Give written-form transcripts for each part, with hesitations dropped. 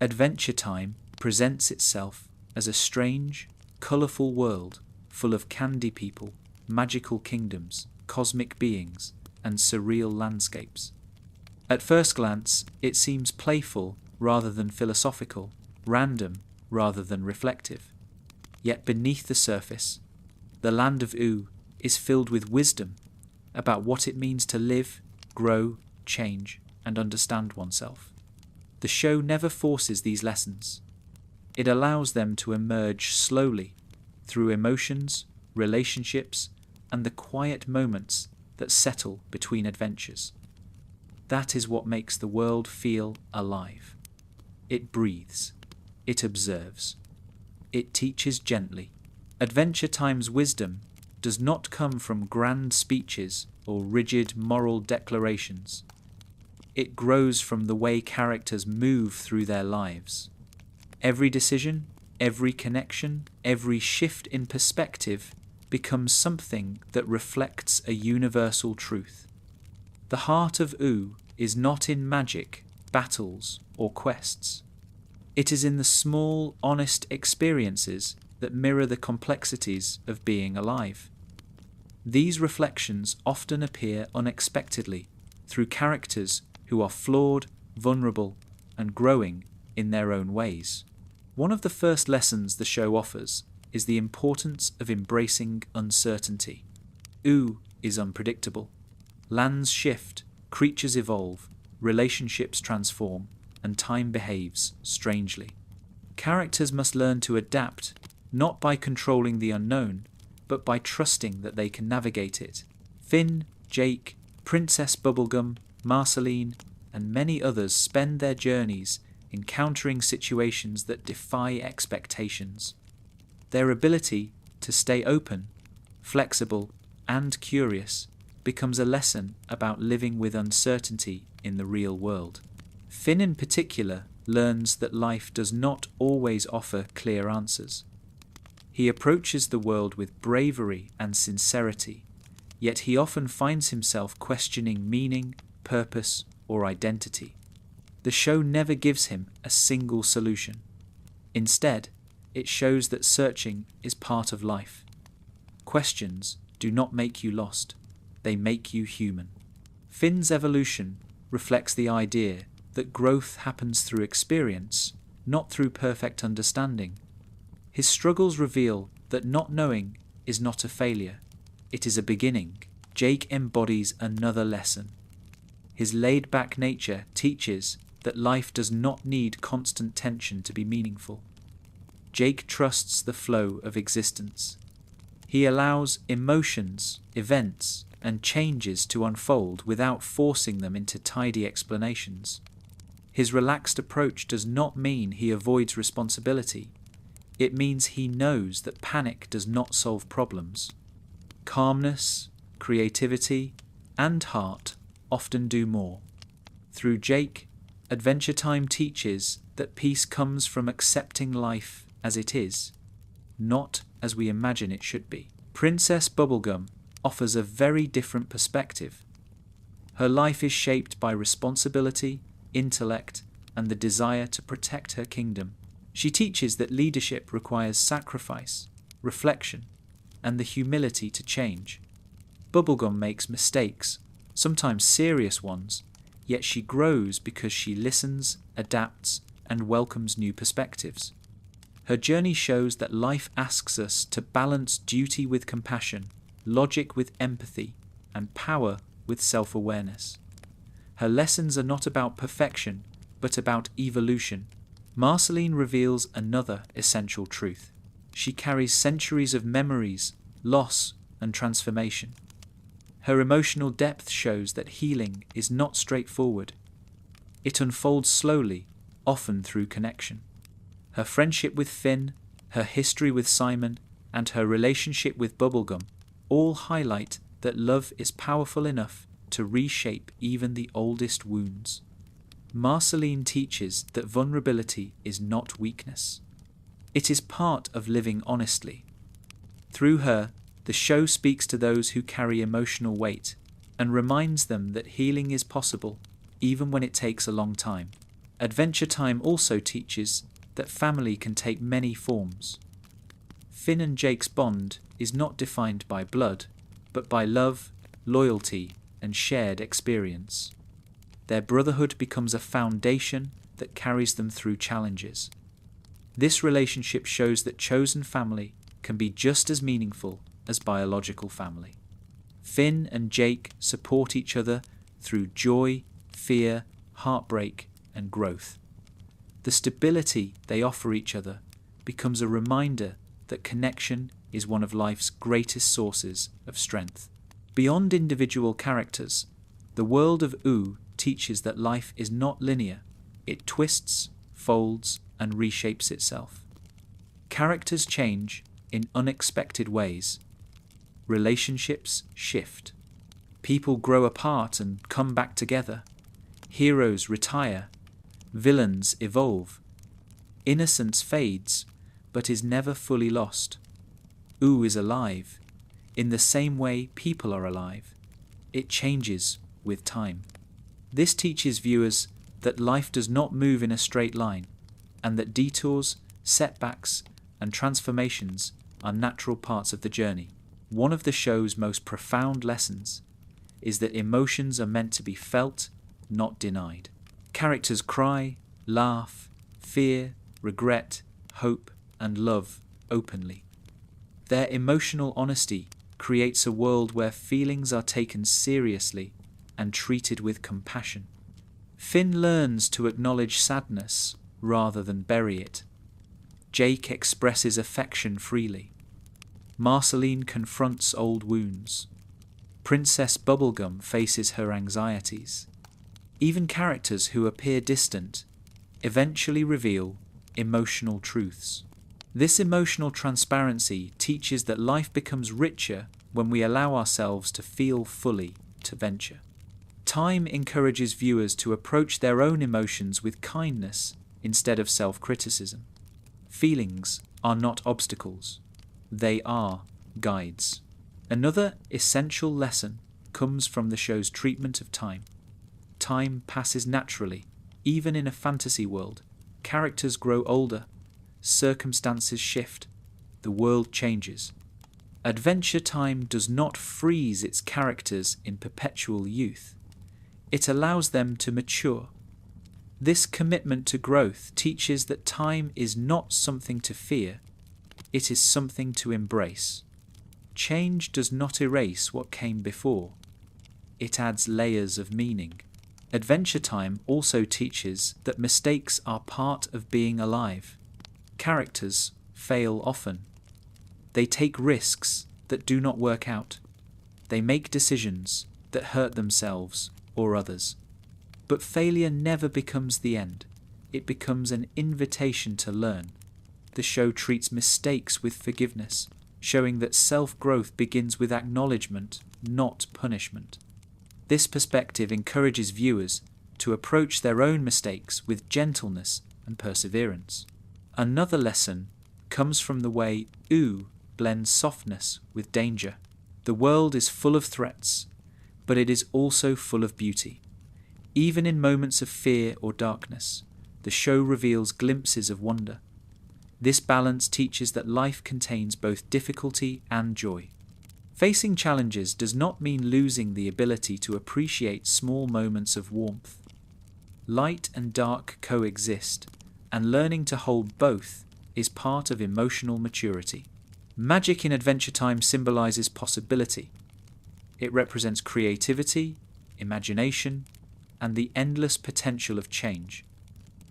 Adventure Time presents itself as a strange, colourful world full of candy people, magical kingdoms, cosmic beings, and surreal landscapes. At first glance, it seems playful rather than philosophical, random rather than reflective. Yet beneath the surface, the Land of Ooo is filled with wisdom about what it means to live, grow, change, and understand oneself. The show never forces these lessons. It allows them to emerge slowly through emotions, relationships, and the quiet moments that settle between adventures. That is what makes the world feel alive. It breathes. It observes. It teaches gently. Adventure Time's wisdom does not come from grand speeches or rigid moral declarations. It grows from the way characters move through their lives. Every decision, every connection, every shift in perspective becomes something that reflects a universal truth. The heart of Ooo is not in magic, battles, or quests. It is in the small, honest experiences that mirror the complexities of being alive. These reflections often appear unexpectedly through characters who are flawed, vulnerable, and growing in their own ways. One of the first lessons the show offers is the importance of embracing uncertainty. Ooo is unpredictable. Lands shift, creatures evolve, relationships transform, and time behaves strangely. Characters must learn to adapt, not by controlling the unknown, but by trusting that they can navigate it. Finn, Jake, Princess Bubblegum, Marceline, and many others spend their journeys encountering situations that defy expectations. Their ability to stay open, flexible, and curious becomes a lesson about living with uncertainty in the real world. Finn in particular learns that life does not always offer clear answers. He approaches the world with bravery and sincerity, yet he often finds himself questioning meaning, purpose, or identity. The show never gives him a single solution. Instead, it shows that searching is part of life. Questions do not make you lost, they make you human. Finn's evolution reflects the idea that growth happens through experience, not through perfect understanding. His struggles reveal that not knowing is not a failure, it is a beginning. Jake embodies another lesson. His laid-back nature teaches that life does not need constant tension to be meaningful. Jake trusts the flow of existence. He allows emotions, events, and changes to unfold without forcing them into tidy explanations. His relaxed approach does not mean he avoids responsibility. It means he knows that panic does not solve problems. Calmness, creativity, and heart often do more. Through Jake, Adventure Time teaches that peace comes from accepting life as it is, not as we imagine it should be. Princess Bubblegum offers a very different perspective. Her life is shaped by responsibility, intellect, and the desire to protect her kingdom. She teaches that leadership requires sacrifice, reflection, and the humility to change. Bubblegum makes mistakes, sometimes serious ones, yet she grows because she listens, adapts, and welcomes new perspectives. Her journey shows that life asks us to balance duty with compassion, logic with empathy, and power with self-awareness. Her lessons are not about perfection, but about evolution. Marceline reveals another essential truth. She carries centuries of memories, loss, and transformation. Her emotional depth shows that healing is not straightforward. It unfolds slowly, often through connection. Her friendship with Finn, her history with Simon, and her relationship with Bubblegum all highlight that love is powerful enough to reshape even the oldest wounds. Marceline teaches that vulnerability is not weakness. It is part of living honestly. Through her, the show speaks to those who carry emotional weight and reminds them that healing is possible even when it takes a long time. Adventure Time also teaches that family can take many forms. Finn and Jake's bond is not defined by blood, but by love, loyalty, and shared experience. Their brotherhood becomes a foundation that carries them through challenges. This relationship shows that chosen family can be just as meaningful as biological family. Finn and Jake support each other through joy, fear, heartbreak, and growth. The stability they offer each other becomes a reminder that connection is one of life's greatest sources of strength. Beyond individual characters, the world of Ooo teaches that life is not linear. It twists, folds, and reshapes itself. Characters change in unexpected ways. Relationships shift. People grow apart and come back together. Heroes retire. Villains evolve. Innocence fades, but is never fully lost. Ooo is alive. In the same way people are alive. It changes with time. This teaches viewers that life does not move in a straight line, and that detours, setbacks, and transformations are natural parts of the journey. One of the show's most profound lessons is that emotions are meant to be felt, not denied. Characters cry, laugh, fear, regret, hope, and love openly. Their emotional honesty creates a world where feelings are taken seriously and treated with compassion. Finn learns to acknowledge sadness rather than bury it. Jake expresses affection freely. Marceline confronts old wounds. Princess Bubblegum faces her anxieties. Even characters who appear distant eventually reveal emotional truths. This emotional transparency teaches that life becomes richer when we allow ourselves to feel fully to venture. Time encourages viewers to approach their own emotions with kindness instead of self-criticism. Feelings are not obstacles. They are guides. Another essential lesson comes from the show's treatment of time. Time passes naturally, even in a fantasy world. Characters grow older. Circumstances shift. The world changes. Adventure Time does not freeze its characters in perpetual youth. It allows them to mature. This commitment to growth teaches that time is not something to fear. It is something to embrace. Change does not erase what came before. It adds layers of meaning. Adventure Time also teaches that mistakes are part of being alive. Characters fail often. They take risks that do not work out. They make decisions that hurt themselves or others. But failure never becomes the end. It becomes an invitation to learn. The show treats mistakes with forgiveness, showing that self-growth begins with acknowledgement, not punishment. This perspective encourages viewers to approach their own mistakes with gentleness and perseverance. Another lesson comes from the way Ooo blends softness with danger. The world is full of threats, but it is also full of beauty. Even in moments of fear or darkness, the show reveals glimpses of wonder. This balance teaches that life contains both difficulty and joy. Facing challenges does not mean losing the ability to appreciate small moments of warmth. Light and dark coexist, and learning to hold both is part of emotional maturity. Magic in Adventure Time symbolizes possibility. It represents creativity, imagination, and the endless potential of change.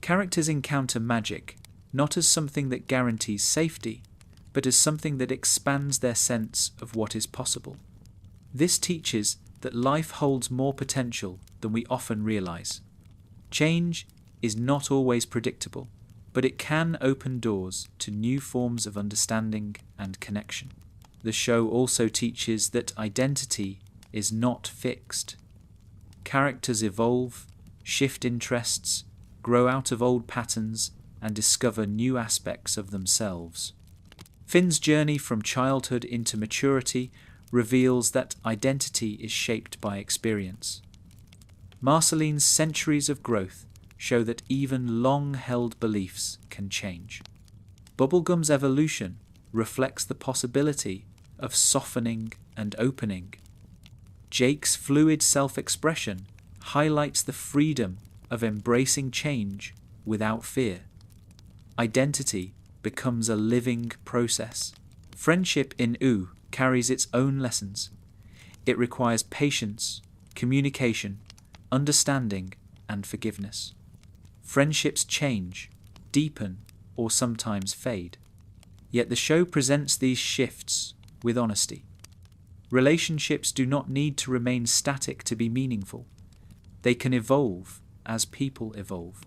Characters encounter magic not as something that guarantees safety, but as something that expands their sense of what is possible. This teaches that life holds more potential than we often realize. Change is not always predictable, but it can open doors to new forms of understanding and connection. The show also teaches that identity is not fixed. Characters evolve, shift interests, grow out of old patterns, and discover new aspects of themselves. Finn's journey from childhood into maturity reveals that identity is shaped by experience. Marceline's centuries of growth show that even long-held beliefs can change. Bubblegum's evolution reflects the possibility of softening and opening. Jake's fluid self-expression highlights the freedom of embracing change without fear. Identity becomes a living process. Friendship in Ooo carries its own lessons. It requires patience, communication, understanding, and forgiveness. Friendships change, deepen, or sometimes fade. Yet the show presents these shifts with honesty. Relationships do not need to remain static to be meaningful. They can evolve as people evolve.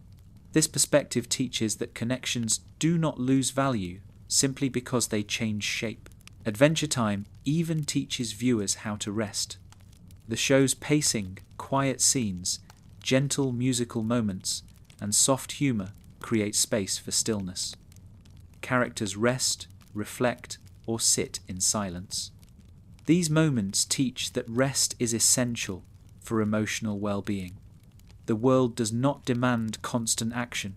This perspective teaches that connections do not lose value simply because they change shape. Adventure Time even teaches viewers how to rest. The show's pacing, quiet scenes, gentle musical moments, and soft humor create space for stillness. Characters rest, reflect, or sit in silence. These moments teach that rest is essential for emotional well-being. The world does not demand constant action.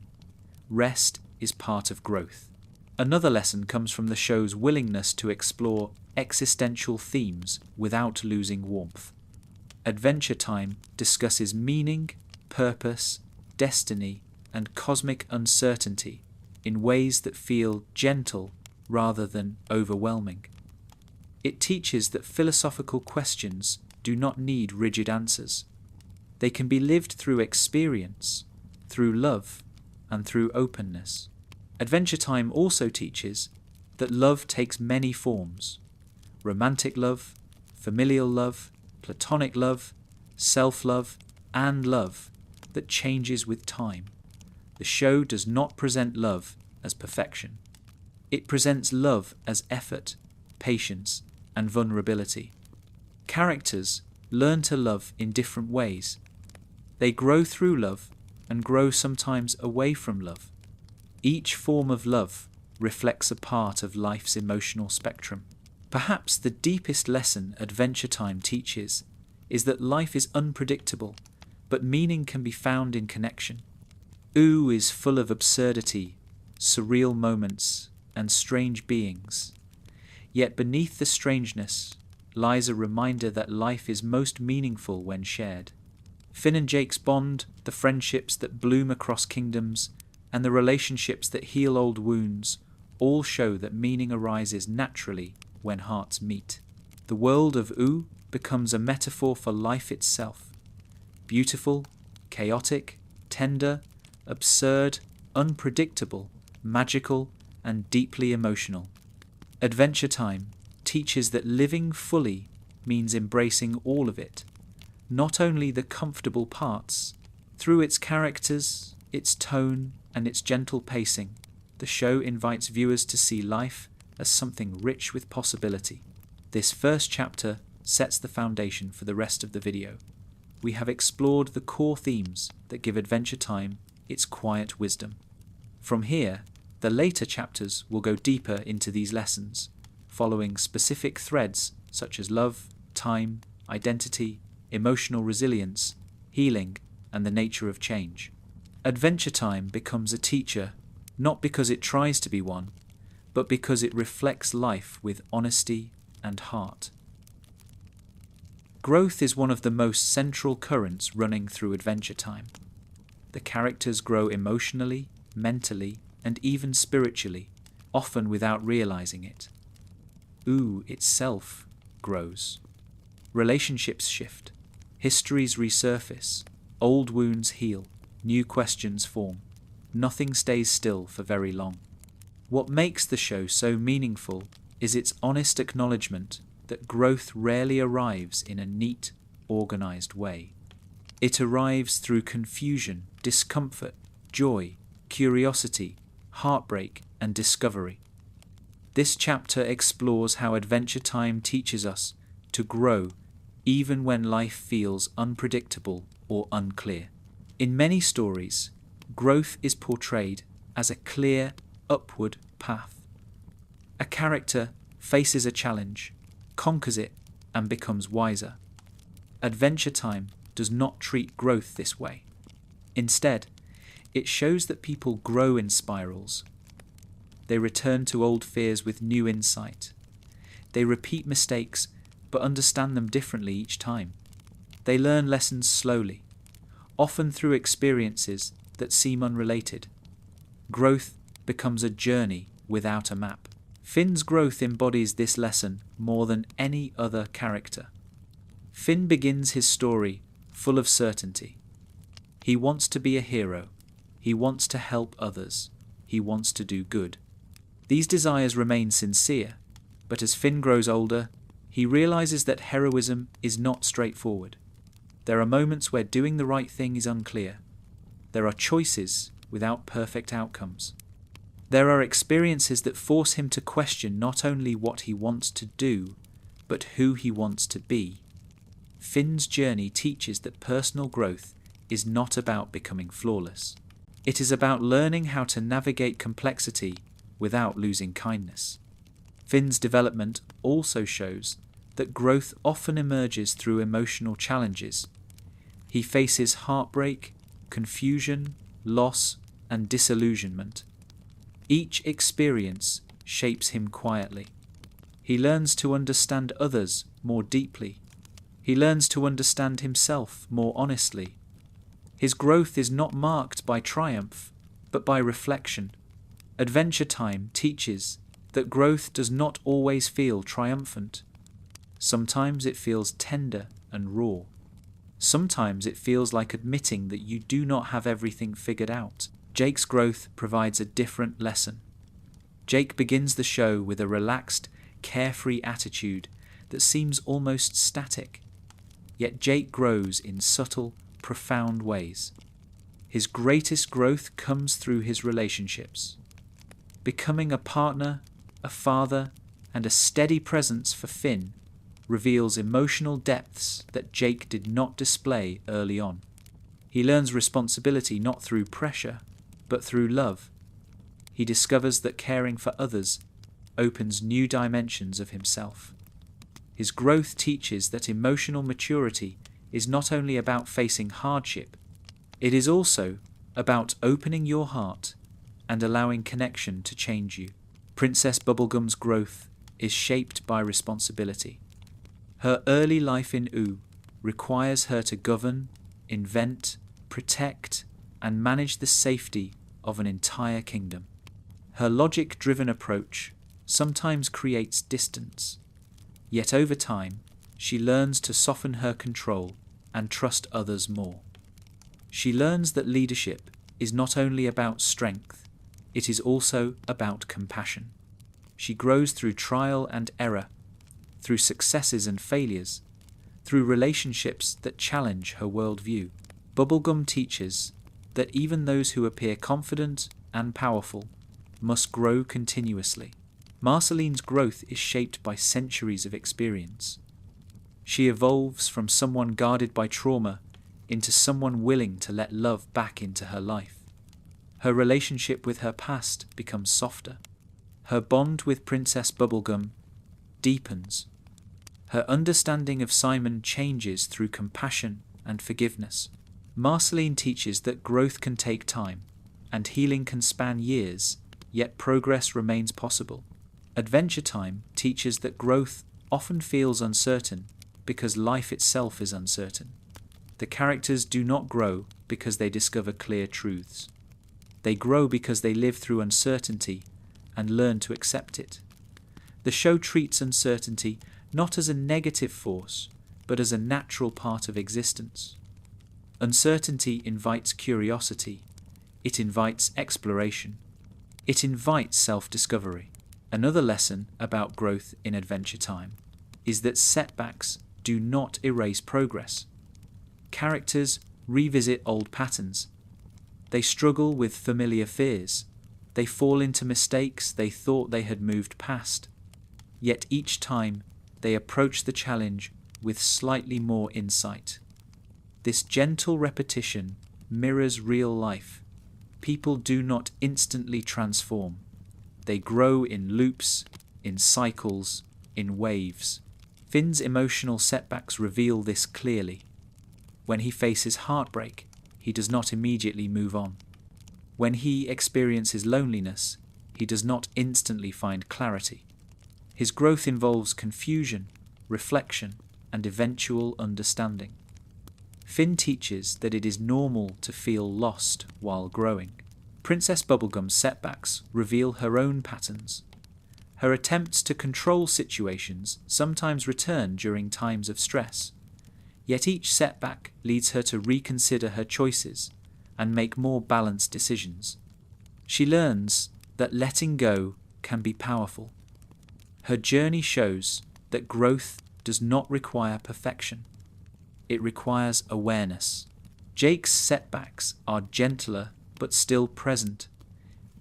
Rest is part of growth. Another lesson comes from the show's willingness to explore existential themes without losing warmth. Adventure Time discusses meaning, purpose, destiny, and cosmic uncertainty in ways that feel gentle rather than overwhelming. It teaches that philosophical questions do not need rigid answers. They can be lived through experience, through love, and through openness. Adventure Time also teaches that love takes many forms: romantic love, familial love, platonic love, self-love, and love that changes with time. The show does not present love as perfection. It presents love as effort, patience, and vulnerability. Characters learn to love in different ways. They grow through love and grow sometimes away from love. Each form of love reflects a part of life's emotional spectrum. Perhaps the deepest lesson Adventure Time teaches is that life is unpredictable, but meaning can be found in connection. Ooo is full of absurdity, surreal moments, and strange beings. Yet beneath the strangeness lies a reminder that life is most meaningful when shared. Finn and Jake's bond, the friendships that bloom across kingdoms, and the relationships that heal old wounds all show that meaning arises naturally when hearts meet. The world of Ooo becomes a metaphor for life itself. Beautiful, chaotic, tender, absurd, unpredictable, magical, and deeply emotional. Adventure Time teaches that living fully means embracing all of it, not only the comfortable parts. Through its characters, its tone, and its gentle pacing, the show invites viewers to see life as something rich with possibility. This first chapter sets the foundation for the rest of the video. We have explored the core themes that give Adventure Time its quiet wisdom. From here, the later chapters will go deeper into these lessons, following specific threads such as love, time, identity, emotional resilience, healing, and the nature of change. Adventure Time becomes a teacher not because it tries to be one, but because it reflects life with honesty and heart. Growth is one of the most central currents running through Adventure Time. The characters grow emotionally, mentally, and even spiritually, often without realizing it. Ooo itself grows. Relationships shift, histories resurface, old wounds heal, new questions form. Nothing stays still for very long. What makes the show so meaningful is its honest acknowledgement that growth rarely arrives in a neat, organized way. It arrives through confusion, discomfort, joy, curiosity, heartbreak, and discovery. This chapter explores how Adventure Time teaches us to grow even when life feels unpredictable or unclear. In many stories, growth is portrayed as a clear, upward path. A character faces a challenge, conquers it, and becomes wiser. Adventure Time does not treat growth this way. Instead, It shows that people grow in spirals. They return to old fears with new insight. They repeat mistakes, but understand them differently each time. They learn lessons slowly, often through experiences that seem unrelated. Growth becomes a journey without a map. Finn's growth embodies this lesson more than any other character. Finn begins his story full of certainty. He wants to be a hero. He wants to help others. He wants to do good. These desires remain sincere, but as Finn grows older, he realizes that heroism is not straightforward. There are moments where doing the right thing is unclear. There are choices without perfect outcomes. There are experiences that force him to question not only what he wants to do, but who he wants to be. Finn's journey teaches that personal growth is not about becoming flawless. It is about learning how to navigate complexity without losing kindness. Finn's development also shows that growth often emerges through emotional challenges. He faces heartbreak, confusion, loss, and disillusionment. Each experience shapes him quietly. He learns to understand others more deeply. He learns to understand himself more honestly. His growth is not marked by triumph, but by reflection. Adventure Time teaches that growth does not always feel triumphant. Sometimes it feels tender and raw. Sometimes it feels like admitting that you do not have everything figured out. Jake's growth provides a different lesson. Jake begins the show with a relaxed, carefree attitude that seems almost static. Yet Jake grows in subtle, profound ways. His greatest growth comes through his relationships. Becoming a partner, a father, and a steady presence for Finn reveals emotional depths that Jake did not display early on. He learns responsibility not through pressure, but through love. He discovers that caring for others opens new dimensions of himself. His growth teaches that emotional maturity is not only about facing hardship, it is also about opening your heart and allowing connection to change you. Princess Bubblegum's growth is shaped by responsibility. Her early life in Ooo requires her to govern, invent, protect, and manage the safety of an entire kingdom. Her logic-driven approach sometimes creates distance, yet over time, she learns to soften her control and trust others more. She learns that leadership is not only about strength, it is also about compassion. She grows through trial and error, through successes and failures, through relationships that challenge her worldview. Bubblegum teaches that even those who appear confident and powerful must grow continuously. Marceline's growth is shaped by centuries of experience. She evolves from someone guarded by trauma into someone willing to let love back into her life. Her relationship with her past becomes softer. Her bond with Princess Bubblegum deepens. Her understanding of Simon changes through compassion and forgiveness. Marceline teaches that growth can take time, and healing can span years, yet progress remains possible. Adventure Time teaches that growth often feels uncertain because life itself is uncertain. The characters do not grow because they discover clear truths. They grow because they live through uncertainty and learn to accept it. The show treats uncertainty not as a negative force, but as a natural part of existence. Uncertainty invites curiosity. It invites exploration. It invites self-discovery. Another lesson about growth in Adventure Time is that setbacks do not erase progress. Characters revisit old patterns. They struggle with familiar fears. They fall into mistakes they thought they had moved past. Yet each time they approach the challenge with slightly more insight. This gentle repetition mirrors real life. People do not instantly transform. They grow in loops, in cycles, in waves. Finn's emotional setbacks reveal this clearly. When he faces heartbreak, he does not immediately move on. When he experiences loneliness, he does not instantly find clarity. His growth involves confusion, reflection, and eventual understanding. Finn teaches that it is normal to feel lost while growing. Princess Bubblegum's setbacks reveal her own patterns. Her attempts to control situations sometimes return during times of stress, yet each setback leads her to reconsider her choices and make more balanced decisions. She learns that letting go can be powerful. Her journey shows that growth does not require perfection. It requires awareness. Jake's setbacks are gentler but still present.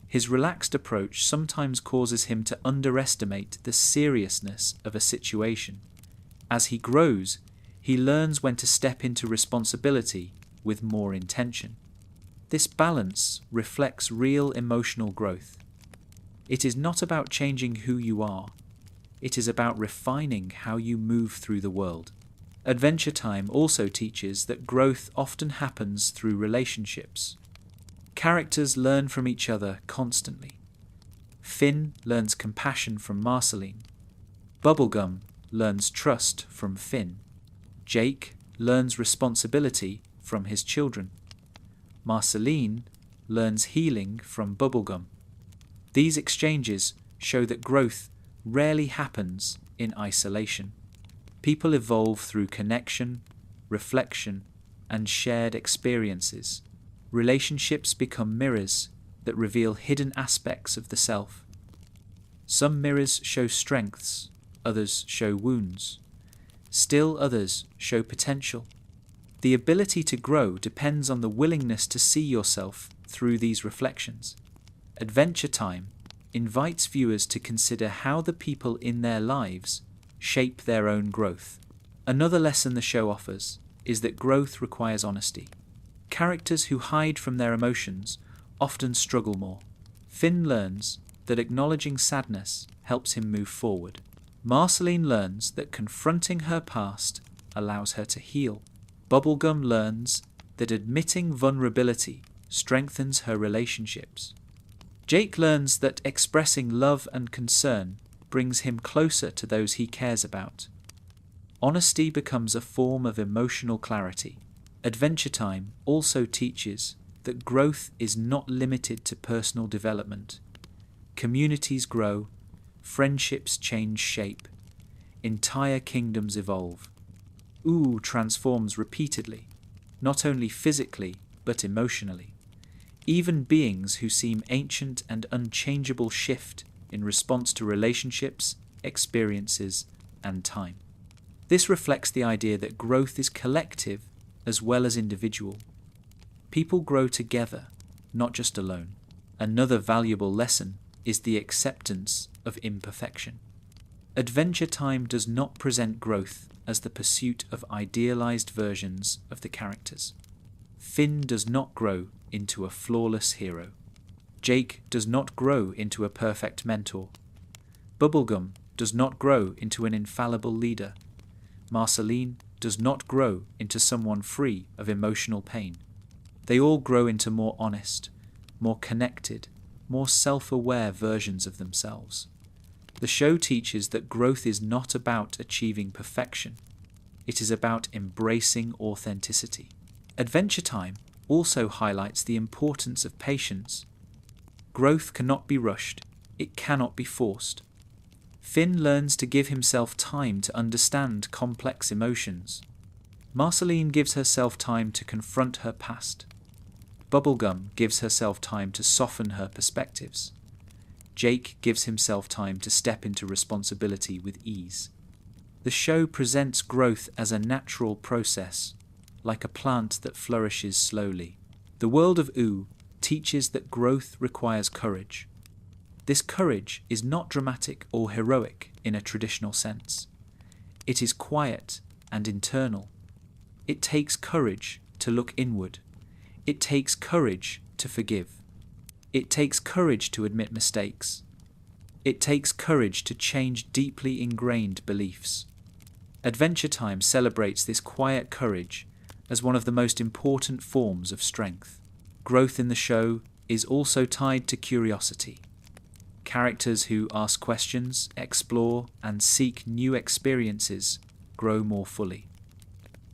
His relaxed approach sometimes causes him to underestimate the seriousness of a situation. As he grows, he learns when to step into responsibility with more intention. This balance reflects real emotional growth. It is not about changing who you are. It is about refining how you move through the world. Adventure Time also teaches that growth often happens through relationships. Characters learn from each other constantly. Finn learns compassion from Marceline. Bubblegum learns trust from Finn. Jake learns responsibility from his children. Marceline learns healing from Bubblegum. These exchanges show that growth rarely happens in isolation. People evolve through connection, reflection, and shared experiences. Relationships become mirrors that reveal hidden aspects of the self. Some mirrors show strengths, others show wounds. Still others show potential. The ability to grow depends on the willingness to see yourself through these reflections. Adventure Time invites viewers to consider how the people in their lives shape their own growth. Another lesson the show offers is that growth requires honesty. Characters who hide from their emotions often struggle more. Finn learns that acknowledging sadness helps him move forward. Marceline learns that confronting her past allows her to heal. Bubblegum learns that admitting vulnerability strengthens her relationships. Jake learns that expressing love and concern brings him closer to those he cares about. Honesty becomes a form of emotional clarity. Adventure Time also teaches that growth is not limited to personal development. Communities grow, friendships change shape, entire kingdoms evolve. Ooo transforms repeatedly, not only physically but emotionally. Even beings who seem ancient and unchangeable shift in response to relationships, experiences, and time. This reflects the idea that growth is collective as well as individual. People grow together, not just alone. Another valuable lesson is the acceptance of imperfection. Adventure Time does not present growth as the pursuit of idealized versions of the characters. Finn does not grow into a flawless hero. Jake does not grow into a perfect mentor. Bubblegum does not grow into an infallible leader. Marceline does not grow into someone free of emotional pain. They all grow into more honest, more connected, more self-aware versions of themselves. The show teaches that growth is not about achieving perfection. It is about embracing authenticity. Adventure Time also highlights the importance of patience. Growth cannot be rushed. It cannot be forced. Finn learns to give himself time to understand complex emotions. Marceline gives herself time to confront her past. Bubblegum gives herself time to soften her perspectives. Jake gives himself time to step into responsibility with ease. The show presents growth as a natural process, like a plant that flourishes slowly. The world of Ooo teaches that growth requires courage. This courage is not dramatic or heroic in a traditional sense. It is quiet and internal. It takes courage to look inward. It takes courage to forgive. It takes courage to admit mistakes. It takes courage to change deeply ingrained beliefs. Adventure Time celebrates this quiet courage as one of the most important forms of strength. Growth in the show is also tied to curiosity. Characters who ask questions, explore, and seek new experiences grow more fully.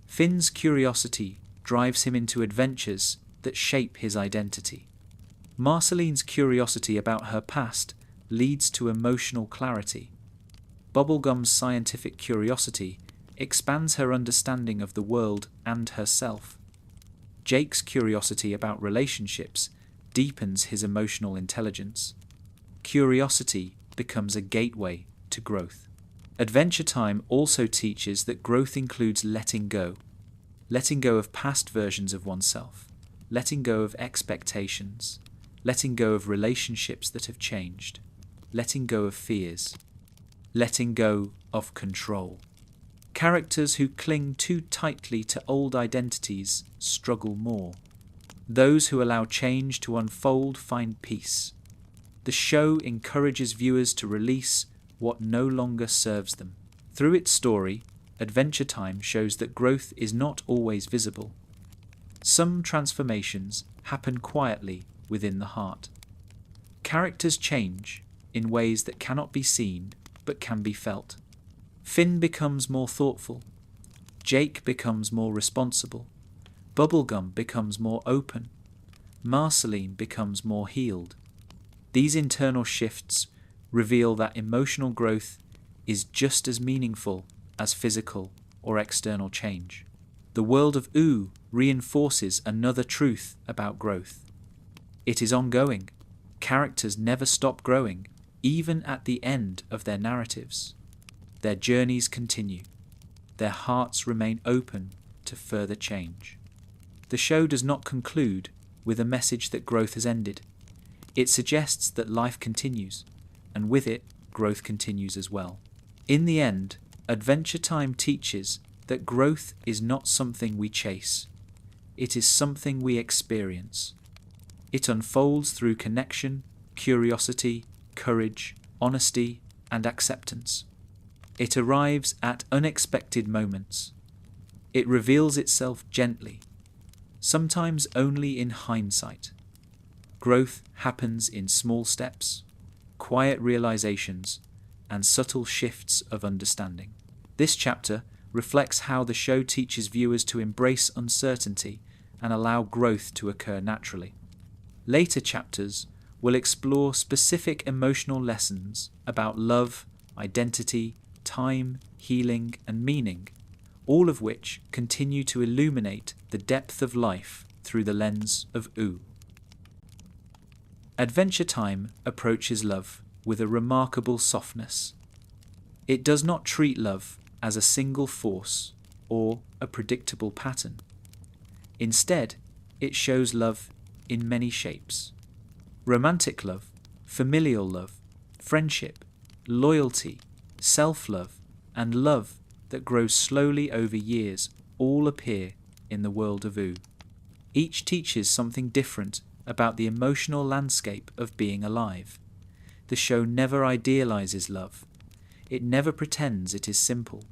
Finn's curiosity drives him into adventures that shape his identity. Marceline's curiosity about her past leads to emotional clarity. Bubblegum's scientific curiosity expands her understanding of the world and herself. Jake's curiosity about relationships deepens his emotional intelligence. Curiosity becomes a gateway to growth. Adventure Time also teaches that growth includes letting go of past versions of oneself, letting go of expectations, letting go of relationships that have changed, letting go of fears, letting go of control. Characters who cling too tightly to old identities struggle more. Those who allow change to unfold find peace. The show encourages viewers to release what no longer serves them. Through its story, Adventure Time shows that growth is not always visible. Some transformations happen quietly within the heart. Characters change in ways that cannot be seen but can be felt. Finn becomes more thoughtful. Jake becomes more responsible. Bubblegum becomes more open. Marceline becomes more healed. These internal shifts reveal that emotional growth is just as meaningful as physical or external change. The world of Ooo reinforces another truth about growth. It is ongoing. Characters never stop growing, even at the end of their narratives. Their journeys continue. Their hearts remain open to further change. The show does not conclude with a message that growth has ended. It suggests that life continues, and with it, growth continues as well. In the end, Adventure Time teaches that growth is not something we chase. It is something we experience. It unfolds through connection, curiosity, courage, honesty, and acceptance. It arrives at unexpected moments. It reveals itself gently, sometimes only in hindsight. Growth happens in small steps, quiet realizations, and subtle shifts of understanding. This chapter reflects how the show teaches viewers to embrace uncertainty and allow growth to occur naturally. Later chapters will explore specific emotional lessons about love, identity, time, healing, and meaning, all of which continue to illuminate the depth of life through the lens of Ooo. Adventure Time approaches love with a remarkable softness. It does not treat love as a single force or a predictable pattern. Instead, it shows love in many shapes. Romantic love, familial love, friendship, loyalty, self-love, and love that grows slowly over years all appear in the world of Ooo. Each teaches something different about the emotional landscape of being alive. The show never idealizes love. It never pretends it is simple.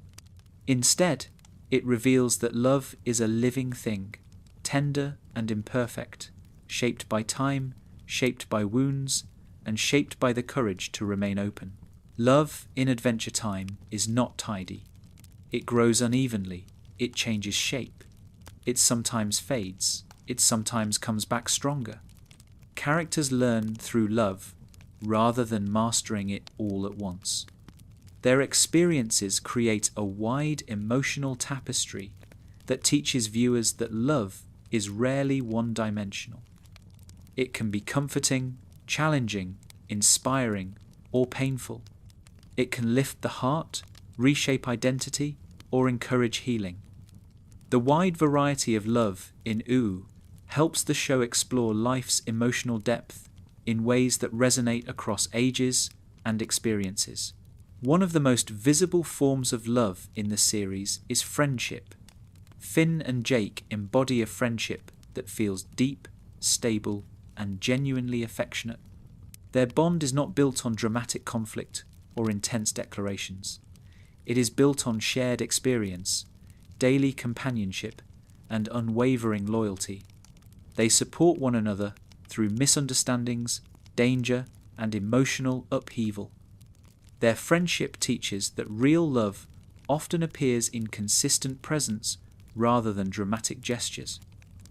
Instead, it reveals that love is a living thing, tender and imperfect, shaped by time, shaped by wounds, and shaped by the courage to remain open. Love in Adventure Time is not tidy. It grows unevenly. It changes shape. It sometimes fades. It sometimes comes back stronger. Characters learn through love rather than mastering it all at once. Their experiences create a wide emotional tapestry that teaches viewers that love is rarely one-dimensional. It can be comforting, challenging, inspiring, or painful. It can lift the heart, reshape identity, or encourage healing. The wide variety of love in Ooo helps the show explore life's emotional depth in ways that resonate across ages and experiences. One of the most visible forms of love in the series is friendship. Finn and Jake embody a friendship that feels deep, stable, and genuinely affectionate. Their bond is not built on dramatic conflict or intense declarations. It is built on shared experience, daily companionship, and unwavering loyalty. They support one another through misunderstandings, danger, and emotional upheaval. Their friendship teaches that real love often appears in consistent presence rather than dramatic gestures.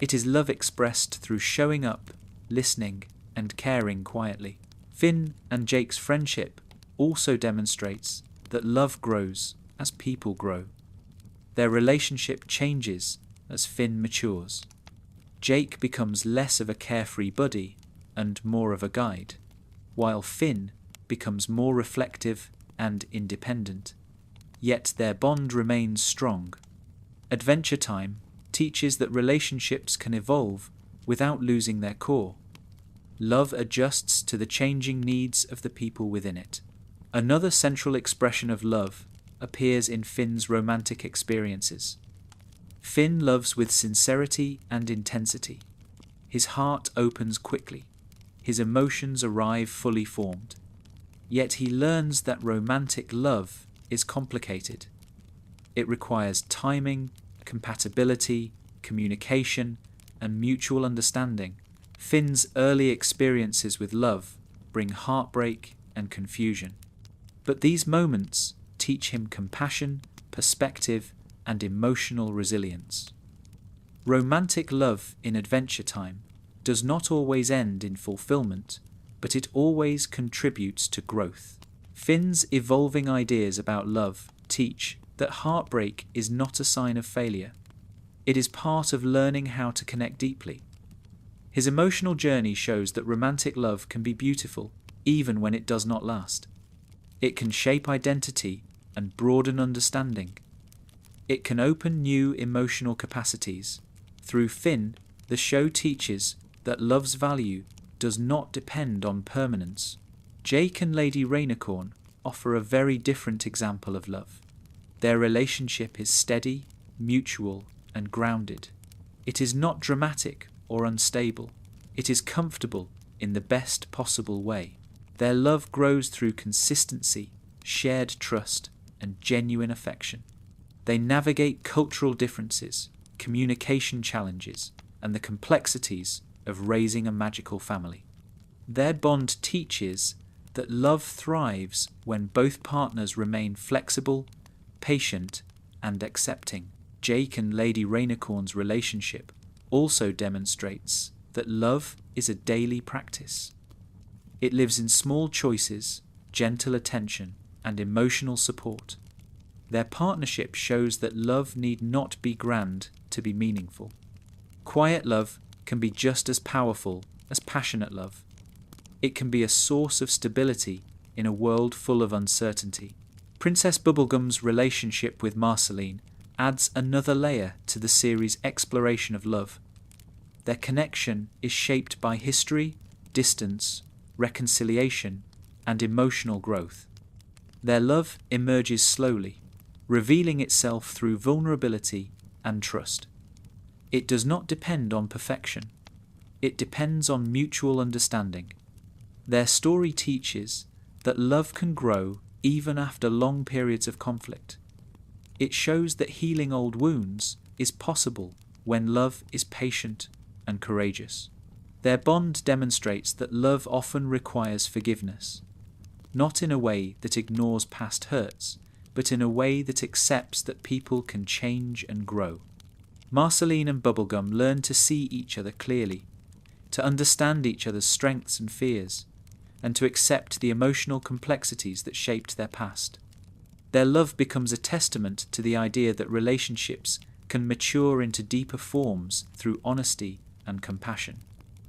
It is love expressed through showing up, listening, and caring quietly. Finn and Jake's friendship also demonstrates that love grows as people grow. Their relationship changes as Finn matures. Jake becomes less of a carefree buddy and more of a guide, while Finn becomes more reflective and independent. Yet their bond remains strong. Adventure Time teaches that relationships can evolve without losing their core. Love adjusts to the changing needs of the people within it. Another central expression of love appears in Finn's romantic experiences. Finn loves with sincerity and intensity. His heart opens quickly. His emotions arrive fully formed. Yet he learns that romantic love is complicated. It requires timing, compatibility, communication, and mutual understanding. Finn's early experiences with love bring heartbreak and confusion. But these moments teach him compassion, perspective, and emotional resilience. Romantic love in Adventure Time does not always end in fulfillment, but it always contributes to growth. Finn's evolving ideas about love teach that heartbreak is not a sign of failure. It is part of learning how to connect deeply. His emotional journey shows that romantic love can be beautiful, even when it does not last. It can shape identity and broaden understanding. It can open new emotional capacities. Through Finn, the show teaches that love's value does not depend on permanence. Jake and Lady Rainicorn offer a very different example of love. Their relationship is steady, mutual, and grounded. It is not dramatic or unstable. It is comfortable in the best possible way. Their love grows through consistency, shared trust, and genuine affection. They navigate cultural differences, communication challenges, and the complexities of raising a magical family. Their bond teaches that love thrives when both partners remain flexible, patient, and accepting. Jake and Lady Rainicorn's relationship also demonstrates that love is a daily practice. It lives in small choices, gentle attention, and emotional support. Their partnership shows that love need not be grand to be meaningful. Quiet love can be just as powerful as passionate love. It can be a source of stability in a world full of uncertainty. Princess Bubblegum's relationship with Marceline adds another layer to the series' exploration of love. Their connection is shaped by history, distance, reconciliation, and emotional growth. Their love emerges slowly, revealing itself through vulnerability and trust. It does not depend on perfection. It depends on mutual understanding. Their story teaches that love can grow even after long periods of conflict. It shows that healing old wounds is possible when love is patient and courageous. Their bond demonstrates that love often requires forgiveness, not in a way that ignores past hurts, but in a way that accepts that people can change and grow. Marceline and Bubblegum learn to see each other clearly, to understand each other's strengths and fears, and to accept the emotional complexities that shaped their past. Their love becomes a testament to the idea that relationships can mature into deeper forms through honesty and compassion.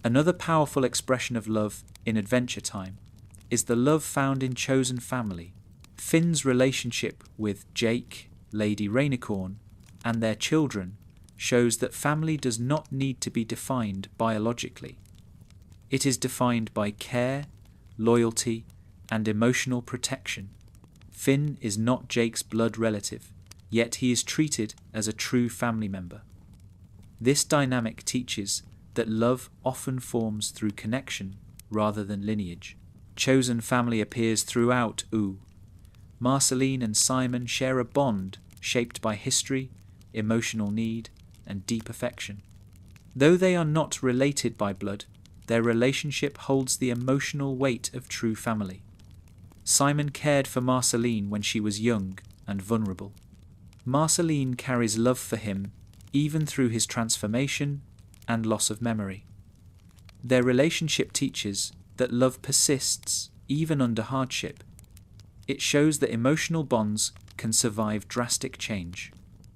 Another powerful expression of love in Adventure Time is the love found in chosen family. Finn's relationship with Jake, Lady Rainicorn, and their children shows that family does not need to be defined biologically. It is defined by care, loyalty, and emotional protection. Finn is not Jake's blood relative, yet he is treated as a true family member. This dynamic teaches that love often forms through connection rather than lineage. Chosen family appears throughout Ooo. Marceline and Simon share a bond shaped by history, emotional need, and deep affection. Though they are not related by blood, their relationship holds the emotional weight of true family. Simon cared for Marceline when she was young and vulnerable. Marceline carries love for him even through his transformation and loss of memory. Their relationship teaches that love persists even under hardship. It shows that emotional bonds can survive drastic change.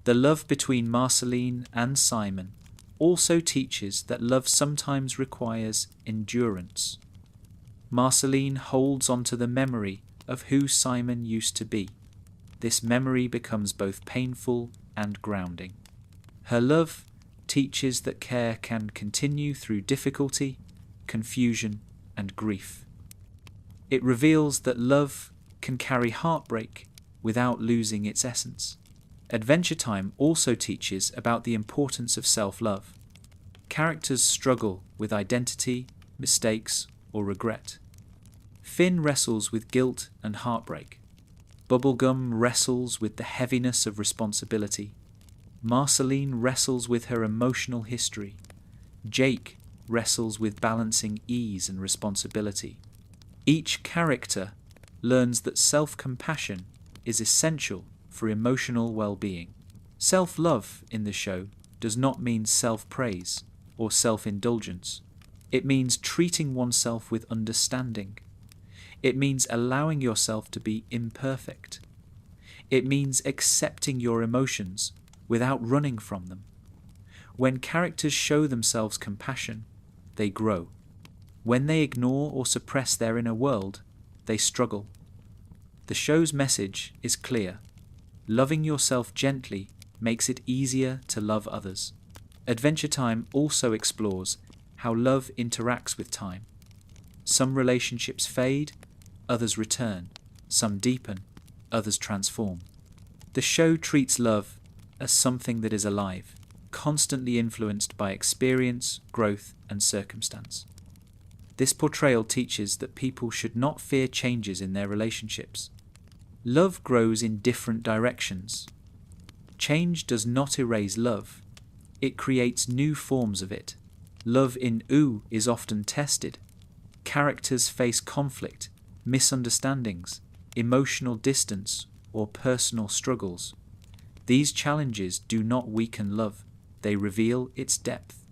The love between Marceline and Simon also teaches that love sometimes requires endurance. Marceline holds onto the memory of who Simon used to be. This memory becomes both painful and grounding. Her love teaches that care can continue through difficulty, confusion, and grief. It reveals that love can carry heartbreak without losing its essence. Adventure Time also teaches about the importance of self-love. Characters struggle with identity, mistakes, or regret. Finn wrestles with guilt and heartbreak. Bubblegum wrestles with the heaviness of responsibility. Marceline wrestles with her emotional history. Jake wrestles with balancing ease and responsibility. Each character learns that self-compassion is essential for emotional well-being. Self-love in the show does not mean self-praise or self-indulgence. It means treating oneself with understanding. It means allowing yourself to be imperfect. It means accepting your emotions without running from them. When characters show themselves compassion, they grow. When they ignore or suppress their inner world, they struggle. The show's message is clear. Loving yourself gently makes it easier to love others. Adventure Time also explores how love interacts with time. Some relationships fade, others return. Some deepen, others transform. The show treats love as something that is alive, constantly influenced by experience, growth, and circumstance. This portrayal teaches that people should not fear changes in their relationships. Love grows in different directions. Change does not erase love. It creates new forms of it. Love in Ooo is often tested. Characters face conflict, misunderstandings, emotional distance, or personal struggles. These challenges do not weaken love. They reveal its depth.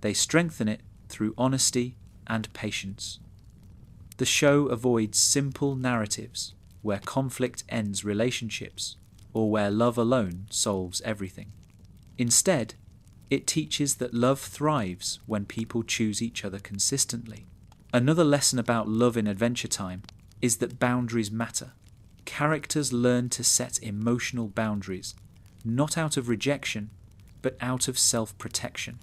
They strengthen it through honesty and patience. The show avoids simple narratives where conflict ends relationships or where love alone solves everything. Instead, it teaches that love thrives when people choose each other consistently. Another lesson about love in Adventure Time is that boundaries matter. Characters learn to set emotional boundaries, not out of rejection, but out of self-protection.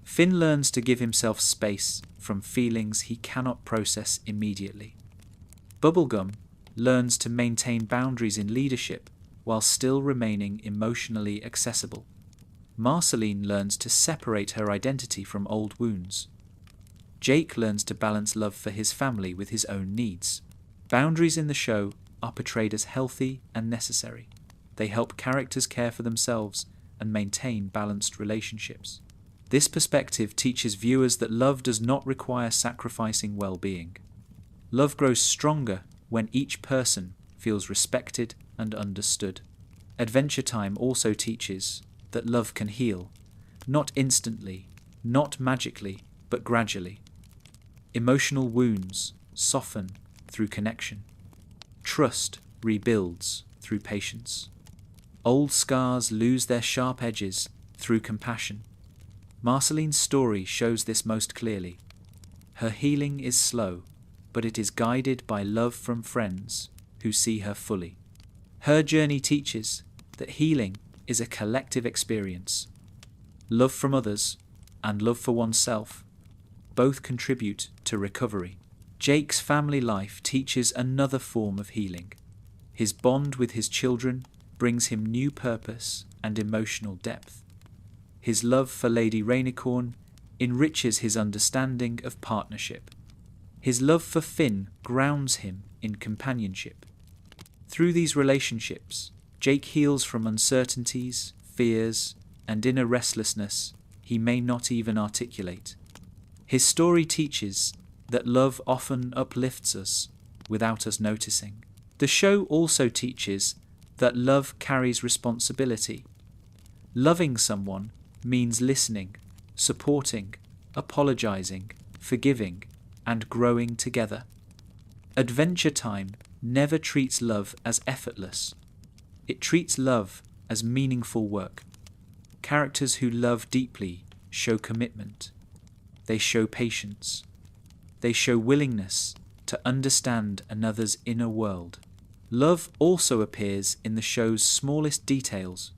Finn learns to give himself space from feelings he cannot process immediately. Bubblegum learns to maintain boundaries in leadership while still remaining emotionally accessible. Marceline learns to separate her identity from old wounds. Jake learns to balance love for his family with his own needs. Boundaries in the show are portrayed as healthy and necessary. They help characters care for themselves and maintain balanced relationships. This perspective teaches viewers that love does not require sacrificing well-being. Love grows stronger when each person feels respected and understood. Adventure Time also teaches that love can heal, not instantly, not magically, but gradually. Emotional wounds soften through connection. Trust rebuilds through patience. Old scars lose their sharp edges through compassion. Marceline's story shows this most clearly. Her healing is slow, but it is guided by love from friends who see her fully. Her journey teaches that healing is a collective experience. Love from others and love for oneself both contribute to recovery. Jake's family life teaches another form of healing. His bond with his children brings him new purpose and emotional depth. His love for Lady Rainicorn enriches his understanding of partnership. His love for Finn grounds him in companionship. Through these relationships, Jake heals from uncertainties, fears, and inner restlessness he may not even articulate. His story teaches that love often uplifts us without us noticing. The show also teaches that love carries responsibility. Loving someone means listening, supporting, apologizing, forgiving, and growing together. Adventure Time never treats love as effortless. It treats love as meaningful work. Characters who love deeply show commitment. They show patience. They show willingness to understand another's inner world. Love also appears in the show's smallest details.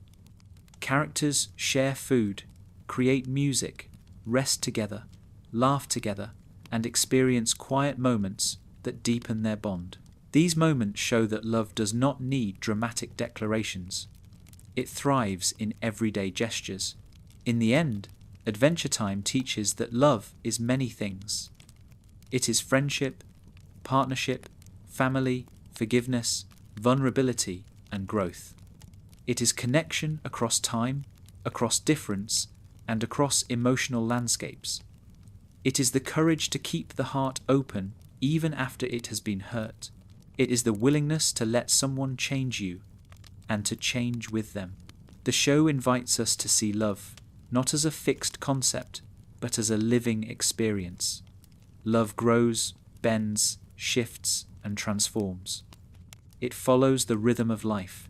Characters share food, create music, rest together, laugh together, and experience quiet moments that deepen their bond. These moments show that love does not need dramatic declarations. It thrives in everyday gestures. In the end, Adventure Time teaches that love is many things. It is friendship, partnership, family, forgiveness, vulnerability, and growth. It is connection across time, across difference, and across emotional landscapes. It is the courage to keep the heart open even after it has been hurt. It is the willingness to let someone change you and to change with them. The show invites us to see love not as a fixed concept, but as a living experience. Love grows, bends, shifts, and transforms. It follows the rhythm of life.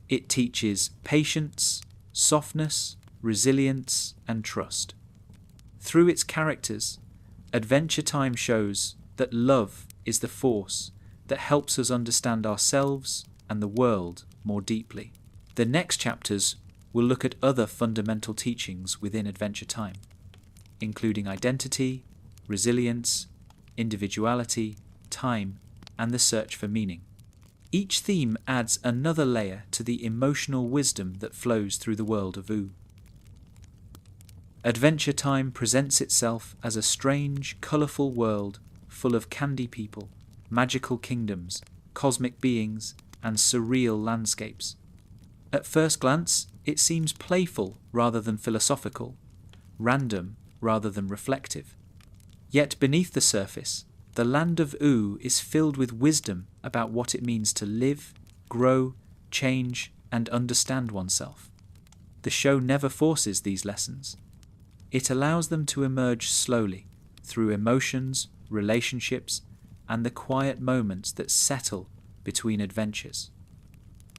It teaches patience, softness, resilience, and trust. Through its characters, Adventure Time shows that love is the force that helps us understand ourselves and the world more deeply. The next chapters will look at other fundamental teachings within Adventure Time, including identity, resilience, individuality, time, and the search for meaning. Each theme adds another layer to the emotional wisdom that flows through the world of Ooo. Adventure Time presents itself as a strange, colourful world full of candy people, magical kingdoms, cosmic beings, and surreal landscapes. At first glance, it seems playful rather than philosophical, random rather than reflective. Yet beneath the surface, the Land of Ooo is filled with wisdom about what it means to live, grow, change, and understand oneself. The show never forces these lessons. It allows them to emerge slowly through emotions, relationships, and the quiet moments that settle between adventures.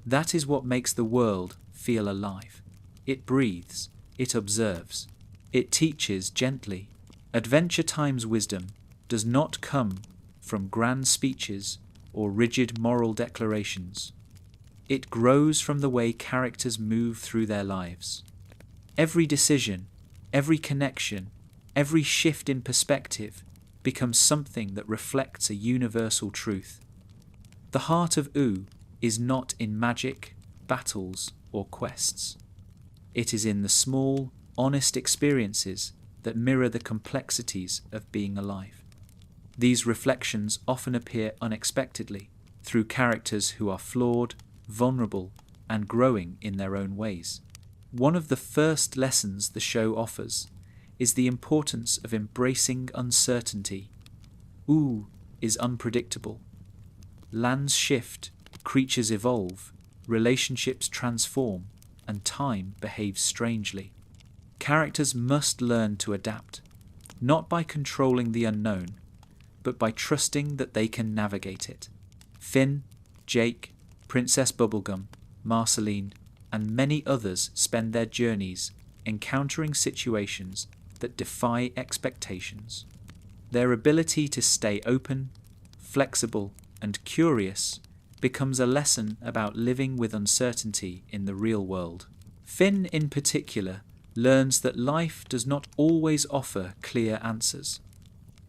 That is what makes the world feel alive. It breathes, it observes, it teaches gently. Adventure Time's wisdom does not come from grand speeches or rigid moral declarations. It grows from the way characters move through their lives. Every decision, every connection, every shift in perspective becomes something that reflects a universal truth. The heart of Ooo is not in magic, battles, or quests. It is in the small, honest experiences that mirror the complexities of being alive. These reflections often appear unexpectedly through characters who are flawed, vulnerable, and growing in their own ways. One of the first lessons the show offers is the importance of embracing uncertainty. Ooo is unpredictable. Lands shift, creatures evolve, relationships transform, and time behaves strangely. Characters must learn to adapt, not by controlling the unknown, but by trusting that they can navigate it. Finn, Jake, Princess Bubblegum, Marceline, and many others spend their journeys encountering situations that defy expectations. Their ability to stay open, flexible, and curious becomes a lesson about living with uncertainty in the real world. Finn, in particular, learns that life does not always offer clear answers.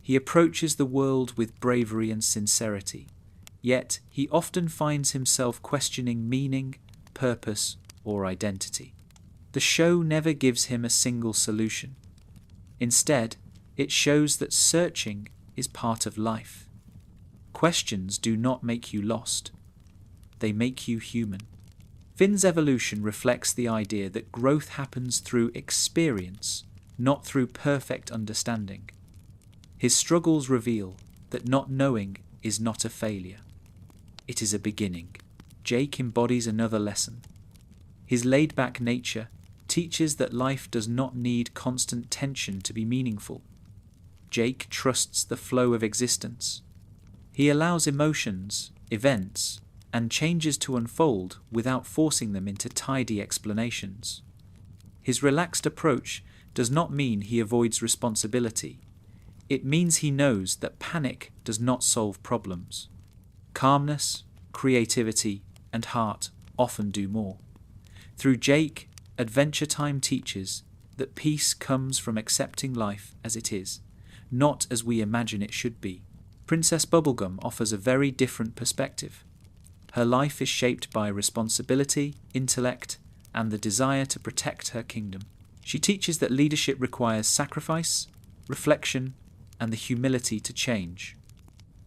He approaches the world with bravery and sincerity, yet he often finds himself questioning meaning, purpose, or identity. The show never gives him a single solution. Instead, it shows that searching is part of life. Questions do not make you lost. They make you human. Finn's evolution reflects the idea that growth happens through experience, not through perfect understanding. His struggles reveal that not knowing is not a failure. It is a beginning. Jake embodies another lesson. His laid-back nature teaches that life does not need constant tension to be meaningful. Jake trusts the flow of existence. He allows emotions, events, and changes to unfold without forcing them into tidy explanations. His relaxed approach does not mean he avoids responsibility. It means he knows that panic does not solve problems. Calmness, creativity, and heart often do more. Through Jake, Adventure Time teaches that peace comes from accepting life as it is, not as we imagine it should be. Princess Bubblegum offers a very different perspective. Her life is shaped by responsibility, intellect, and the desire to protect her kingdom. She teaches that leadership requires sacrifice, reflection, and the humility to change.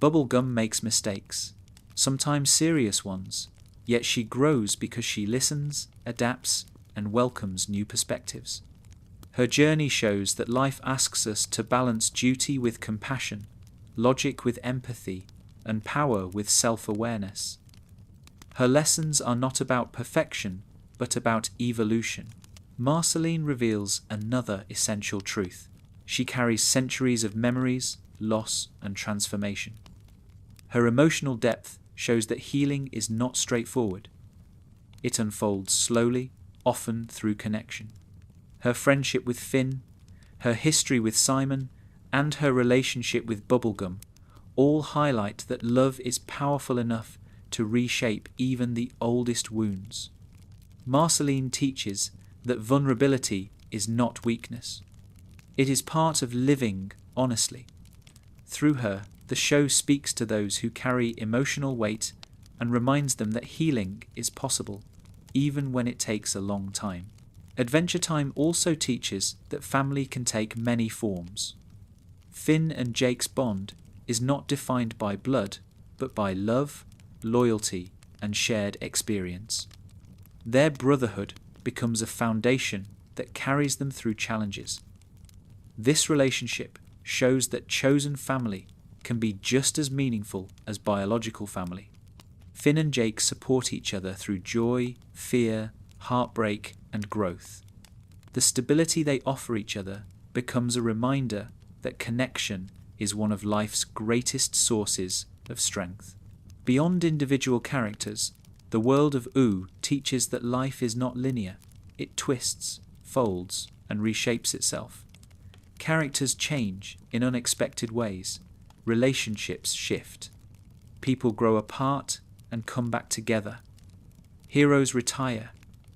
Bubblegum makes mistakes, sometimes serious ones, yet she grows because she listens, adapts, and welcomes new perspectives. Her journey shows that life asks us to balance duty with compassion, logic with empathy, and power with self-awareness. Her lessons are not about perfection, but about evolution. Marceline reveals another essential truth. She carries centuries of memories, loss, and transformation. Her emotional depth shows that healing is not straightforward. It unfolds slowly, often through connection. Her friendship with Finn, her history with Simon, and her relationship with Bubblegum all highlight that love is powerful enough to reshape even the oldest wounds. Marceline teaches that vulnerability is not weakness. It is part of living honestly. Through her, the show speaks to those who carry emotional weight and reminds them that healing is possible, even when it takes a long time. Adventure Time also teaches that family can take many forms. Finn and Jake's bond is not defined by blood, but by love, loyalty, and shared experience. Their brotherhood becomes a foundation that carries them through challenges. This relationship shows that chosen family can be just as meaningful as biological family. Finn and Jake support each other through joy, fear, heartbreak, and growth. The stability they offer each other becomes a reminder that connection is one of life's greatest sources of strength. Beyond individual characters, the world of Ooo teaches that life is not linear. It twists, folds, and reshapes itself. Characters change in unexpected ways. Relationships shift. People grow apart and come back together. Heroes retire.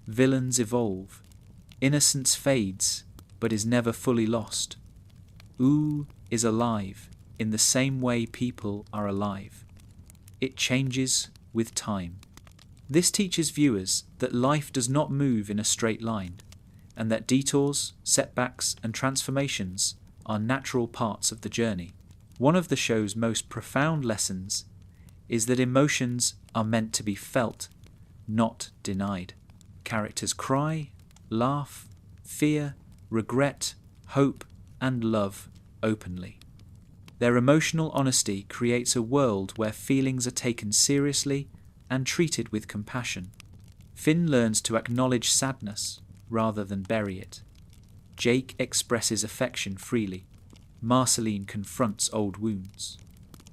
Villains evolve. Innocence fades, but is never fully lost. Ooo is alive in the same way people are alive. It changes with time. This teaches viewers that life does not move in a straight line, and that detours, setbacks, and transformations are natural parts of the journey. One of the show's most profound lessons is that emotions are meant to be felt, not denied. Characters cry, laugh, fear, regret, hope, and love openly. Their emotional honesty creates a world where feelings are taken seriously and treated with compassion. Finn learns to acknowledge sadness rather than bury it. Jake expresses affection freely. Marceline confronts old wounds.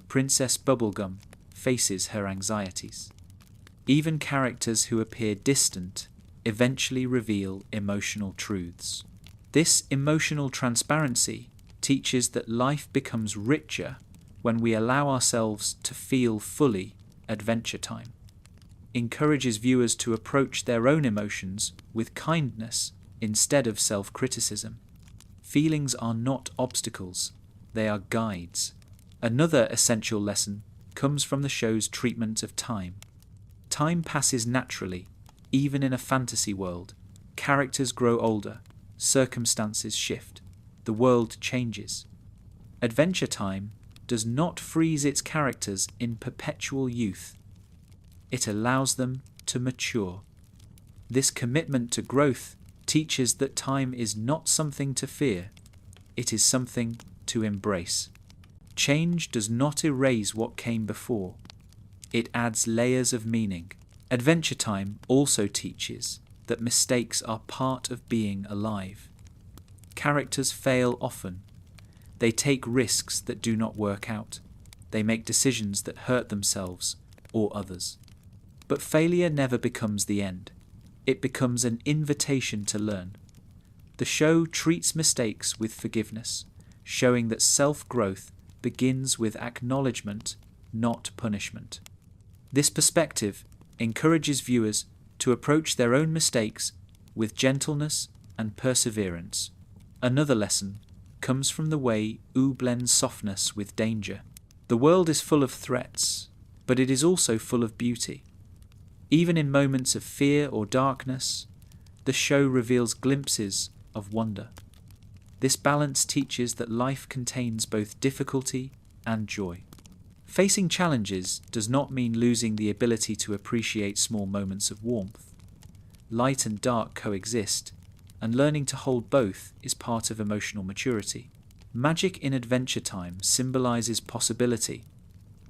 Princess Bubblegum faces her anxieties. Even characters who appear distant eventually reveal emotional truths. This emotional transparency teaches that life becomes richer when we allow ourselves to feel fully. Adventure Time encourages viewers to approach their own emotions with kindness instead of self-criticism. Feelings are not obstacles, they are guides. Another essential lesson comes from the show's treatment of time. Time passes naturally, even in a fantasy world. Characters grow older, circumstances shift, the world changes. Adventure Time does not freeze its characters in perpetual youth. It allows them to mature. This commitment to growth teaches that time is not something to fear, it is something to embrace. Change does not erase what came before. It adds layers of meaning. Adventure Time also teaches that mistakes are part of being alive. Characters fail often. They take risks that do not work out. They make decisions that hurt themselves or others. But failure never becomes the end. It becomes an invitation to learn. The show treats mistakes with forgiveness, showing that self-growth begins with acknowledgement, not punishment. This perspective encourages viewers to approach their own mistakes with gentleness and perseverance. Another lesson comes from the way Ooo blends softness with danger. The world is full of threats, but it is also full of beauty. Even in moments of fear or darkness, the show reveals glimpses of wonder. This balance teaches that life contains both difficulty and joy. Facing challenges does not mean losing the ability to appreciate small moments of warmth. Light and dark coexist, and learning to hold both is part of emotional maturity. Magic in Adventure Time symbolizes possibility.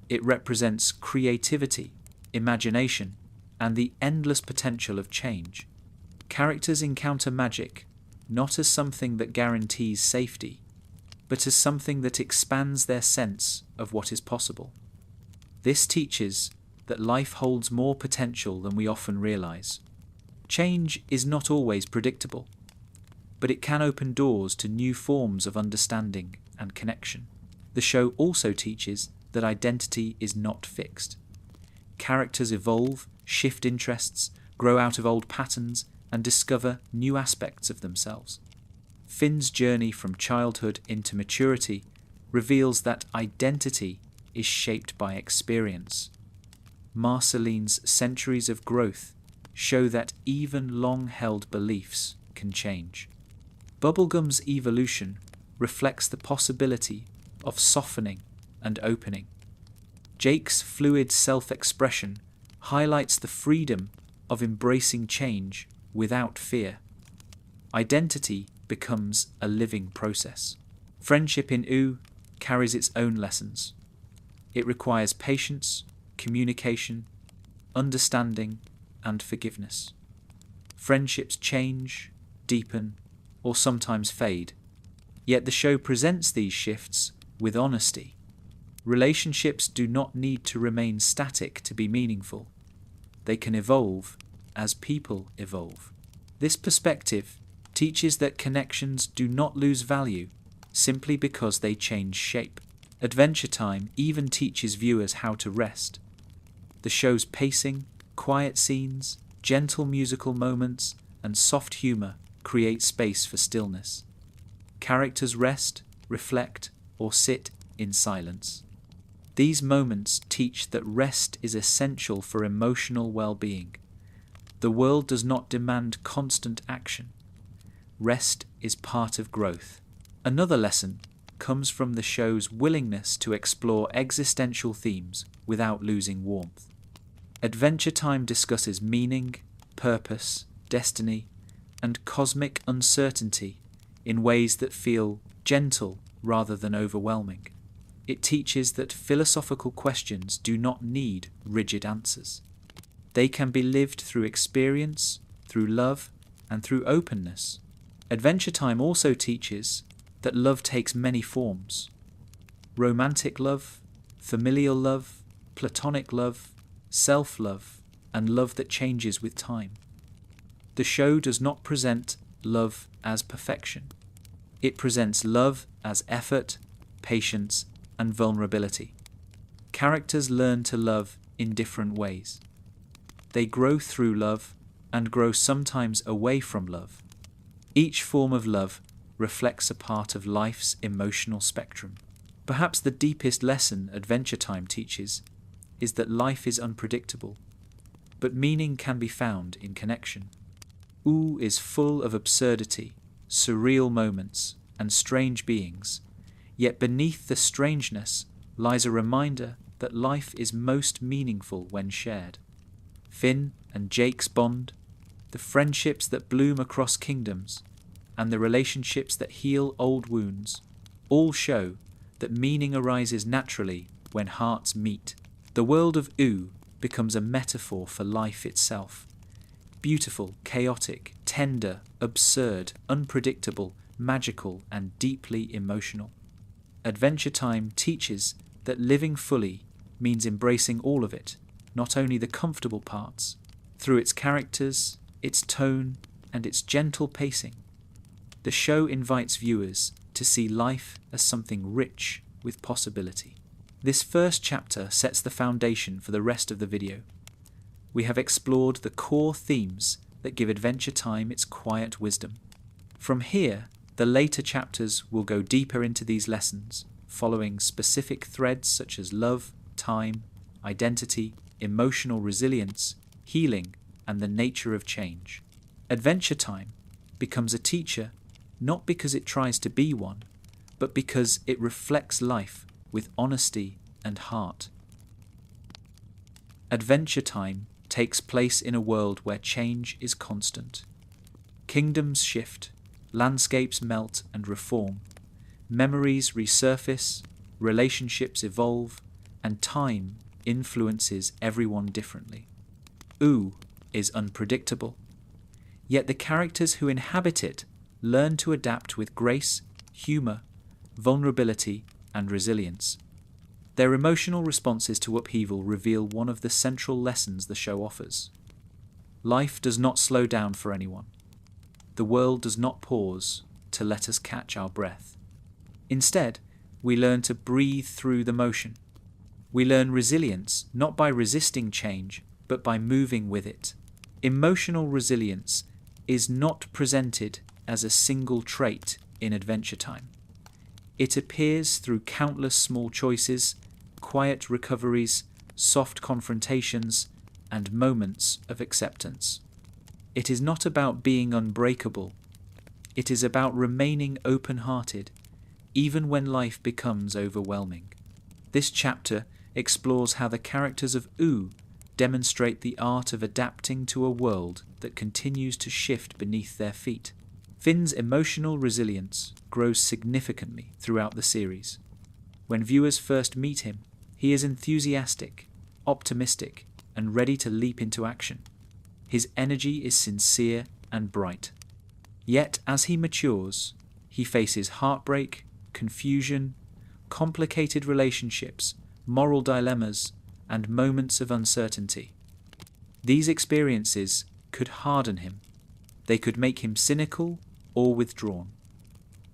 It represents creativity, imagination, and the endless potential of change. Characters encounter magic not as something that guarantees safety, but as something that expands their sense of what is possible. This teaches that life holds more potential than we often realize. Change is not always predictable, but it can open doors to new forms of understanding and connection. The show also teaches that identity is not fixed. Characters evolve, shift interests, grow out of old patterns, and discover new aspects of themselves. Finn's journey from childhood into maturity reveals that identity is shaped by experience. Marceline's centuries of growth show that even long-held beliefs can change. Bubblegum's evolution reflects the possibility of softening and opening. Jake's fluid self-expression highlights the freedom of embracing change without fear. Identity becomes a living process. Friendship in Ooo carries its own lessons. It requires patience, communication, understanding, and forgiveness. Friendships change, deepen, or sometimes fade. Yet the show presents these shifts with honesty. Relationships do not need to remain static to be meaningful. They can evolve as people evolve. This perspective teaches that connections do not lose value simply because they change shape. Adventure Time even teaches viewers how to rest. The show's pacing, quiet scenes, gentle musical moments, and soft humour create space for stillness. Characters rest, reflect, or sit in silence. These moments teach that rest is essential for emotional well-being. The world does not demand constant action. Rest is part of growth. Another lesson comes from the show's willingness to explore existential themes without losing warmth. Adventure Time discusses meaning, purpose, destiny, and cosmic uncertainty in ways that feel gentle rather than overwhelming. It teaches that philosophical questions do not need rigid answers. They can be lived through experience, through love, and through openness. Adventure Time also teaches that love takes many forms. Romantic love, familial love, platonic love, self-love, and love that changes with time. The show does not present love as perfection. It presents love as effort, patience, and vulnerability. Characters learn to love in different ways. They grow through love and grow sometimes away from love. Each form of love reflects a part of life's emotional spectrum. Perhaps the deepest lesson Adventure Time teaches is that life is unpredictable, but meaning can be found in connection. Ooo is full of absurdity, surreal moments, and strange beings, yet beneath the strangeness lies a reminder that life is most meaningful when shared. Finn and Jake's bond, the friendships that bloom across kingdoms, and the relationships that heal old wounds, all show that meaning arises naturally when hearts meet. The world of Ooo becomes a metaphor for life itself. Beautiful, chaotic, tender, absurd, unpredictable, magical, and deeply emotional. Adventure Time teaches that living fully means embracing all of it, not only the comfortable parts. Through its characters, its tone, and its gentle pacing, the show invites viewers to see life as something rich with possibility. This first chapter sets the foundation for the rest of the video. We have explored the core themes that give Adventure Time its quiet wisdom. From here, the later chapters will go deeper into these lessons, following specific threads such as love, time, identity, emotional resilience, healing, and the nature of change. Adventure Time becomes a teacher not because it tries to be one, but because it reflects life with honesty and heart. Adventure Time takes place in a world where change is constant. Kingdoms shift, landscapes melt and reform, memories resurface, relationships evolve, and time influences everyone differently. Ooo is unpredictable, yet the characters who inhabit it learn to adapt with grace, humour, vulnerability, and resilience. Their emotional responses to upheaval reveal one of the central lessons the show offers. Life does not slow down for anyone. The world does not pause to let us catch our breath. Instead, we learn to breathe through the motion. We learn resilience not by resisting change, but by moving with it. Emotional resilience is not presented as a single trait in Adventure Time. It appears through countless small choices, quiet recoveries, soft confrontations, and moments of acceptance. It is not about being unbreakable. It is about remaining open-hearted, even when life becomes overwhelming. This chapter explores how the characters of Ooo demonstrate the art of adapting to a world that continues to shift beneath their feet. Finn's emotional resilience grows significantly throughout the series. When viewers first meet him, he is enthusiastic, optimistic, and ready to leap into action. His energy is sincere and bright. Yet, as he matures, he faces heartbreak, confusion, complicated relationships, moral dilemmas, and moments of uncertainty. These experiences could harden him. They could make him cynical or withdrawn.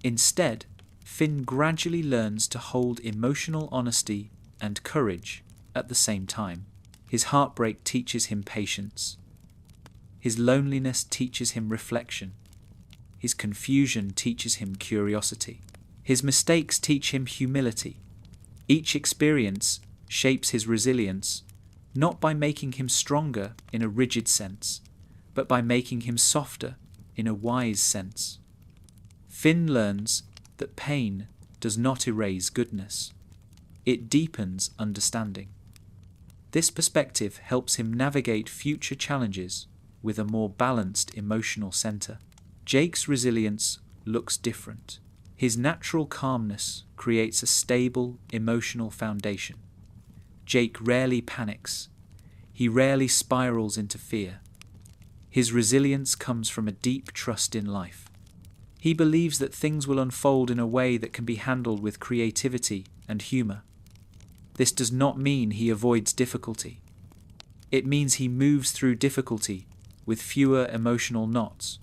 Instead, Finn gradually learns to hold emotional honesty and courage at the same time. His heartbreak teaches him patience. His loneliness teaches him reflection. His confusion teaches him curiosity. His mistakes teach him humility. Each experience shapes his resilience, not by making him stronger in a rigid sense, but by making him softer in a wise sense. Finn learns that pain does not erase goodness. It deepens understanding. This perspective helps him navigate future challenges with a more balanced emotional centre. Jake's resilience looks different. His natural calmness creates a stable emotional foundation. Jake rarely panics. He rarely spirals into fear. His resilience comes from a deep trust in life. He believes that things will unfold in a way that can be handled with creativity and humour. This does not mean he avoids difficulty. It means he moves through difficulty with fewer emotional knots.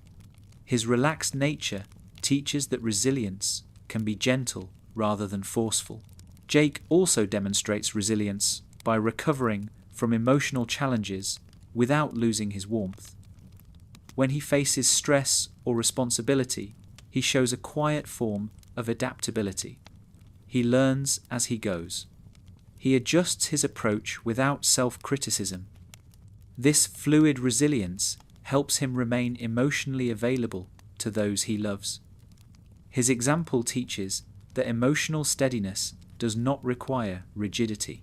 His relaxed nature teaches that resilience can be gentle rather than forceful. Jake also demonstrates resilience by recovering from emotional challenges without losing his warmth. When he faces stress or responsibility, he shows a quiet form of adaptability. He learns as he goes. He adjusts his approach without self-criticism. This fluid resilience helps him remain emotionally available to those he loves. His example teaches that emotional steadiness does not require rigidity.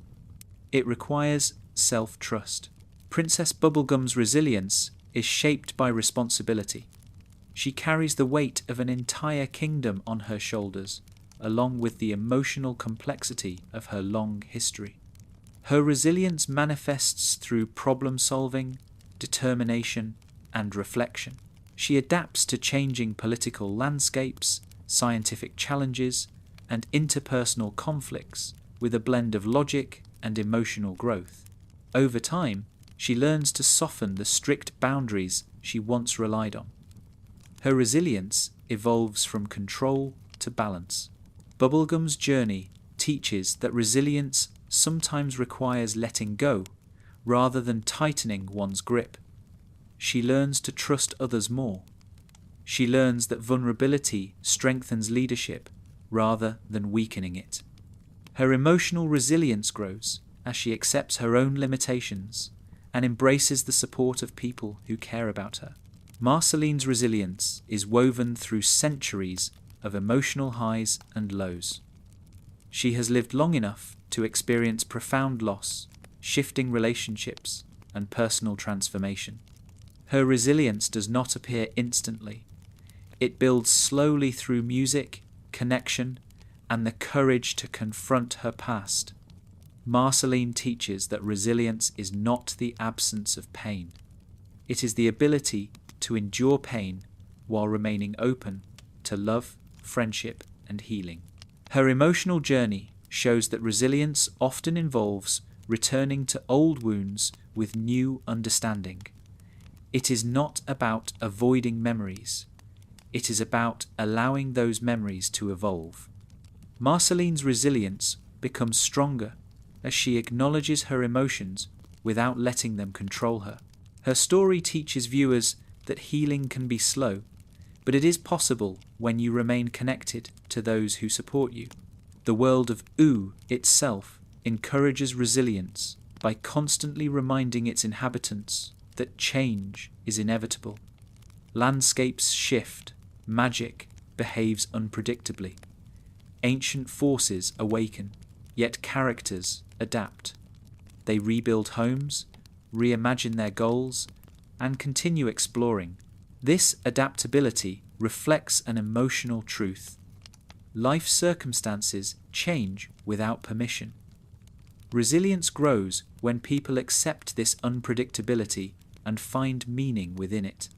It requires self-trust. Princess Bubblegum's resilience is shaped by responsibility. She carries the weight of an entire kingdom on her shoulders, along with the emotional complexity of her long history. Her resilience manifests through problem-solving, determination, and reflection. She adapts to changing political landscapes, scientific challenges, and interpersonal conflicts with a blend of logic and emotional growth. Over time, she learns to soften the strict boundaries she once relied on. Her resilience evolves from control to balance. Bubblegum's journey teaches that resilience sometimes requires letting go rather than tightening one's grip. She learns to trust others more. She learns that vulnerability strengthens leadership rather than weakening it. Her emotional resilience grows as she accepts her own limitations and embraces the support of people who care about her. Marceline's resilience is woven through centuries of emotional highs and lows. She has lived long enough to experience profound loss, shifting relationships, and personal transformation. Her resilience does not appear instantly. It builds slowly through music, connection, and the courage to confront her past. Marceline teaches that resilience is not the absence of pain. It is the ability to endure pain while remaining open to love, friendship, and healing. Her emotional journey shows that resilience often involves returning to old wounds with new understanding. It is not about avoiding memories. It is about allowing those memories to evolve. Marceline's resilience becomes stronger as she acknowledges her emotions without letting them control her. Her story teaches viewers that healing can be slow, but it is possible when you remain connected to those who support you. The world of Ooo itself encourages resilience by constantly reminding its inhabitants that change is inevitable. Landscapes shift, magic behaves unpredictably. Ancient forces awaken, yet characters adapt. They rebuild homes, reimagine their goals, and continue exploring. This adaptability reflects an emotional truth. Life circumstances change without permission. Resilience grows when people accept this unpredictability and find meaning within it.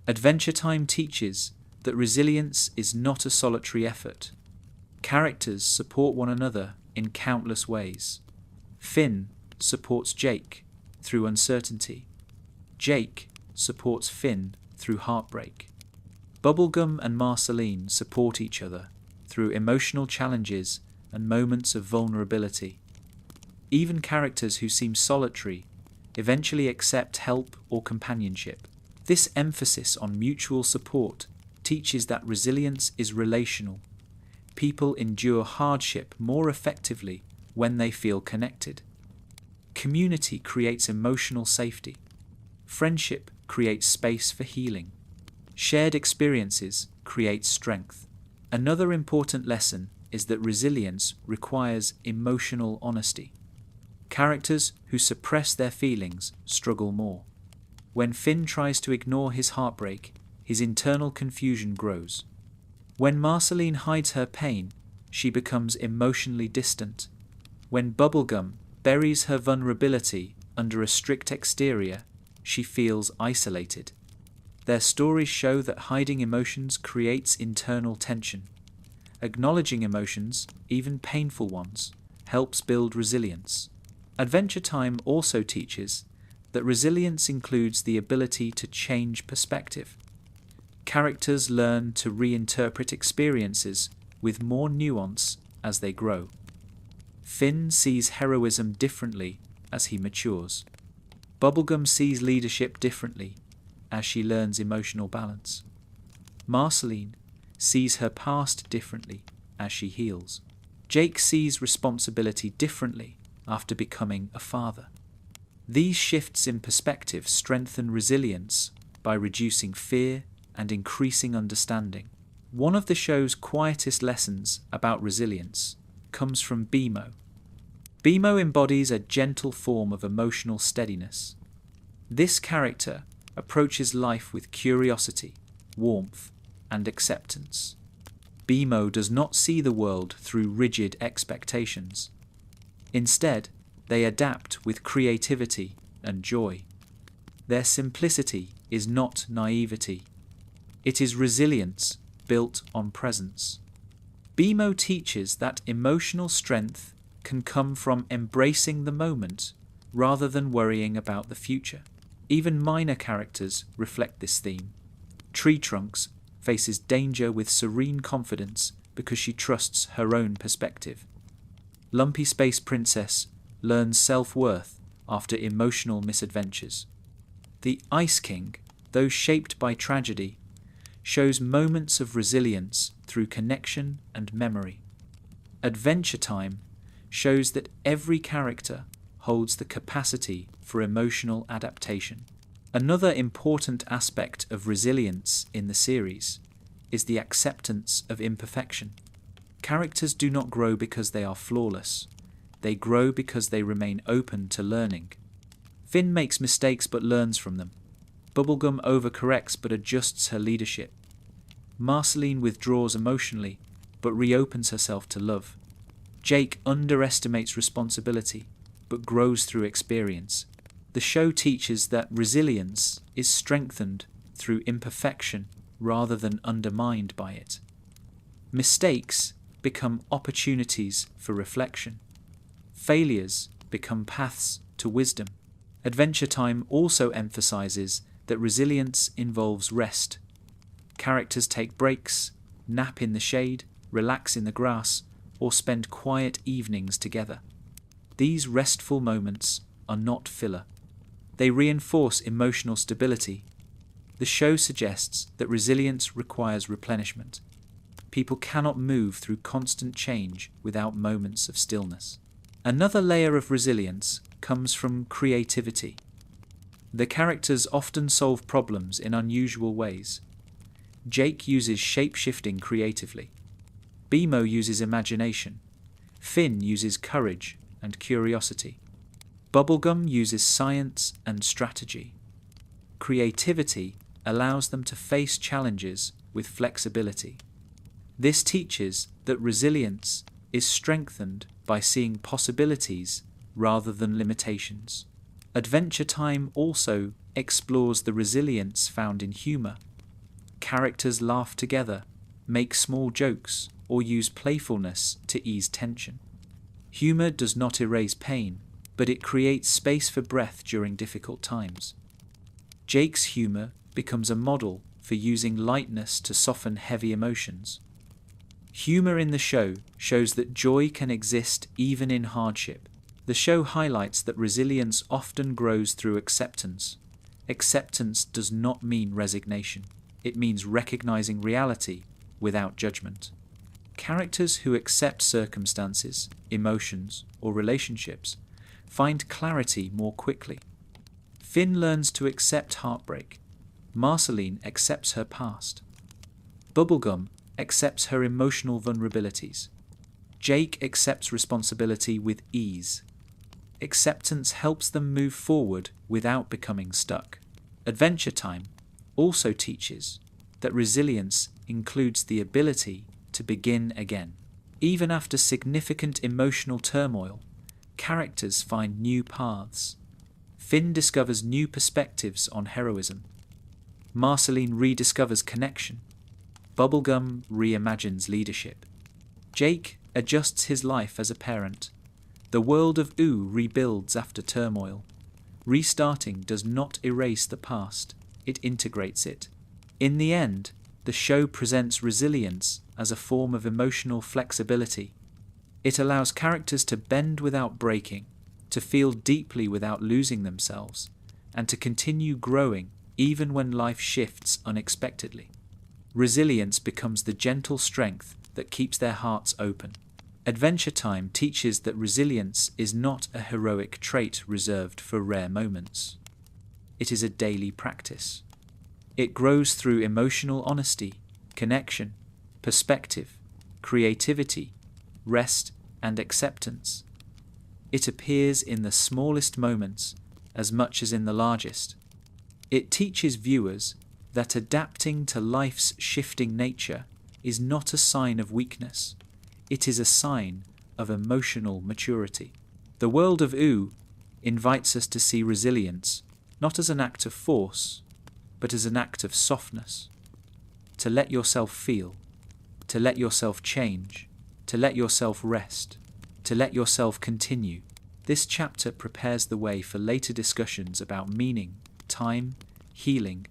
Adventure Time teaches that resilience is not a solitary effort. Characters support one another in countless ways. Finn supports Jake through uncertainty. Jake supports Finn through heartbreak. Bubblegum and Marceline support each other through emotional challenges and moments of vulnerability. Even characters who seem solitary eventually accept help or companionship. This emphasis on mutual support teaches that resilience is relational. People endure hardship more effectively when they feel connected. Community creates emotional safety. Friendship creates space for healing. Shared experiences create strength. Another important lesson is that resilience requires emotional honesty. Characters who suppress their feelings struggle more. When Finn tries to ignore his heartbreak, his internal confusion grows. When Marceline hides her pain, she becomes emotionally distant. When Bubblegum buries her vulnerability under a strict exterior, she feels isolated. Their stories show that hiding emotions creates internal tension. Acknowledging emotions, even painful ones, helps build resilience. Adventure Time also teaches that resilience includes the ability to change perspective. Characters learn to reinterpret experiences with more nuance as they grow. Finn sees heroism differently as he matures. Bubblegum sees leadership differently as she learns emotional balance. Marceline sees her past differently as she heals. Jake sees responsibility differently after becoming a father. These shifts in perspective strengthen resilience by reducing fear and increasing understanding. One of the show's quietest lessons about resilience comes from Beemo. Beemo embodies a gentle form of emotional steadiness. This character approaches life with curiosity, warmth, and acceptance. Beemo does not see the world through rigid expectations. Instead, they adapt with creativity and joy. Their simplicity is not naivety. It is resilience built on presence. Beemo teaches that emotional strength can come from embracing the moment rather than worrying about the future. Even minor characters reflect this theme. Tree Trunks faces danger with serene confidence because she trusts her own perspective. Lumpy Space Princess learns self-worth after emotional misadventures. The Ice King, though shaped by tragedy, shows moments of resilience through connection and memory. Adventure Time shows that every character holds the capacity for emotional adaptation. Another important aspect of resilience in the series is the acceptance of imperfection. Characters do not grow because they are flawless. They grow because they remain open to learning. Finn makes mistakes but learns from them. Bubblegum overcorrects but adjusts her leadership. Marceline withdraws emotionally but reopens herself to love. Jake underestimates responsibility but grows through experience. The show teaches that resilience is strengthened through imperfection rather than undermined by it. Mistakes become opportunities for reflection. Failures become paths to wisdom. Adventure Time also emphasizes that resilience involves rest. Characters take breaks, nap in the shade, relax in the grass, or spend quiet evenings together. These restful moments are not filler. They reinforce emotional stability. The show suggests that resilience requires replenishment. People cannot move through constant change without moments of stillness. Another layer of resilience comes from creativity. The characters often solve problems in unusual ways. Jake uses shape-shifting creatively. Beemo uses imagination. Finn uses courage and curiosity. Bubblegum uses science and strategy. Creativity allows them to face challenges with flexibility. This teaches that resilience is strengthened by seeing possibilities rather than limitations. Adventure Time also explores the resilience found in humour. Characters laugh together, make small jokes, or use playfulness to ease tension. Humour does not erase pain, but it creates space for breath during difficult times. Jake's humour becomes a model for using lightness to soften heavy emotions. Humour in the show shows that joy can exist even in hardship. The show highlights that resilience often grows through acceptance. Acceptance does not mean resignation. It means recognizing reality without judgment. Characters who accept circumstances, emotions, or relationships find clarity more quickly. Finn learns to accept heartbreak. Marceline accepts her past. Bubblegum accepts her emotional vulnerabilities. Jake accepts responsibility with ease. Acceptance helps them move forward without becoming stuck. Adventure Time also teaches that resilience includes the ability to begin again. Even after significant emotional turmoil, characters find new paths. Finn discovers new perspectives on heroism. Marceline rediscovers connection. Bubblegum reimagines leadership. Jake adjusts his life as a parent. The world of Ooo rebuilds after turmoil. Restarting does not erase the past, it integrates it. In the end, the show presents resilience as a form of emotional flexibility. It allows characters to bend without breaking, to feel deeply without losing themselves, and to continue growing even when life shifts unexpectedly. Resilience becomes the gentle strength that keeps their hearts open. Adventure Time teaches that resilience is not a heroic trait reserved for rare moments. It is a daily practice. It grows through emotional honesty, connection, perspective, creativity, rest, and acceptance. It appears in the smallest moments as much as in the largest. It teaches viewers that adapting to life's shifting nature is not a sign of weakness. It is a sign of emotional maturity. The world of Ooo invites us to see resilience not as an act of force, but as an act of softness. To let yourself feel, to let yourself change, to let yourself rest, to let yourself continue. This chapter prepares the way for later discussions about meaning, time, healing,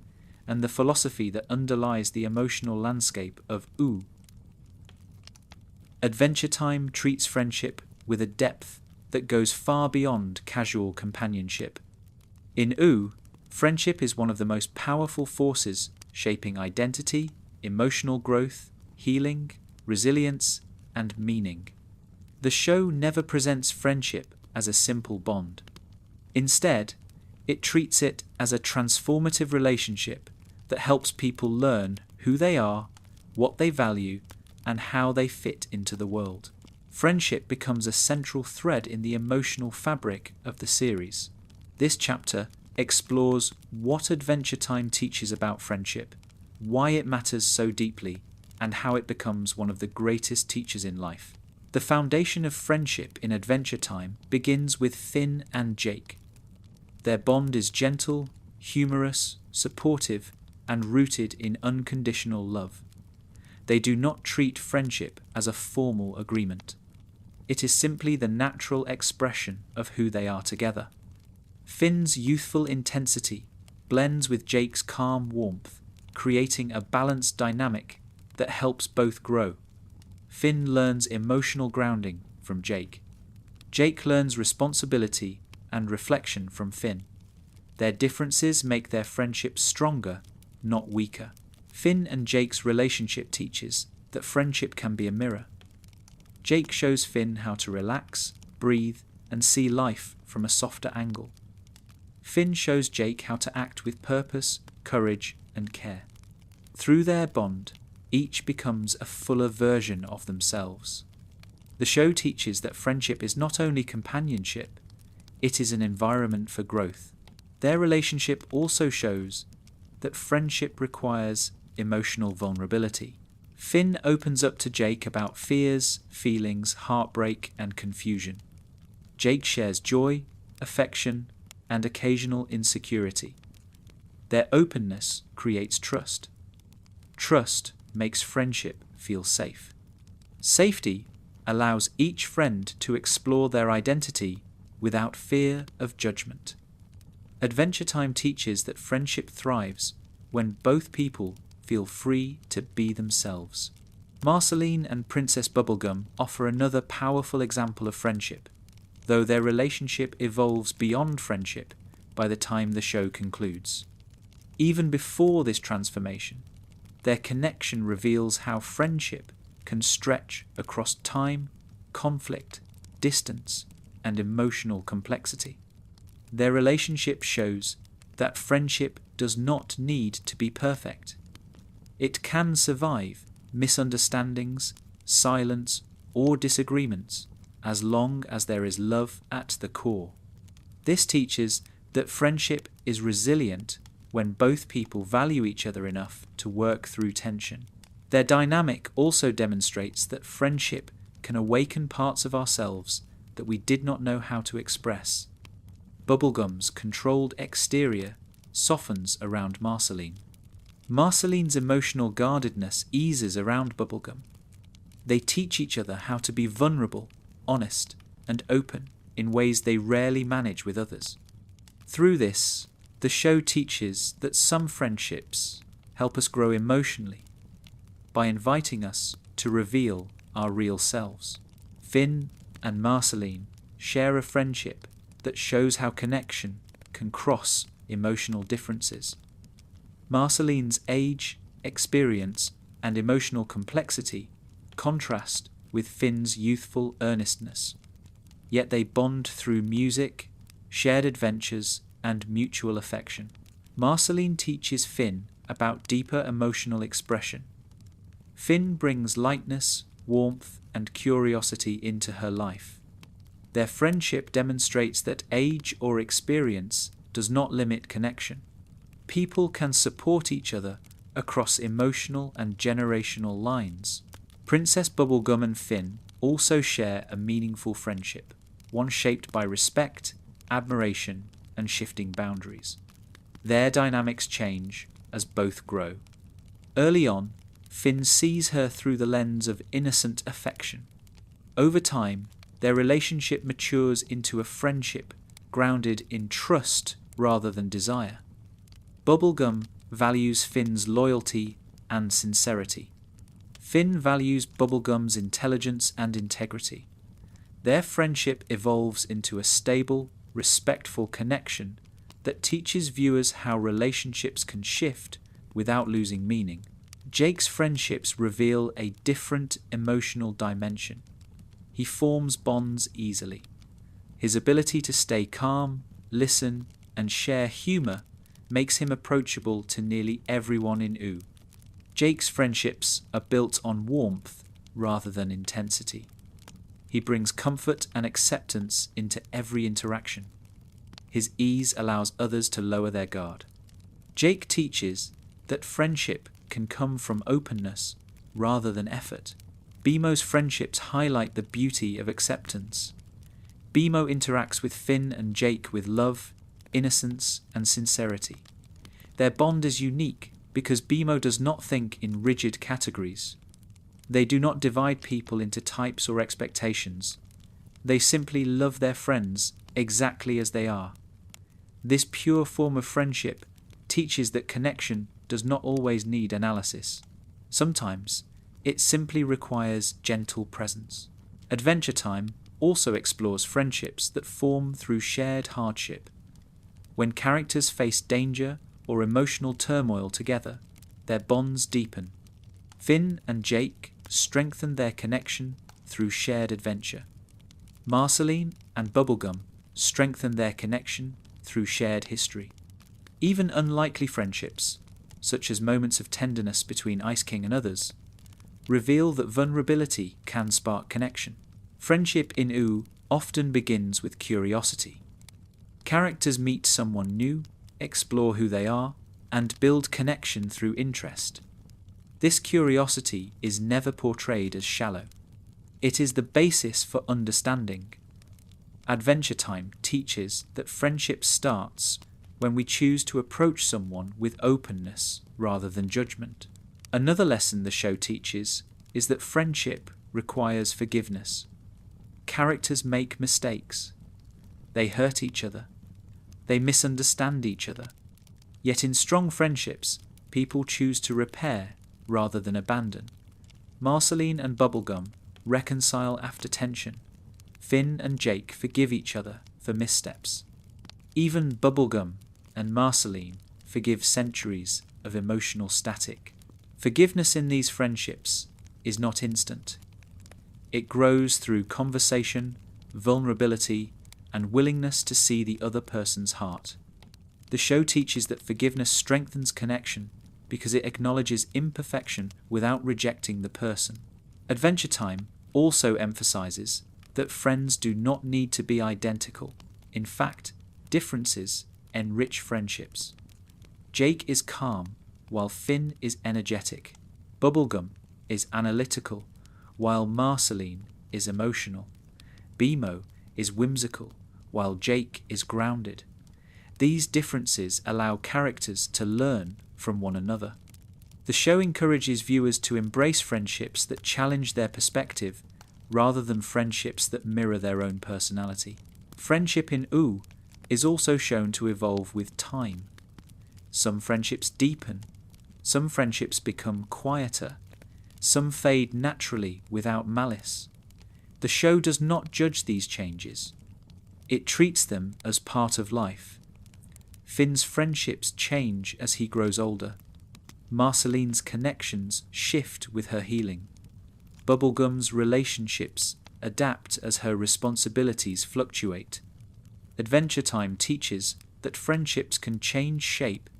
and the philosophy that underlies the emotional landscape of Ooo. Adventure Time treats friendship with a depth that goes far beyond casual companionship. In Ooo, friendship is one of the most powerful forces shaping identity, emotional growth, healing, resilience, and meaning. The show never presents friendship as a simple bond. Instead, it treats it as a transformative relationship that helps people learn who they are, what they value, and how they fit into the world. Friendship becomes a central thread in the emotional fabric of the series. This chapter explores what Adventure Time teaches about friendship, why it matters so deeply, and how it becomes one of the greatest teachers in life. The foundation of friendship in Adventure Time begins with Finn and Jake. Their bond is gentle, humorous, supportive, and rooted in unconditional love. They do not treat friendship as a formal agreement. It is simply the natural expression of who they are together. Finn's youthful intensity blends with Jake's calm warmth, creating a balanced dynamic that helps both grow. Finn learns emotional grounding from Jake. Jake learns responsibility and reflection from Finn. Their differences make their friendship stronger, not weaker. Finn and Jake's relationship teaches that friendship can be a mirror. Jake shows Finn how to relax, breathe, and see life from a softer angle. Finn shows Jake how to act with purpose, courage, and care. Through their bond, each becomes a fuller version of themselves. The show teaches that friendship is not only companionship, it is an environment for growth. Their relationship also shows that friendship requires emotional vulnerability. Finn opens up to Jake about fears, feelings, heartbreak, and confusion. Jake shares joy, affection, and occasional insecurity. Their openness creates trust. Trust makes friendship feel safe. Safety allows each friend to explore their identity without fear of judgment. Adventure Time teaches that friendship thrives when both people feel free to be themselves. Marceline and Princess Bubblegum offer another powerful example of friendship, though their relationship evolves beyond friendship by the time the show concludes. Even before this transformation, their connection reveals how friendship can stretch across time, conflict, distance, and emotional complexity. Their relationship shows that friendship does not need to be perfect. It can survive misunderstandings, silence, or disagreements as long as there is love at the core. This teaches that friendship is resilient when both people value each other enough to work through tension. Their dynamic also demonstrates that friendship can awaken parts of ourselves that we did not know how to express. Bubblegum's controlled exterior softens around Marceline. Marceline's emotional guardedness eases around Bubblegum. They teach each other how to be vulnerable, honest, and open in ways they rarely manage with others. Through this, the show teaches that some friendships help us grow emotionally by inviting us to reveal our real selves. Finn and Marceline share a friendship that shows how connection can cross emotional differences. Marceline's age, experience, and emotional complexity contrast with Finn's youthful earnestness. Yet they bond through music, shared adventures, and mutual affection. Marceline teaches Finn about deeper emotional expression. Finn brings lightness, warmth, and curiosity into her life. Their friendship demonstrates that age or experience does not limit connection. People can support each other across emotional and generational lines. Princess Bubblegum and Finn also share a meaningful friendship, one shaped by respect, admiration, and shifting boundaries. Their dynamics change as both grow. Early on, Finn sees her through the lens of innocent affection. Over time, their relationship matures into a friendship grounded in trust rather than desire. Bubblegum values Finn's loyalty and sincerity. Finn values Bubblegum's intelligence and integrity. Their friendship evolves into a stable, respectful connection that teaches viewers how relationships can shift without losing meaning. Jake's friendships reveal a different emotional dimension. He forms bonds easily. His ability to stay calm, listen, and share humour makes him approachable to nearly everyone in Ooo. Jake's friendships are built on warmth rather than intensity. He brings comfort and acceptance into every interaction. His ease allows others to lower their guard. Jake teaches that friendship can come from openness rather than effort. Beemo's friendships highlight the beauty of acceptance. Beemo interacts with Finn and Jake with love, innocence, and sincerity. Their bond is unique because Beemo does not think in rigid categories. They do not divide people into types or expectations. They simply love their friends exactly as they are. This pure form of friendship teaches that connection does not always need analysis. Sometimes, it simply requires gentle presence. Adventure Time also explores friendships that form through shared hardship. When characters face danger or emotional turmoil together, their bonds deepen. Finn and Jake strengthen their connection through shared adventure. Marceline and Bubblegum strengthen their connection through shared history. Even unlikely friendships, such as moments of tenderness between Ice King and others, reveal that vulnerability can spark connection. Friendship in Ooo often begins with curiosity. Characters meet someone new, explore who they are, and build connection through interest. This curiosity is never portrayed as shallow. It is the basis for understanding. Adventure Time teaches that friendship starts when we choose to approach someone with openness rather than judgment. Another lesson the show teaches is that friendship requires forgiveness. Characters make mistakes. They hurt each other. They misunderstand each other. Yet in strong friendships, people choose to repair rather than abandon. Marceline and Bubblegum reconcile after tension. Finn and Jake forgive each other for missteps. Even Bubblegum and Marceline forgive centuries of emotional static. Forgiveness in these friendships is not instant. It grows through conversation, vulnerability, and willingness to see the other person's heart. The show teaches that forgiveness strengthens connection because it acknowledges imperfection without rejecting the person. Adventure Time also emphasizes that friends do not need to be identical. In fact, differences enrich friendships. Jake is calm, while Finn is energetic. Bubblegum is analytical, while Marceline is emotional. Beemo is whimsical, while Jake is grounded. These differences allow characters to learn from one another. The show encourages viewers to embrace friendships that challenge their perspective rather than friendships that mirror their own personality. Friendship in Ooo is also shown to evolve with time. Some friendships deepen, some friendships become quieter, some fade naturally without malice. The show does not judge these changes. It treats them as part of life. Finn's friendships change as he grows older. Marceline's connections shift with her healing. Bubblegum's relationships adapt as her responsibilities fluctuate. Adventure Time teaches that friendships can change shape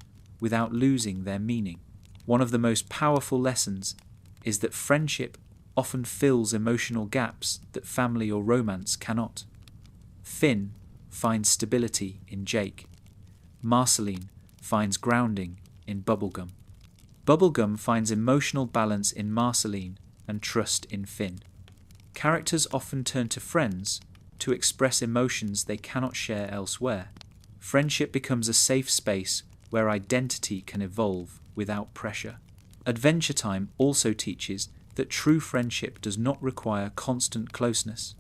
without losing their meaning. One of the most powerful lessons is that friendship often fills emotional gaps that family or romance cannot. Finn finds stability in Jake. Marceline finds grounding in Bubblegum. Bubblegum finds emotional balance in Marceline and trust in Finn. Characters often turn to friends to express emotions they cannot share elsewhere. Friendship becomes a safe space where identity can evolve without pressure. Adventure Time also teaches that true friendship does not require constant closeness.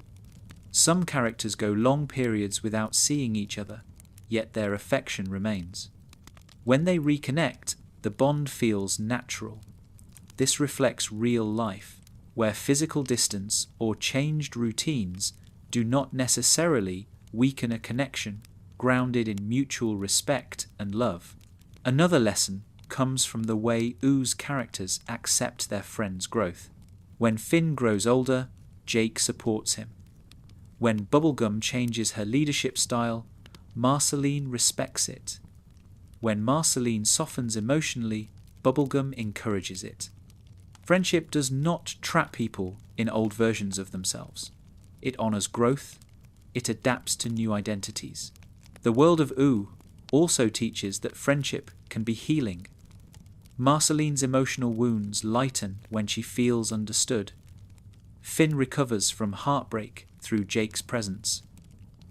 Some characters go long periods without seeing each other, yet their affection remains. When they reconnect, the bond feels natural. This reflects real life, where physical distance or changed routines do not necessarily weaken a connection grounded in mutual respect and love. Another lesson comes from the way Oo's characters accept their friend's growth. When Finn grows older, Jake supports him. When Bubblegum changes her leadership style, Marceline respects it. When Marceline softens emotionally, Bubblegum encourages it. Friendship does not trap people in old versions of themselves. It honors growth. It adapts to new identities. The world of Ooo also teaches that friendship can be healing. Marceline's emotional wounds lighten when she feels understood. Finn recovers from heartbreak through Jake's presence.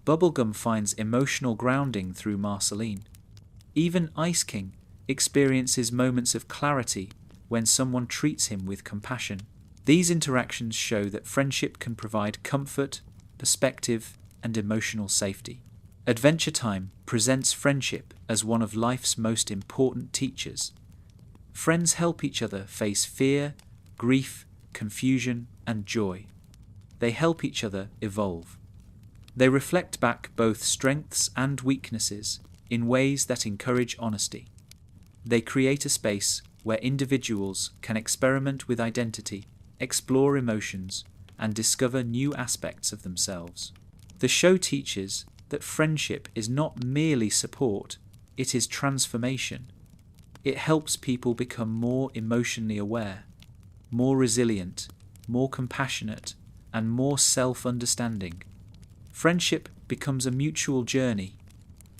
Bubblegum finds emotional grounding through Marceline. Even Ice King experiences moments of clarity when someone treats him with compassion. These interactions show that friendship can provide comfort, perspective, and emotional safety. Adventure Time presents friendship as one of life's most important teachers. Friends help each other face fear, grief, confusion, and joy. They help each other evolve. They reflect back both strengths and weaknesses in ways that encourage honesty. They create a space where individuals can experiment with identity, explore emotions, and discover new aspects of themselves. The show teaches that friendship is not merely support, it is transformation. It helps people become more emotionally aware, more resilient, more compassionate, and more self-understanding. Friendship becomes a mutual journey,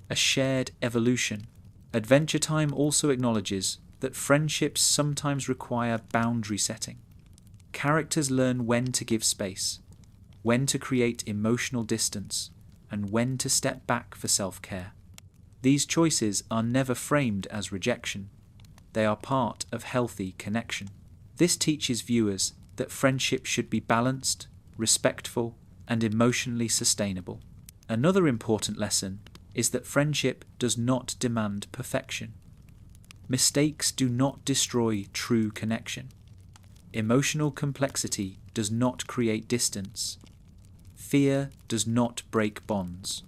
a shared evolution. Adventure Time also acknowledges that friendships sometimes require boundary setting. Characters learn when to give space, when to create emotional distance, and when to step back for self-care. These choices are never framed as rejection. They are part of healthy connection. This teaches viewers that friendship should be balanced, respectful, and emotionally sustainable. Another important lesson is that friendship does not demand perfection. Mistakes do not destroy true connection. Emotional complexity does not create distance. Fear does not break bonds.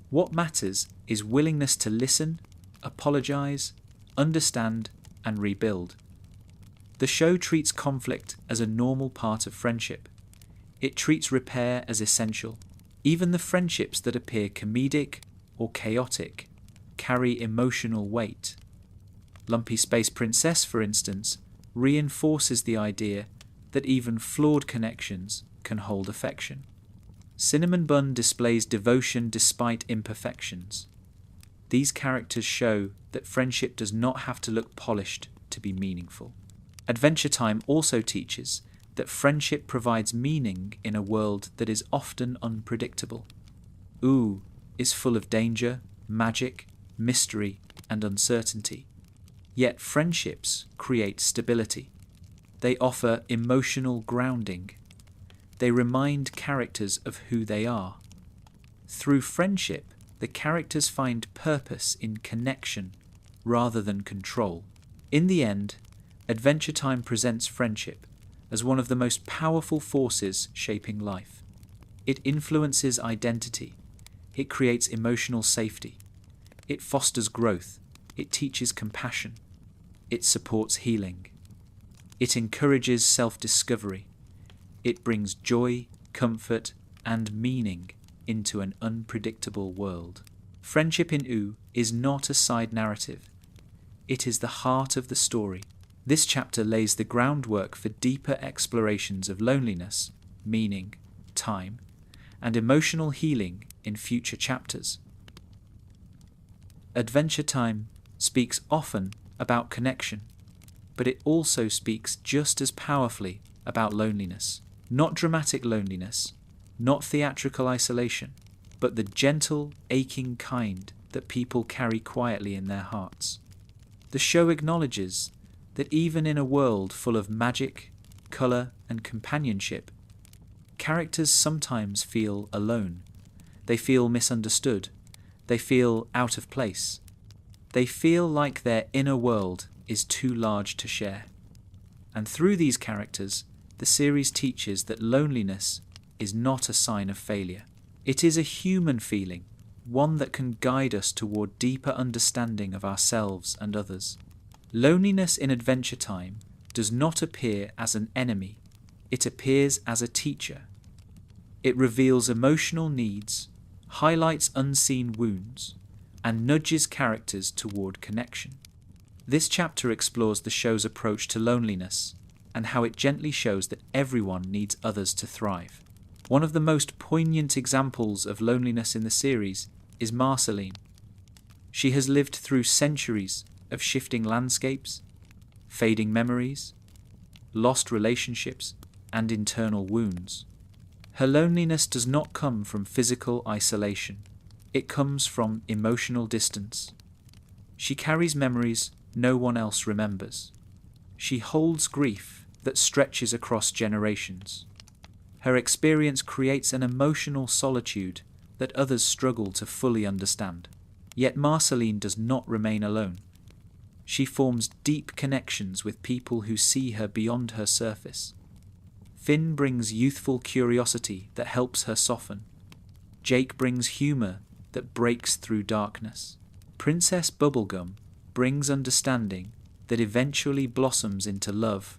What matters is willingness to listen, apologize, understand, and rebuild. The show treats conflict as a normal part of friendship. It treats repair as essential. Even the friendships that appear comedic or chaotic carry emotional weight. Lumpy Space Princess, for instance, reinforces the idea that even flawed connections can hold affection. Cinnamon Bun displays devotion despite imperfections. These characters show that friendship does not have to look polished to be meaningful. Adventure Time also teaches that friendship provides meaning in a world that is often unpredictable. Ooo is full of danger, magic, mystery, and uncertainty. Yet friendships create stability. They offer emotional grounding. They remind characters of who they are. Through friendship, the characters find purpose in connection rather than control. In the end, Adventure Time presents friendship as one of the most powerful forces shaping life. It influences identity. It creates emotional safety. It fosters growth. It teaches compassion. It supports healing. It encourages self-discovery. It brings joy, comfort, and meaning into an unpredictable world. Friendship in Ooo is not a side narrative. It is the heart of the story. This chapter lays the groundwork for deeper explorations of loneliness, meaning, time, and emotional healing in future chapters. Adventure Time speaks often about connection. but it also speaks just as powerfully about loneliness. Not dramatic loneliness, not theatrical isolation, but the gentle, aching kind that people carry quietly in their hearts. The show acknowledges that even in a world full of magic, colour, and companionship, characters sometimes feel alone. They feel misunderstood. They feel out of place. They feel like their inner world is too large to share. And through these characters, the series teaches that loneliness is not a sign of failure. It is a human feeling, one that can guide us toward deeper understanding of ourselves and others. Loneliness in Adventure Time does not appear as an enemy. It appears as a teacher. It reveals emotional needs, highlights unseen wounds, and nudges characters toward connection. This chapter explores the show's approach to loneliness and how it gently shows that everyone needs others to thrive. One of the most poignant examples of loneliness in the series is Marceline. She has lived through centuries of shifting landscapes, fading memories, lost relationships, and internal wounds. Her loneliness does not come from physical isolation. It comes from emotional distance. She carries memories no one else remembers. She holds grief that stretches across generations. Her experience creates an emotional solitude that others struggle to fully understand. Yet Marceline does not remain alone. She forms deep connections with people who see her beyond her surface. Finn brings youthful curiosity that helps her soften. Jake brings humour that breaks through darkness. Princess Bubblegum brings understanding that eventually blossoms into love.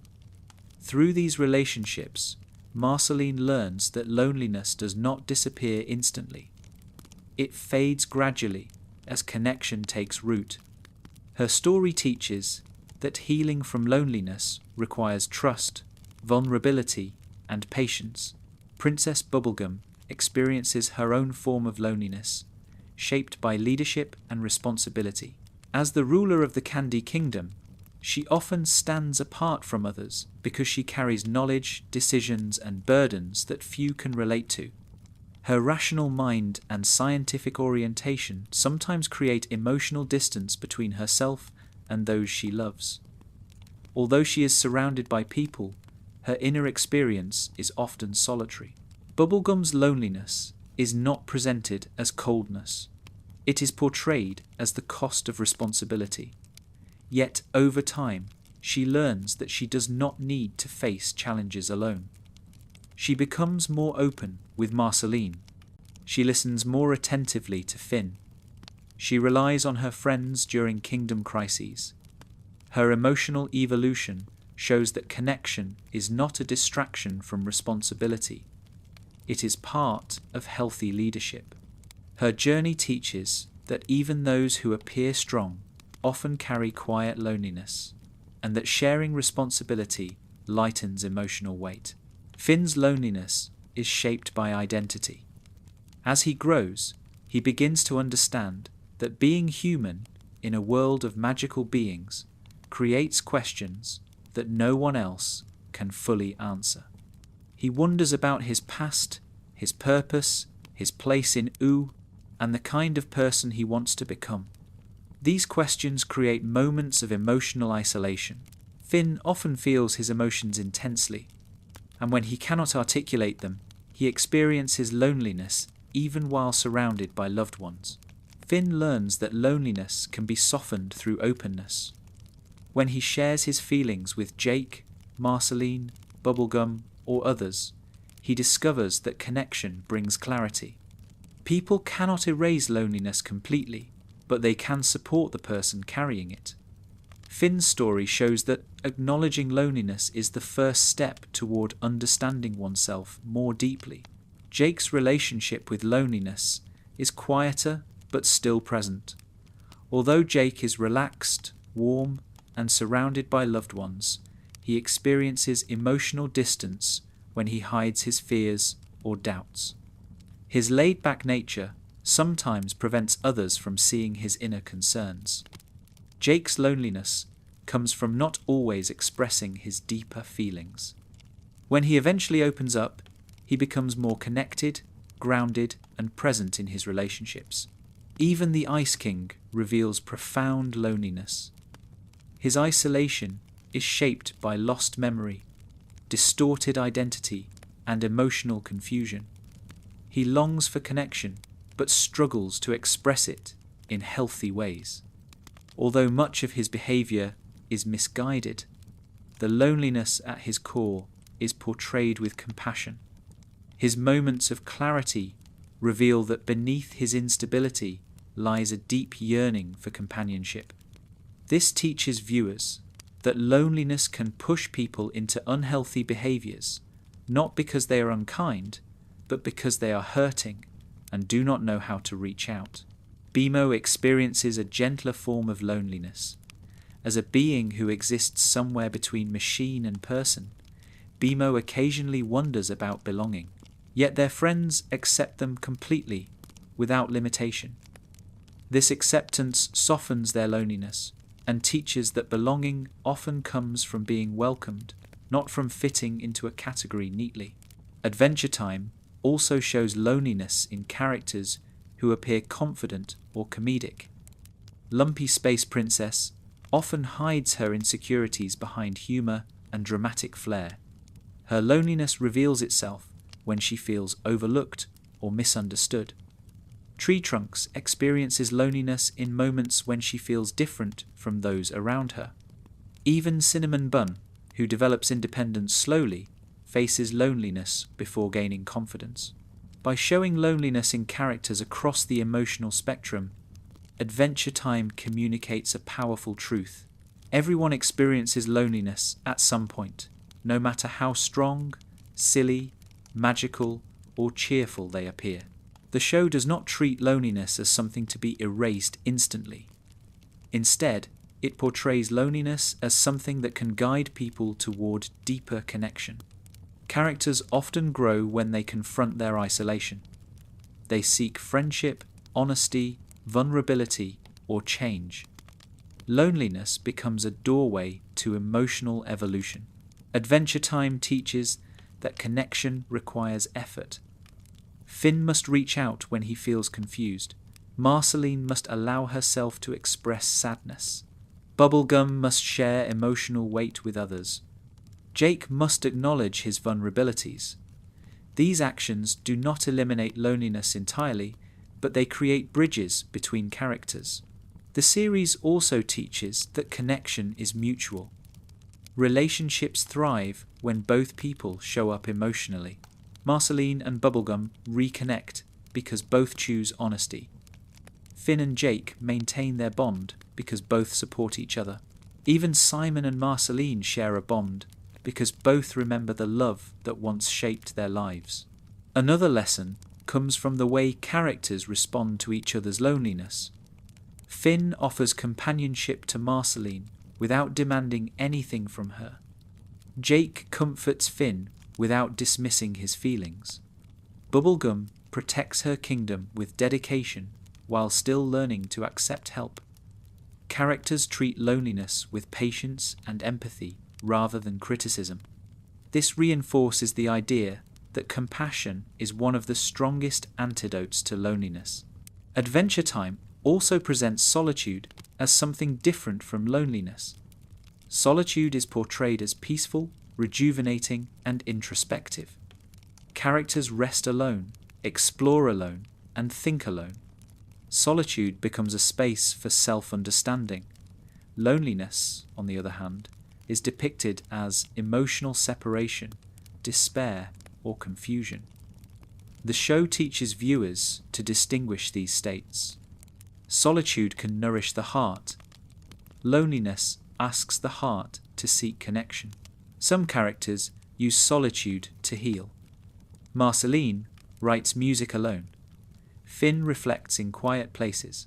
Through these relationships, Marceline learns that loneliness does not disappear instantly. It fades gradually as connection takes root. Her story teaches that healing from loneliness requires trust, vulnerability, and patience. Princess Bubblegum experiences her own form of loneliness, shaped by leadership and responsibility. As the ruler of the Candy Kingdom, she often stands apart from others because she carries knowledge, decisions, and burdens that few can relate to. Her rational mind and scientific orientation sometimes create emotional distance between herself and those she loves. Although she is surrounded by people, her inner experience is often solitary. Bubblegum's loneliness is not presented as coldness. It is portrayed as the cost of responsibility. Yet, over time, she learns that she does not need to face challenges alone. She becomes more open with Marceline. She listens more attentively to Finn. She relies on her friends during kingdom crises. Her emotional evolution shows that connection is not a distraction from responsibility. It is part of healthy leadership. Her journey teaches that even those who appear strong often carry quiet loneliness, and that sharing responsibility lightens emotional weight. Finn's loneliness is shaped by identity. As he grows, he begins to understand that being human in a world of magical beings creates questions that no one else can fully answer. He wonders about his past, his purpose, his place in Ooo, and the kind of person he wants to become. These questions create moments of emotional isolation. Finn often feels his emotions intensely, and when he cannot articulate them, he experiences loneliness even while surrounded by loved ones. Finn learns that loneliness can be softened through openness. When he shares his feelings with Jake, Marceline, Bubblegum, or others, he discovers that connection brings clarity. People cannot erase loneliness completely, but they can support the person carrying it. Finn's story shows that acknowledging loneliness is the first step toward understanding oneself more deeply. Jake's relationship with loneliness is quieter but still present. Although Jake is relaxed, warm, and surrounded by loved ones, he experiences emotional distance when he hides his fears or doubts. His laid-back nature sometimes prevents others from seeing his inner concerns. Jake's loneliness comes from not always expressing his deeper feelings. When he eventually opens up, he becomes more connected, grounded, and present in his relationships. Even the Ice King reveals profound loneliness. His isolation is shaped by lost memory, distorted identity, and emotional confusion. He longs for connection, but struggles to express it in healthy ways. Although much of his behavior is misguided, the loneliness at his core is portrayed with compassion. His moments of clarity reveal that beneath his instability lies a deep yearning for companionship. This teaches viewers that loneliness can push people into unhealthy behaviors, not because they are unkind, but because they are hurting and do not know how to reach out. Beemo experiences a gentler form of loneliness. As a being who exists somewhere between machine and person, Beemo occasionally wonders about belonging, yet their friends accept them completely, without limitation. This acceptance softens their loneliness and teaches that belonging often comes from being welcomed, not from fitting into a category neatly. Adventure Time also shows loneliness in characters who appear confident or comedic. Lumpy Space Princess often hides her insecurities behind humour and dramatic flair. Her loneliness reveals itself when she feels overlooked or misunderstood. Tree Trunks experiences loneliness in moments when she feels different from those around her. Even Cinnamon Bun, who develops independence slowly, faces loneliness before gaining confidence. By showing loneliness in characters across the emotional spectrum, Adventure Time communicates a powerful truth. Everyone experiences loneliness at some point, no matter how strong, silly, magical, or cheerful they appear. The show does not treat loneliness as something to be erased instantly. Instead, it portrays loneliness as something that can guide people toward deeper connection. Characters often grow when they confront their isolation. They seek friendship, honesty, vulnerability, or change. Loneliness becomes a doorway to emotional evolution. Adventure Time teaches that connection requires effort. Finn must reach out when he feels confused. Marceline must allow herself to express sadness. Bubblegum must share emotional weight with others. Jake must acknowledge his vulnerabilities. These actions do not eliminate loneliness entirely, but they create bridges between characters. The series also teaches that connection is mutual. Relationships thrive when both people show up emotionally. Marceline and Bubblegum reconnect because both choose honesty. Finn and Jake maintain their bond because both support each other. Even Simon and Marceline share a bond because both remember the love that once shaped their lives. Another lesson comes from the way characters respond to each other's loneliness. Finn offers companionship to Marceline without demanding anything from her. Jake comforts Finn without dismissing his feelings. Bubblegum protects her kingdom with dedication while still learning to accept help. Characters treat loneliness with patience and empathy rather than criticism. This reinforces the idea that compassion is one of the strongest antidotes to loneliness. Adventure Time also presents solitude as something different from loneliness. Solitude is portrayed as peaceful, rejuvenating, and introspective. Characters rest alone, explore alone, and think alone. Solitude becomes a space for self-understanding. Loneliness, on the other hand, is depicted as emotional separation, despair, or confusion. The show teaches viewers to distinguish these states. Solitude can nourish the heart. Loneliness asks the heart to seek connection. Some characters use solitude to heal. Marceline writes music alone. Finn reflects in quiet places.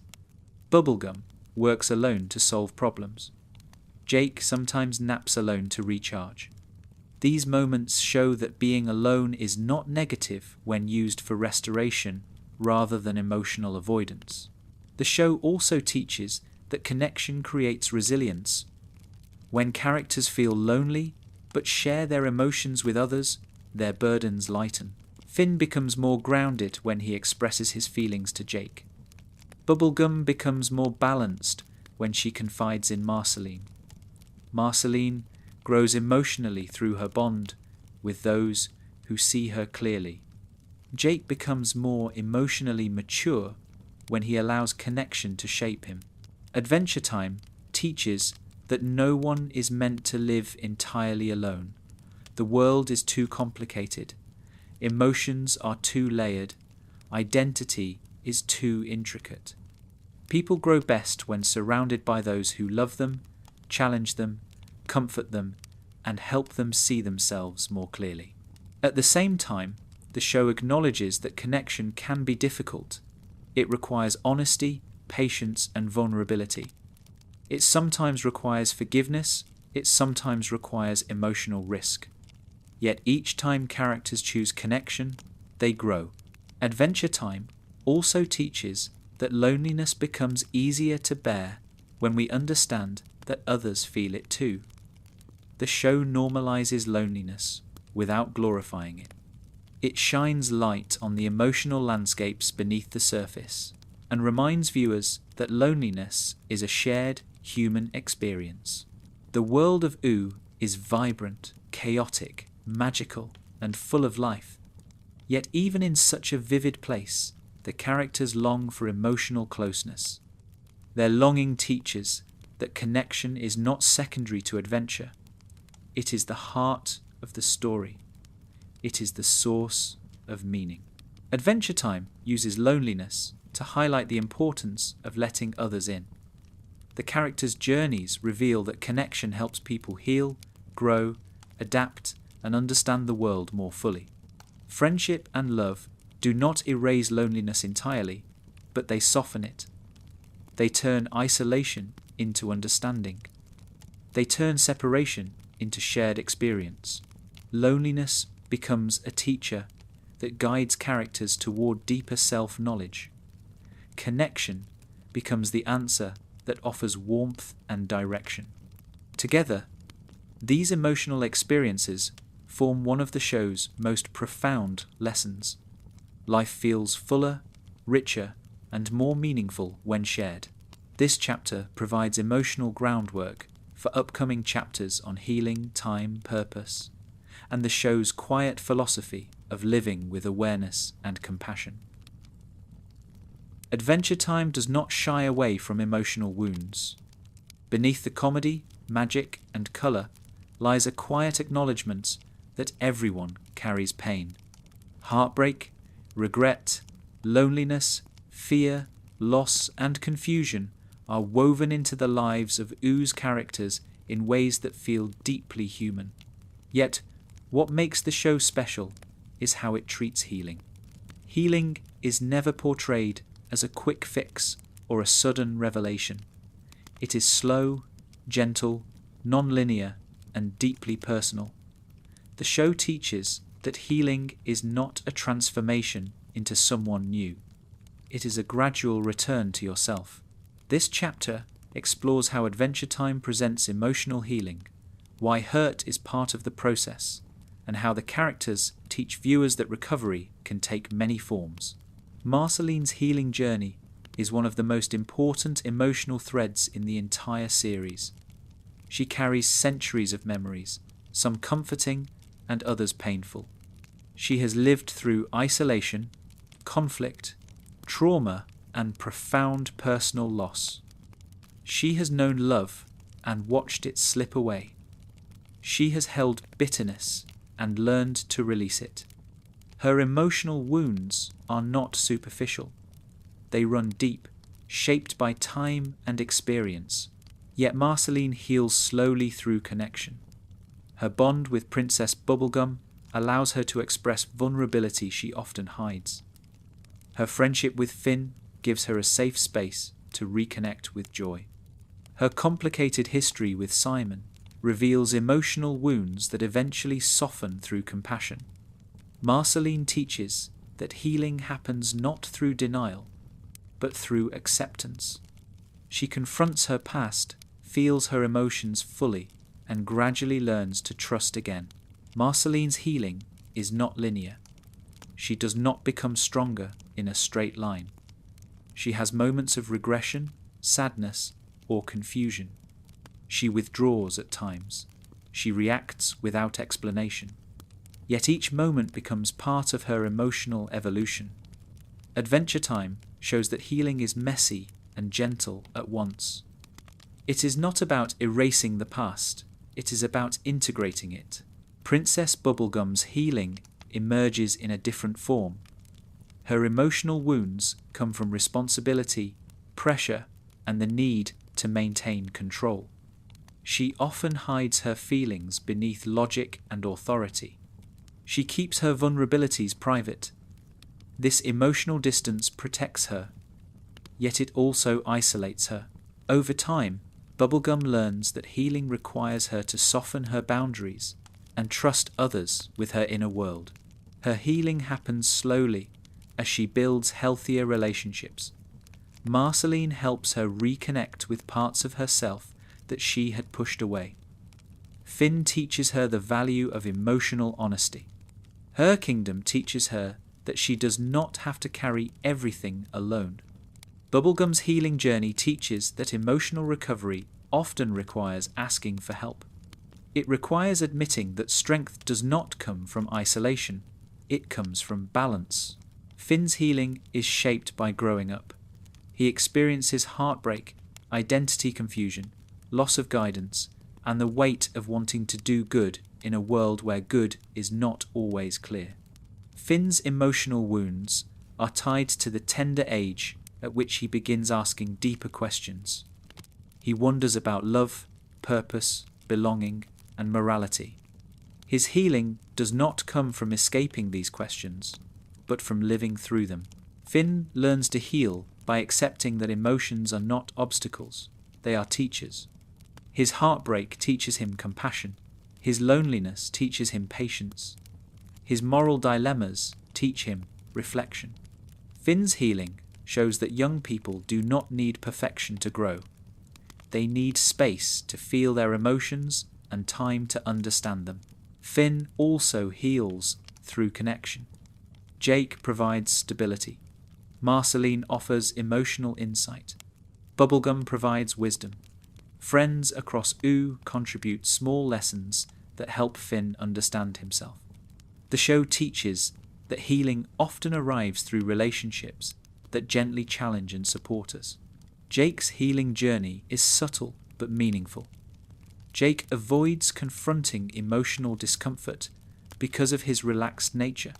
Bubblegum works alone to solve problems. Jake sometimes naps alone to recharge. These moments show that being alone is not negative when used for restoration rather than emotional avoidance. The show also teaches that connection creates resilience. When characters feel lonely but share their emotions with others, their burdens lighten. Finn becomes more grounded when he expresses his feelings to Jake. Bubblegum becomes more balanced when she confides in Marceline. Marceline grows emotionally through her bond with those who see her clearly. Jake becomes more emotionally mature when he allows connection to shape him. Adventure Time teaches that no one is meant to live entirely alone. The world is too complicated. Emotions are too layered. Identity is too intricate. People grow best when surrounded by those who love them, challenge them, comfort them, and help them see themselves more clearly. At the same time, the show acknowledges that connection can be difficult. It requires honesty, patience, and vulnerability. It sometimes requires forgiveness, it sometimes requires emotional risk. Yet each time characters choose connection, they grow. Adventure Time also teaches that loneliness becomes easier to bear when we understand that others feel it too. The show normalizes loneliness without glorifying it. It shines light on the emotional landscapes beneath the surface and reminds viewers that loneliness is a shared human experience. The world of Ooo is vibrant, chaotic, magical, and full of life. Yet even in such a vivid place, the characters long for emotional closeness. Their longing teaches that connection is not secondary to adventure. It is the heart of the story. It is the source of meaning. Adventure Time uses loneliness to highlight the importance of letting others in. The characters' journeys reveal that connection helps people heal, grow, adapt, and understand the world more fully. Friendship and love do not erase loneliness entirely, but they soften it. They turn isolation into understanding. They turn separation into shared experience. Loneliness becomes a teacher that guides characters toward deeper self-knowledge. Connection becomes the answer that offers warmth and direction. Together, these emotional experiences form one of the show's most profound lessons. Life feels fuller, richer, and more meaningful when shared. This chapter provides emotional groundwork for upcoming chapters on healing, time, purpose, and the show's quiet philosophy of living with awareness and compassion. Adventure Time does not shy away from emotional wounds. Beneath the comedy, magic, and colour lies a quiet acknowledgement that everyone carries pain. Heartbreak, regret, loneliness, fear, loss, and confusion are woven into the lives of Oo's characters in ways that feel deeply human. Yet, what makes the show special is how it treats healing. Healing is never portrayed as a quick fix or a sudden revelation. It is slow, gentle, non-linear, and deeply personal. The show teaches that healing is not a transformation into someone new. It is a gradual return to yourself. This chapter explores how Adventure Time presents emotional healing, why hurt is part of the process, and how the characters teach viewers that recovery can take many forms. Marceline's healing journey is one of the most important emotional threads in the entire series. She carries centuries of memories, some comforting and others painful. She has lived through isolation, conflict, trauma, and profound personal loss. She has known love and watched it slip away. She has held bitterness and learned to release it. Her emotional wounds are not superficial. They run deep, shaped by time and experience. Yet Marceline heals slowly through connection. Her bond with Princess Bubblegum allows her to express vulnerability she often hides. Her friendship with Finn gives her a safe space to reconnect with joy. Her complicated history with Simon reveals emotional wounds that eventually soften through compassion. Marceline teaches that healing happens not through denial, but through acceptance. She confronts her past, feels her emotions fully, and gradually learns to trust again. Marceline's healing is not linear. She does not become stronger in a straight line. She has moments of regression, sadness, or confusion. She withdraws at times. She reacts without explanation. Yet each moment becomes part of her emotional evolution. Adventure Time shows that healing is messy and gentle at once. It is not about erasing the past, it is about integrating it. Princess Bubblegum's healing emerges in a different form. Her emotional wounds come from responsibility, pressure, and the need to maintain control. She often hides her feelings beneath logic and authority. She keeps her vulnerabilities private. This emotional distance protects her, yet it also isolates her. Over time, Bubblegum learns that healing requires her to soften her boundaries and trust others with her inner world. Her healing happens slowly as she builds healthier relationships. Marceline helps her reconnect with parts of herself that she had pushed away. Finn teaches her the value of emotional honesty. Her kingdom teaches her that she does not have to carry everything alone. Bubblegum's healing journey teaches that emotional recovery often requires asking for help. It requires admitting that strength does not come from isolation, it comes from balance. Finn's healing is shaped by growing up. He experiences heartbreak, identity confusion, loss of guidance, and the weight of wanting to do good in a world where good is not always clear. Finn's emotional wounds are tied to the tender age at which he begins asking deeper questions. He wonders about love, purpose, belonging, and morality. His healing does not come from escaping these questions, but from living through them. Finn learns to heal by accepting that emotions are not obstacles, they are teachers. His heartbreak teaches him compassion. His loneliness teaches him patience. His moral dilemmas teach him reflection. Finn's healing shows that young people do not need perfection to grow. They need space to feel their emotions and time to understand them. Finn also heals through connection. Jake provides stability. Marceline offers emotional insight. Bubblegum provides wisdom. Friends across Ooo contribute small lessons that help Finn understand himself. The show teaches that healing often arrives through relationships that gently challenge and support us. Jake's healing journey is subtle but meaningful. Jake avoids confronting emotional discomfort because of his relaxed nature.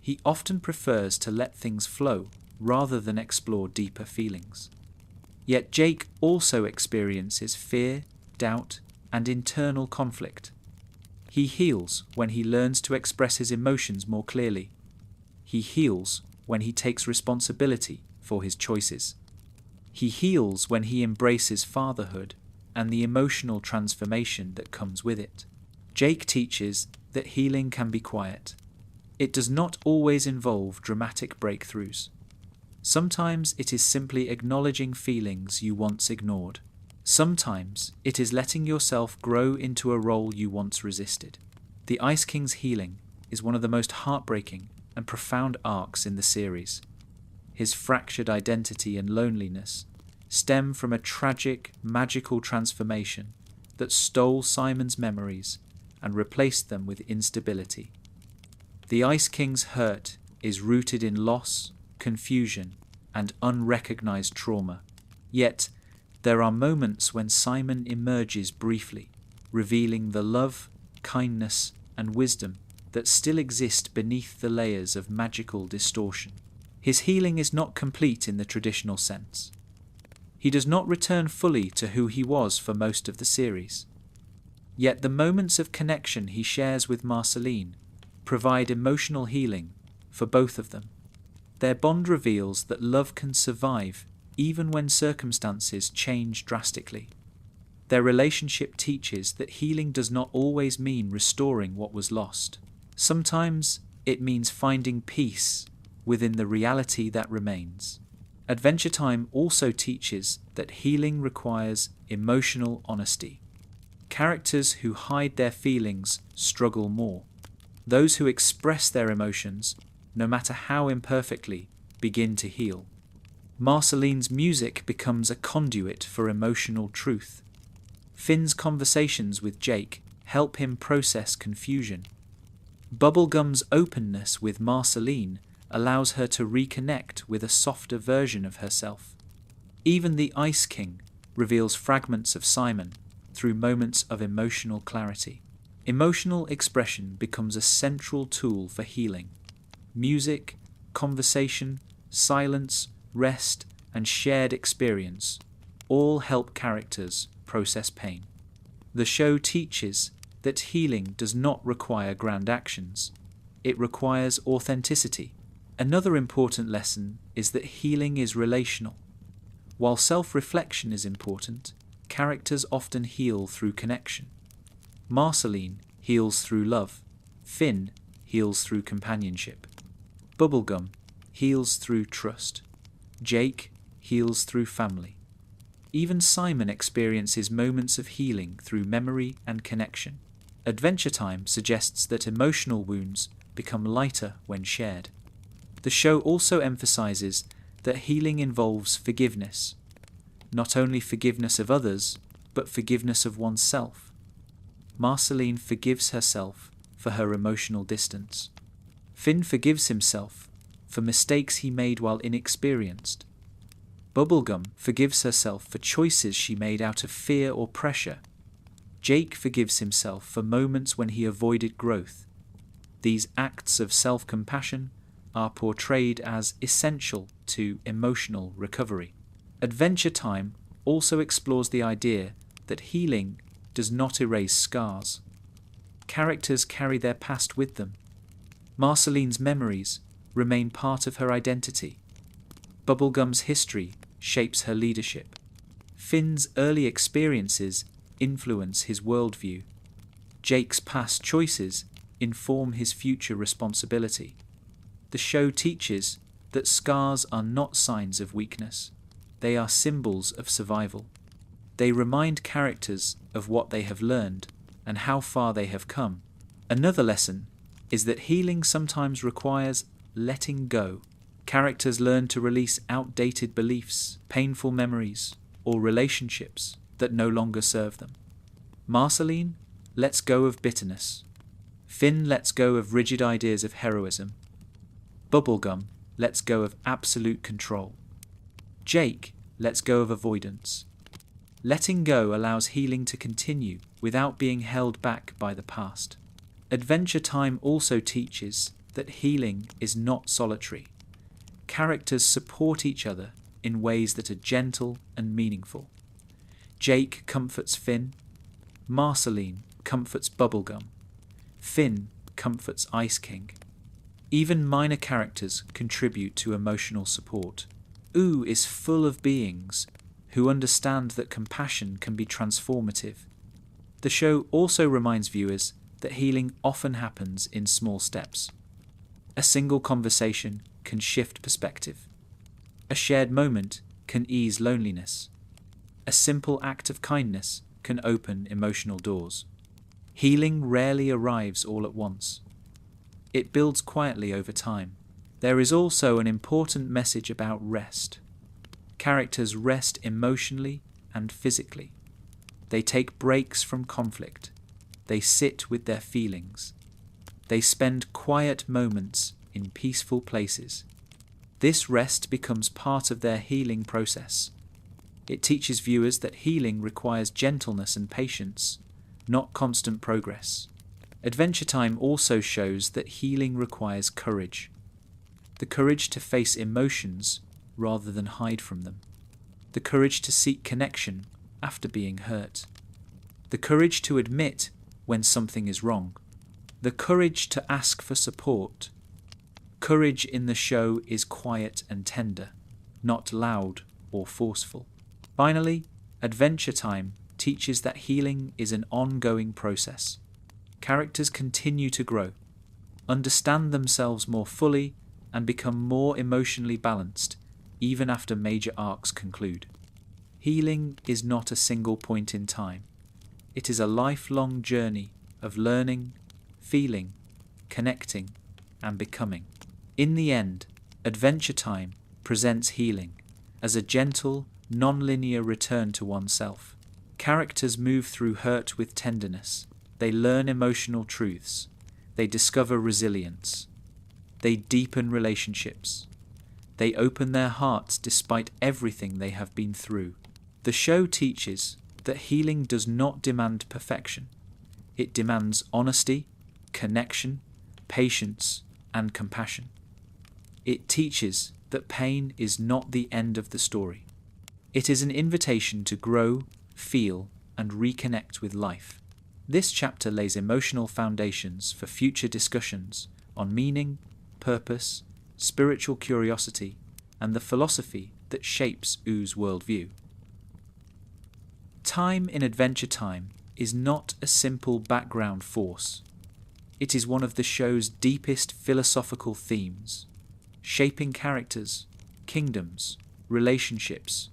He often prefers to let things flow rather than explore deeper feelings. Yet Jake also experiences fear, doubt, and internal conflict. He heals when he learns to express his emotions more clearly. He heals when he takes responsibility for his choices. He heals when he embraces fatherhood and the emotional transformation that comes with it. Jake teaches that healing can be quiet. It does not always involve dramatic breakthroughs. Sometimes it is simply acknowledging feelings you once ignored. Sometimes it is letting yourself grow into a role you once resisted. The Ice King's healing is one of the most heartbreaking and profound arcs in the series. His fractured identity and loneliness stem from a tragic, magical transformation that stole Simon's memories and replaced them with instability. The Ice King's hurt is rooted in loss, confusion, and unrecognized trauma. Yet, there are moments when Simon emerges briefly, revealing the love, kindness, and wisdom that still exist beneath the layers of magical distortion. His healing is not complete in the traditional sense. He does not return fully to who he was for most of the series. Yet the moments of connection he shares with Marceline provide emotional healing for both of them. Their bond reveals that love can survive even when circumstances change drastically. Their relationship teaches that healing does not always mean restoring what was lost. Sometimes it means finding peace within the reality that remains. Adventure Time also teaches that healing requires emotional honesty. Characters who hide their feelings struggle more. Those who express their emotions, no matter how imperfectly, begin to heal. Marceline's music becomes a conduit for emotional truth. Finn's conversations with Jake help him process confusion. Bubblegum's openness with Marceline allows her to reconnect with a softer version of herself. Even the Ice King reveals fragments of Simon through moments of emotional clarity. Emotional expression becomes a central tool for healing. Music, conversation, silence, rest, and shared experience all help characters process pain. The show teaches that healing does not require grand actions. It requires authenticity. Another important lesson is that healing is relational. While self-reflection is important, characters often heal through connection. Marceline heals through love. Finn heals through companionship. Bubblegum heals through trust. Jake heals through family. Even Simon experiences moments of healing through memory and connection. Adventure Time suggests that emotional wounds become lighter when shared. The show also emphasizes that healing involves forgiveness. Not only forgiveness of others, but forgiveness of oneself. Marceline forgives herself for her emotional distance. Finn forgives himself for mistakes he made while inexperienced. Bubblegum forgives herself for choices she made out of fear or pressure. Jake forgives himself for moments when he avoided growth. These acts of self-compassion are portrayed as essential to emotional recovery. Adventure Time also explores the idea that healing does not erase scars. Characters carry their past with them. Marceline's memories remain part of her identity. Bubblegum's history shapes her leadership. Finn's early experiences influence his worldview. Jake's past choices inform his future responsibility. The show teaches that scars are not signs of weakness. They are symbols of survival. They remind characters of what they have learned and how far they have come. Another lesson is that healing sometimes requires letting go. Characters learn to release outdated beliefs, painful memories, or relationships that no longer serve them. Marceline lets go of bitterness. Finn lets go of rigid ideas of heroism. Bubblegum lets go of absolute control. Jake lets go of avoidance. Letting go allows healing to continue without being held back by the past. Adventure Time also teaches that healing is not solitary. Characters support each other in ways that are gentle and meaningful. Jake comforts Finn. Marceline comforts Bubblegum. Finn comforts Ice King. Even minor characters contribute to emotional support. Ooo is full of beings who understand that compassion can be transformative. The show also reminds viewers that healing often happens in small steps. A single conversation can shift perspective. A shared moment can ease loneliness. A simple act of kindness can open emotional doors. Healing rarely arrives all at once. It builds quietly over time. There is also an important message about rest. Characters rest emotionally and physically. They take breaks from conflict. They sit with their feelings. They spend quiet moments in peaceful places. This rest becomes part of their healing process. It teaches viewers that healing requires gentleness and patience, not constant progress. Adventure Time also shows that healing requires courage. The courage to face emotions rather than hide from them. The courage to seek connection after being hurt. The courage to admit when something is wrong. The courage to ask for support. Courage in the show is quiet and tender, not loud or forceful. Finally, Adventure Time teaches that healing is an ongoing process. Characters continue to grow, understand themselves more fully, and become more emotionally balanced, even after major arcs conclude. Healing is not a single point in time. It is a lifelong journey of learning, feeling, connecting, and becoming. In the end, Adventure Time presents healing as a gentle, non-linear return to oneself. Characters move through hurt with tenderness. They learn emotional truths. They discover resilience. They deepen relationships. They open their hearts despite everything they have been through. The show teaches that healing does not demand perfection. It demands honesty, connection, patience, and compassion. It teaches that pain is not the end of the story. It is an invitation to grow, feel, and reconnect with life. This chapter lays emotional foundations for future discussions on meaning, purpose, spiritual curiosity, and the philosophy that shapes Oo's worldview. Time in Adventure Time is not a simple background force. It is one of the show's deepest philosophical themes, shaping characters, kingdoms, relationships,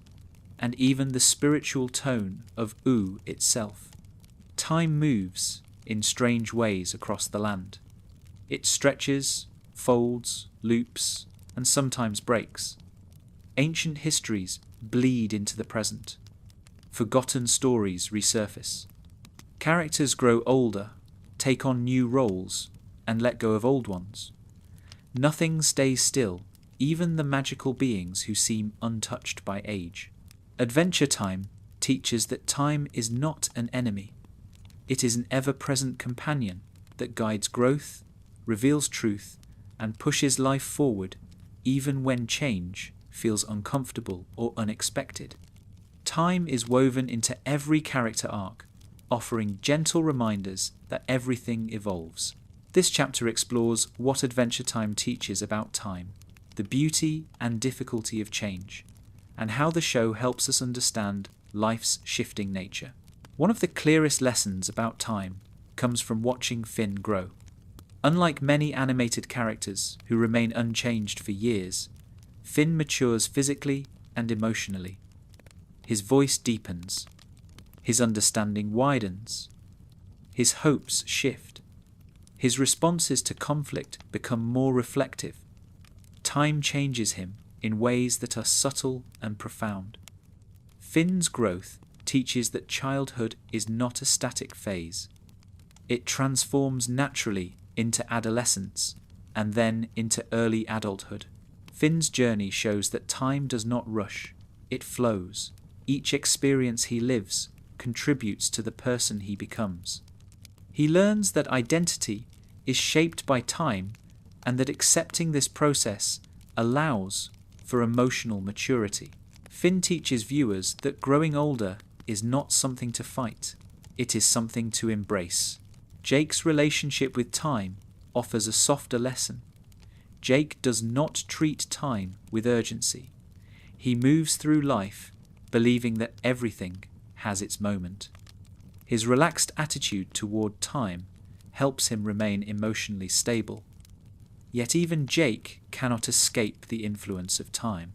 and even the spiritual tone of Ooo itself. Time moves in strange ways across the land. It stretches, folds, loops, and sometimes breaks. Ancient histories bleed into the present. Forgotten stories resurface. Characters grow older, take on new roles, and let go of old ones. Nothing stays still, even the magical beings who seem untouched by age. Adventure Time teaches that time is not an enemy. It is an ever-present companion that guides growth, reveals truth, and pushes life forward even when change feels uncomfortable or unexpected. Time is woven into every character arc, offering gentle reminders that everything evolves. This chapter explores what Adventure Time teaches about time, the beauty and difficulty of change, and how the show helps us understand life's shifting nature. One of the clearest lessons about time comes from watching Finn grow. Unlike many animated characters who remain unchanged for years, Finn matures physically and emotionally. His voice deepens. His understanding widens. His hopes shift. His responses to conflict become more reflective. Time changes him in ways that are subtle and profound. Finn's growth teaches that childhood is not a static phase. It transforms naturally into adolescence and then into early adulthood. Finn's journey shows that time does not rush, it flows. Each experience he lives contributes to the person he becomes. He learns that identity is shaped by time and that accepting this process allows for emotional maturity. Finn teaches viewers that growing older is not something to fight, it is something to embrace. Jake's relationship with time offers a softer lesson. Jake does not treat time with urgency. He moves through life believing that everything has its moment. His relaxed attitude toward time helps him remain emotionally stable. Yet even Jake cannot escape the influence of time.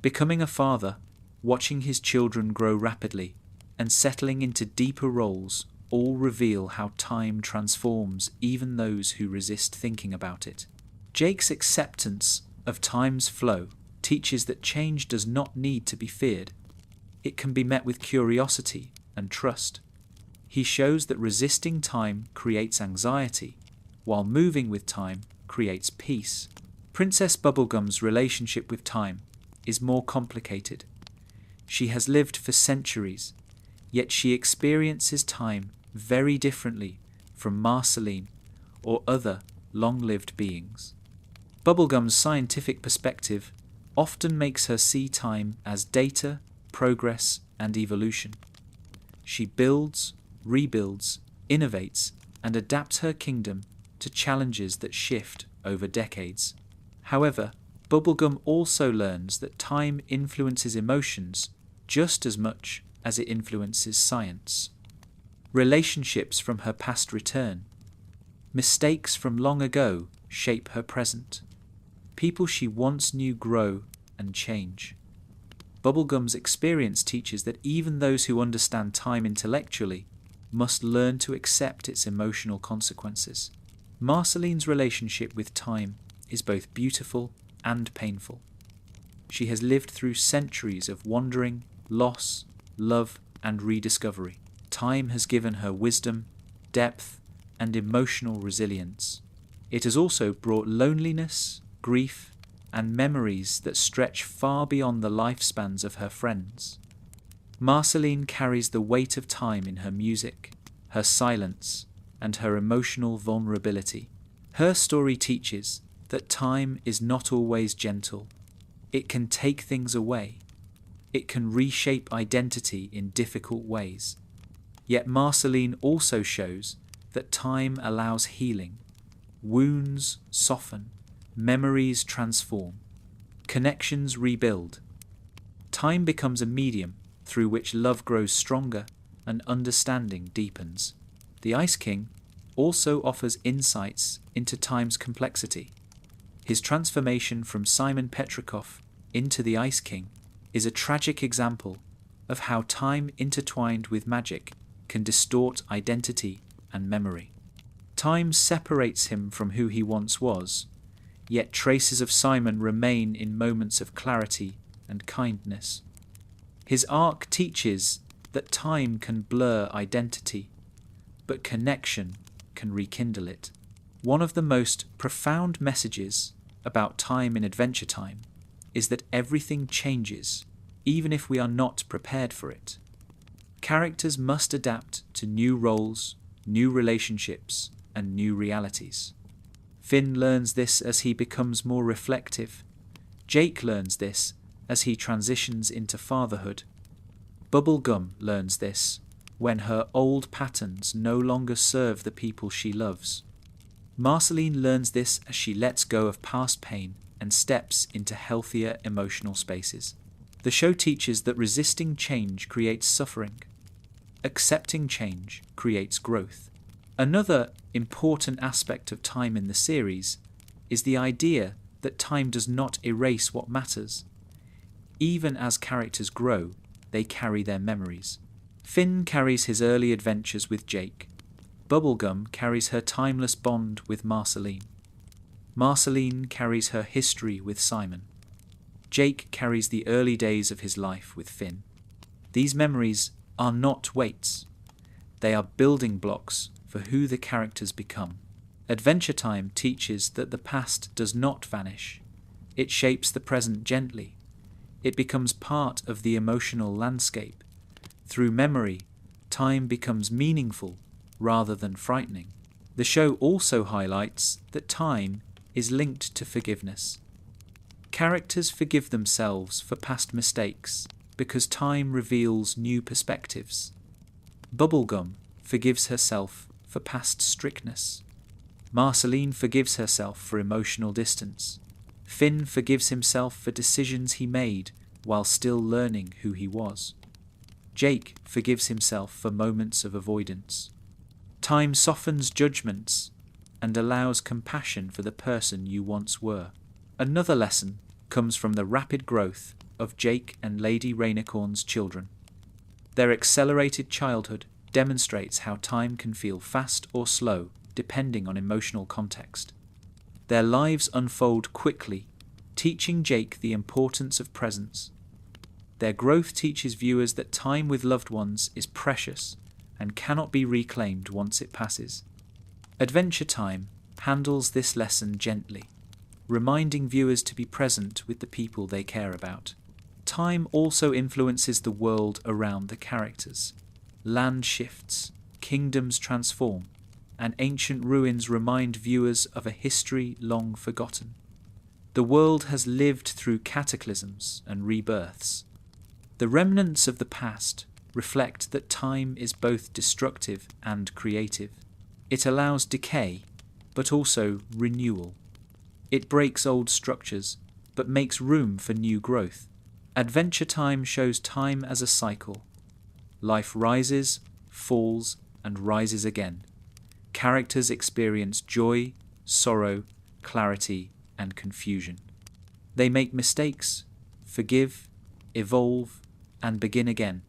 Becoming a father, watching his children grow rapidly, and settling into deeper roles all reveal how time transforms even those who resist thinking about it. Jake's acceptance of time's flow teaches that change does not need to be feared. It can be met with curiosity and trust. He shows that resisting time creates anxiety, while moving with time creates peace. Princess Bubblegum's relationship with time is more complicated. She has lived for centuries, yet she experiences time very differently from Marceline or other long-lived beings. Bubblegum's scientific perspective often makes her see time as data, progress, and evolution. She builds, rebuilds, innovates, and adapts her kingdom to challenges that shift over decades. However, Bubblegum also learns that time influences emotions just as much as it influences science. Relationships from her past return. Mistakes from long ago shape her present. People she once knew grow and change. Bubblegum's experience teaches that even those who understand time intellectually must learn to accept its emotional consequences. Marceline's relationship with time is both beautiful and painful. She has lived through centuries of wandering, loss, love, and rediscovery. Time has given her wisdom, depth, and emotional resilience. It has also brought loneliness, grief, and memories that stretch far beyond the lifespans of her friends. Marceline carries the weight of time in her music, her silence, and her emotional vulnerability. Her story teaches that time is not always gentle. It can take things away. It can reshape identity in difficult ways. Yet Marceline also shows that time allows healing. Wounds soften, memories transform, connections rebuild. Time becomes a medium through which love grows stronger and understanding deepens. The Ice King also offers insights into time's complexity. His transformation from Simon Petrikov into the Ice King is a tragic example of how time intertwined with magic can distort identity and memory. Time separates him from who he once was, yet traces of Simon remain in moments of clarity and kindness. His arc teaches that time can blur identity, but connection can rekindle it. One of the most profound messages about time in Adventure Time is that everything changes, even if we are not prepared for it. Characters must adapt to new roles, new relationships, and new realities. Finn learns this as he becomes more reflective. Jake learns this as he transitions into fatherhood. Bubblegum learns this when her old patterns no longer serve the people she loves. Marceline learns this as she lets go of past pain and steps into healthier emotional spaces. The show teaches that resisting change creates suffering. Accepting change creates growth. Another important aspect of time in the series is the idea that time does not erase what matters. Even as characters grow, they carry their memories. Finn carries his early adventures with Jake. Bubblegum carries her timeless bond with Marceline. Marceline carries her history with Simon. Jake carries the early days of his life with Finn. These memories are not weights. They are building blocks for who the characters become. Adventure Time teaches that the past does not vanish. It shapes the present gently. It becomes part of the emotional landscape. Through memory, time becomes meaningful rather than frightening. The show also highlights that time is linked to forgiveness. Characters forgive themselves for past mistakes because time reveals new perspectives. Bubblegum forgives herself for past strictness. Marceline forgives herself for emotional distance. Finn forgives himself for decisions he made while still learning who he was. Jake forgives himself for moments of avoidance. Time softens judgments and allows compassion for the person you once were. Another lesson comes from the rapid growth of Jake and Lady Rainicorn's children. Their accelerated childhood demonstrates how time can feel fast or slow depending on emotional context. Their lives unfold quickly, teaching Jake the importance of presence. Their growth teaches viewers that time with loved ones is precious and cannot be reclaimed once it passes. Adventure Time handles this lesson gently, reminding viewers to be present with the people they care about. Time also influences the world around the characters. Land shifts, kingdoms transform, and ancient ruins remind viewers of a history long forgotten. The world has lived through cataclysms and rebirths. The remnants of the past reflect that time is both destructive and creative. It allows decay, but also renewal. It breaks old structures, but makes room for new growth. Adventure Time shows time as a cycle. Life rises, falls, and rises again. Characters experience joy, sorrow, clarity, and confusion. They make mistakes, forgive, evolve, and begin again.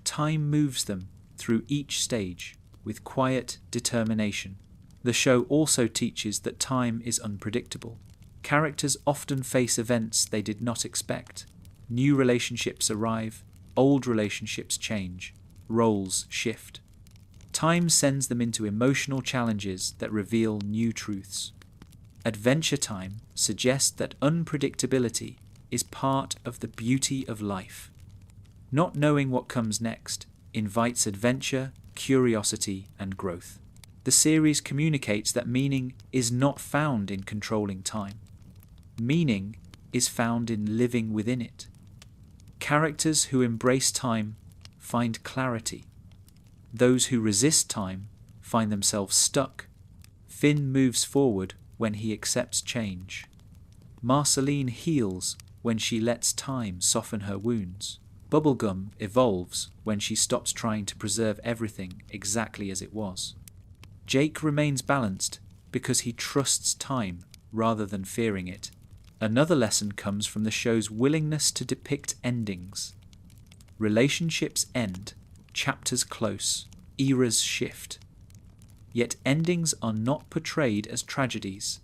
Time moves them, through each stage with quiet determination. The show also teaches that time is unpredictable. Characters often face events they did not expect. New relationships arrive, old relationships change, roles shift. Time sends them into emotional challenges that reveal new truths. Adventure Time suggests that unpredictability is part of the beauty of life. Not knowing what comes next invites adventure, curiosity, and growth. The series communicates that meaning is not found in controlling time. Meaning is found in living within it. Characters who embrace time find clarity. Those who resist time find themselves stuck. Finn moves forward when he accepts change. Marceline heals when she lets time soften her wounds. Bubblegum evolves when she stops trying to preserve everything exactly as it was. Jake remains balanced because he trusts time rather than fearing it. Another lesson comes from the show's willingness to depict endings. Relationships end, chapters close, eras shift. Yet endings are not portrayed as tragedies.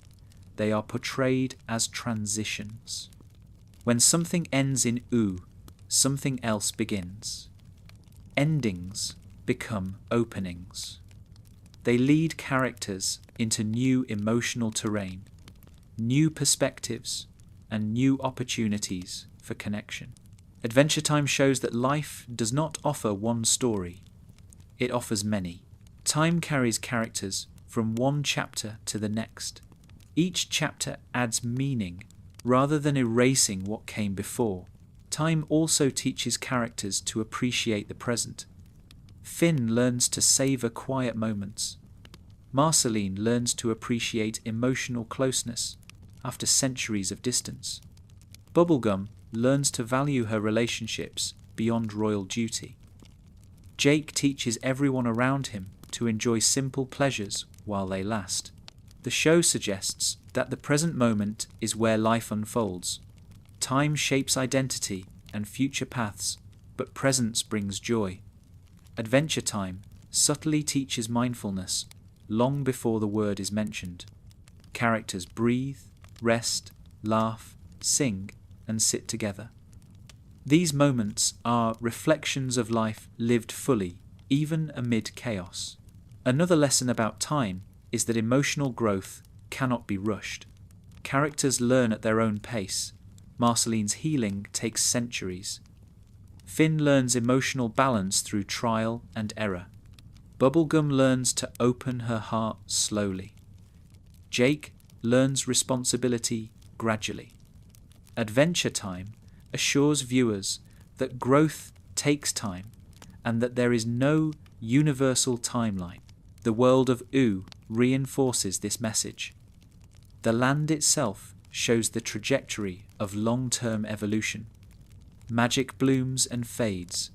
They are portrayed as transitions. When something ends in Ooo, something else begins. Endings become openings. They lead characters into new emotional terrain, new perspectives, and new opportunities for connection. Adventure Time shows that life does not offer one story. It offers many. Time carries characters from one chapter to the next. Each chapter adds meaning rather than erasing what came before. Time also teaches characters to appreciate the present. Finn learns to savor quiet moments. Marceline learns to appreciate emotional closeness after centuries of distance. Bubblegum learns to value her relationships beyond royal duty. Jake teaches everyone around him to enjoy simple pleasures while they last. The show suggests that the present moment is where life unfolds. Time shapes identity and future paths, but presence brings joy. Adventure Time subtly teaches mindfulness long before the word is mentioned. Characters breathe, rest, laugh, sing, and sit together. These moments are reflections of life lived fully, even amid chaos. Another lesson about time is that emotional growth cannot be rushed. Characters learn at their own pace. Marceline's healing takes centuries. Finn learns emotional balance through trial and error. Bubblegum learns to open her heart slowly. Jake learns responsibility gradually. Adventure Time assures viewers that growth takes time and that there is no universal timeline. The world of Ooo reinforces this message. The land itself shows the trajectory of long-term evolution. Magic blooms and fades.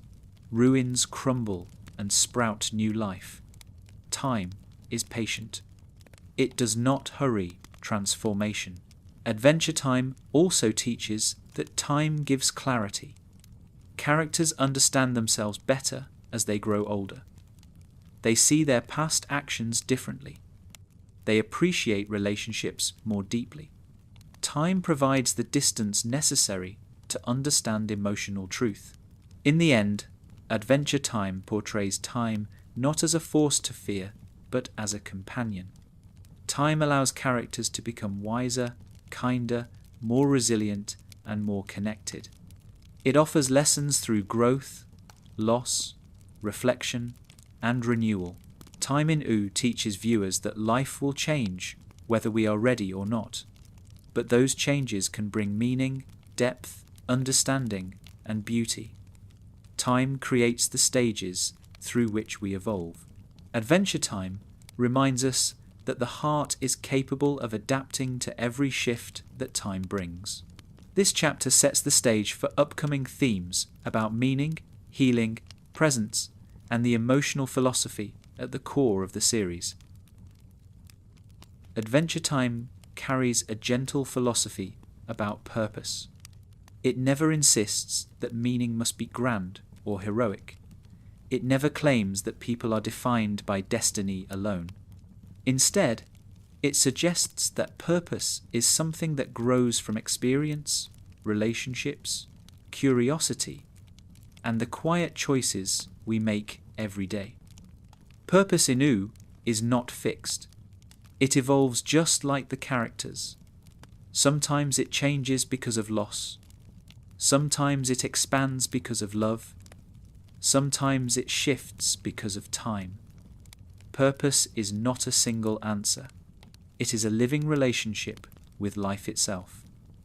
Ruins crumble and sprout new life. Time is patient. It does not hurry transformation. Adventure Time also teaches that time gives clarity. Characters understand themselves better as they grow older. They see their past actions differently. They appreciate relationships more deeply. Time provides the distance necessary to understand emotional truth. In the end, Adventure Time portrays time not as a force to fear, but as a companion. Time allows characters to become wiser, kinder, more resilient, and more connected. It offers lessons through growth, loss, reflection, and renewal. Time in Ooo teaches viewers that life will change whether we are ready or not. But those changes can bring meaning, depth, understanding, and beauty. Time creates the stages through which we evolve. Adventure Time reminds us that the heart is capable of adapting to every shift that time brings. This chapter sets the stage for upcoming themes about meaning, healing, presence, and the emotional philosophy at the core of the series. Adventure Time carries a gentle philosophy about purpose. It never insists that meaning must be grand or heroic. It never claims that people are defined by destiny alone. Instead, it suggests that purpose is something that grows from experience, relationships, curiosity, and the quiet choices we make every day. Purpose in Ooo is not fixed. It evolves just like the characters. Sometimes it changes because of loss. Sometimes it expands because of love. Sometimes it shifts because of time. Purpose is not a single answer. It is a living relationship with life itself.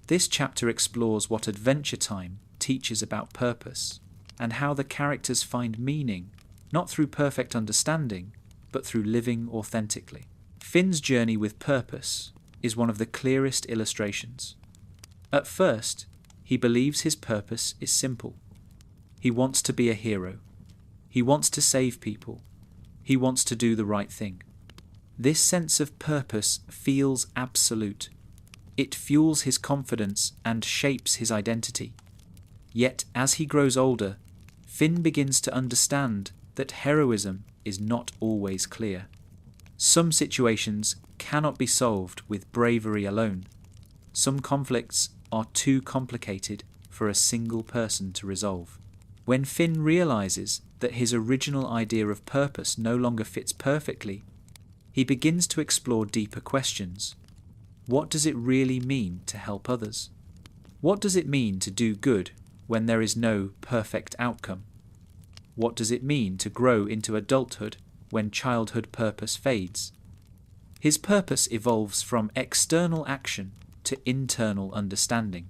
This chapter explores what Adventure Time teaches about purpose and how the characters find meaning, not through perfect understanding, but through living authentically. Finn's journey with purpose is one of the clearest illustrations. At first, he believes his purpose is simple. He wants to be a hero. He wants to save people. He wants to do the right thing. This sense of purpose feels absolute. It fuels his confidence and shapes his identity. Yet, as he grows older, Finn begins to understand that heroism is not always clear. Some situations cannot be solved with bravery alone. Some conflicts are too complicated for a single person to resolve. When Finn realizes that his original idea of purpose no longer fits perfectly, he begins to explore deeper questions. What does it really mean to help others? What does it mean to do good when there is no perfect outcome? What does it mean to grow into adulthood when childhood purpose fades? His purpose evolves from external action to internal understanding.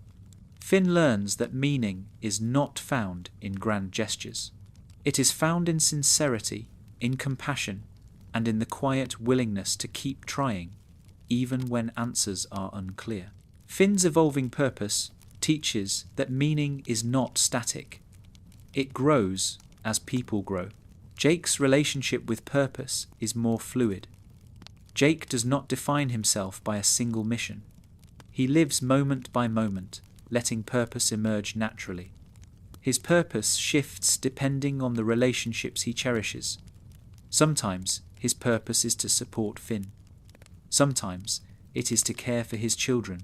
Finn learns that meaning is not found in grand gestures. It is found in sincerity, in compassion, and in the quiet willingness to keep trying, even when answers are unclear. Finn's evolving purpose teaches that meaning is not static. It grows as people grow. Jake's relationship with purpose is more fluid. Jake does not define himself by a single mission. He lives moment by moment, letting purpose emerge naturally. His purpose shifts depending on the relationships he cherishes. Sometimes his purpose is to support Finn. Sometimes it is to care for his children.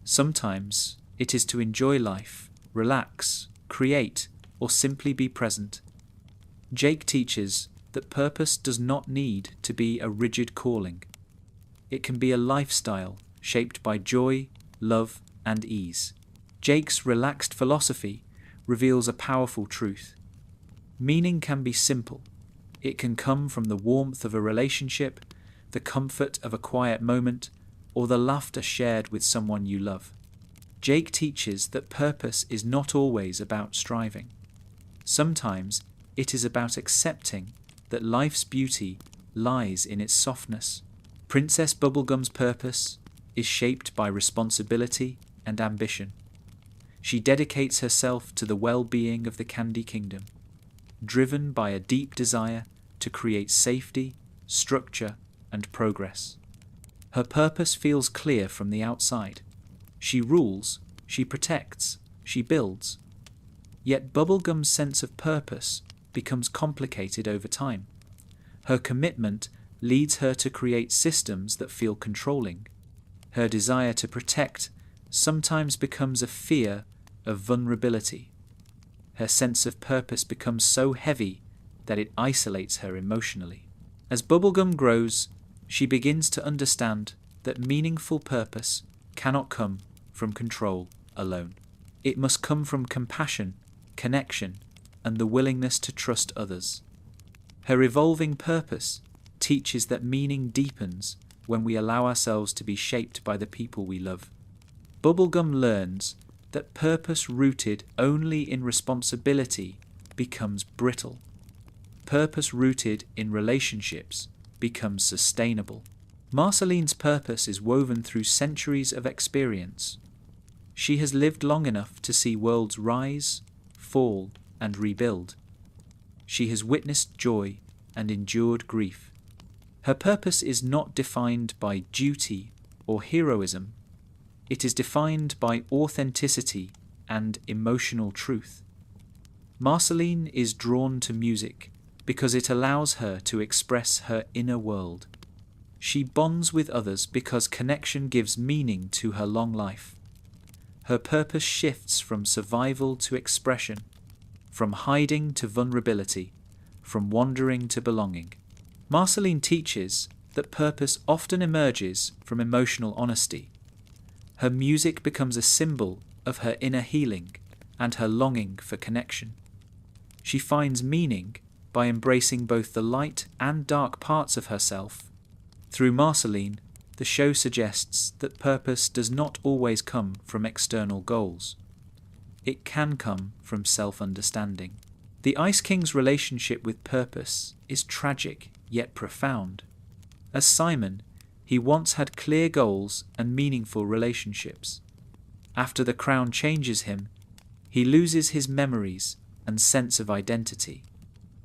Sometimes it is to enjoy life, relax, create, or simply be present. Jake teaches that purpose does not need to be a rigid calling. It can be a lifestyle shaped by joy, love, and ease. Jake's relaxed philosophy reveals a powerful truth. Meaning can be simple. It can come from the warmth of a relationship, the comfort of a quiet moment, or the laughter shared with someone you love. Jake teaches that purpose is not always about striving. Sometimes it is about accepting that life's beauty lies in its softness. Princess Bubblegum's purpose is shaped by responsibility and ambition. She dedicates herself to the well-being of the Candy Kingdom, driven by a deep desire to create safety, structure, and progress. Her purpose feels clear from the outside. She rules, she protects, she builds. Yet Bubblegum's sense of purpose becomes complicated over time. Her commitment leads her to create systems that feel controlling. Her desire to protect sometimes becomes a fear of vulnerability. Her sense of purpose becomes so heavy that it isolates her emotionally. As Bubblegum grows, she begins to understand that meaningful purpose cannot come from control alone. It must come from compassion, connection, and the willingness to trust others. Her evolving purpose teaches that meaning deepens when we allow ourselves to be shaped by the people we love. Bubblegum learns that purpose rooted only in responsibility becomes brittle. Purpose rooted in relationships becomes sustainable. Marceline's purpose is woven through centuries of experience. She has lived long enough to see worlds rise, fall, and rebuild. She has witnessed joy and endured grief. Her purpose is not defined by duty or heroism. It is defined by authenticity and emotional truth. Marceline is drawn to music because it allows her to express her inner world. She bonds with others because connection gives meaning to her long life. Her purpose shifts from survival to expression, from hiding to vulnerability, from wandering to belonging. Marceline teaches that purpose often emerges from emotional honesty. Her music becomes a symbol of her inner healing and her longing for connection. She finds meaning by embracing both the light and dark parts of herself. Through Marceline, the show suggests that purpose does not always come from external goals. It can come from self-understanding. The Ice King's relationship with purpose is tragic yet profound. As Simon, he once had clear goals and meaningful relationships. After the crown changes him, he loses his memories and sense of identity.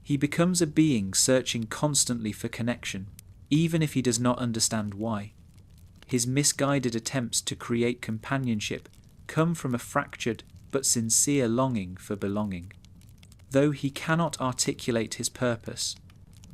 He becomes a being searching constantly for connection, even if he does not understand why. His misguided attempts to create companionship come from a fractured but sincere longing for belonging. Though he cannot articulate his purpose,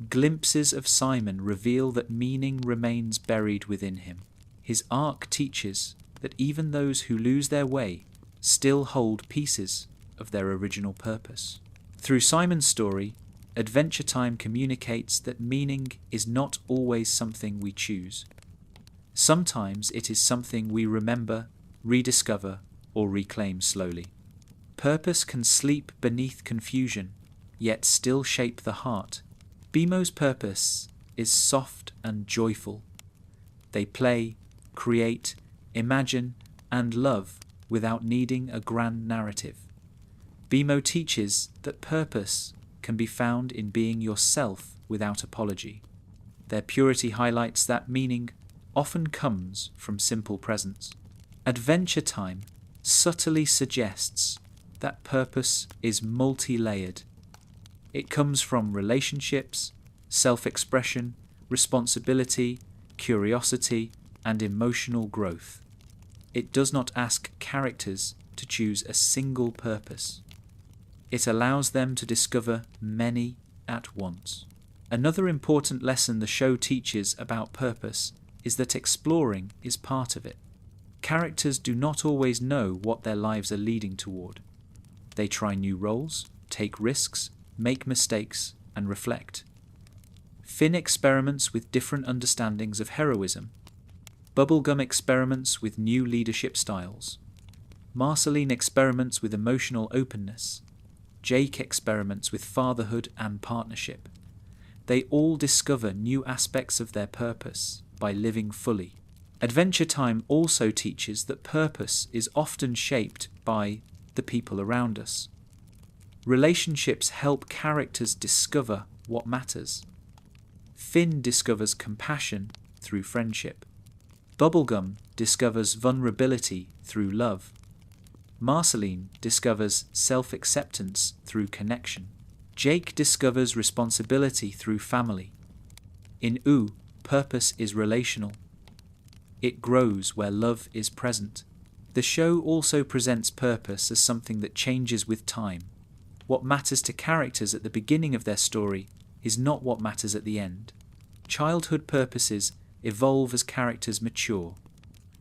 glimpses of Simon reveal that meaning remains buried within him. His arc teaches that even those who lose their way still hold pieces of their original purpose. Through Simon's story, Adventure Time communicates that meaning is not always something we choose. Sometimes it is something we remember, rediscover, or reclaim slowly. Purpose can sleep beneath confusion, yet still shape the heart. Beemo's purpose is soft and joyful. They play, create, imagine, and love without needing a grand narrative. Beemo teaches that purpose can be found in being yourself without apology. Their purity highlights that meaning often comes from simple presence. Adventure Time subtly suggests that purpose is multi-layered. It comes from relationships, self-expression, responsibility, curiosity, and emotional growth. It does not ask characters to choose a single purpose. It allows them to discover many at once. Another important lesson the show teaches about purpose is that exploring is part of it. Characters do not always know what their lives are leading toward. They try new roles, take risks, make mistakes, and reflect. Finn experiments with different understandings of heroism. Bubblegum experiments with new leadership styles. Marceline experiments with emotional openness. Jake experiments with fatherhood and partnership. They all discover new aspects of their purpose by living fully. Adventure Time also teaches that purpose is often shaped by the people around us. Relationships help characters discover what matters. Finn discovers compassion through friendship. Bubblegum discovers vulnerability through love. Marceline discovers self-acceptance through connection. Jake discovers responsibility through family. In Ooo, purpose is relational. It grows where love is present. The show also presents purpose as something that changes with time. What matters to characters at the beginning of their story is not what matters at the end. Childhood purposes evolve as characters mature.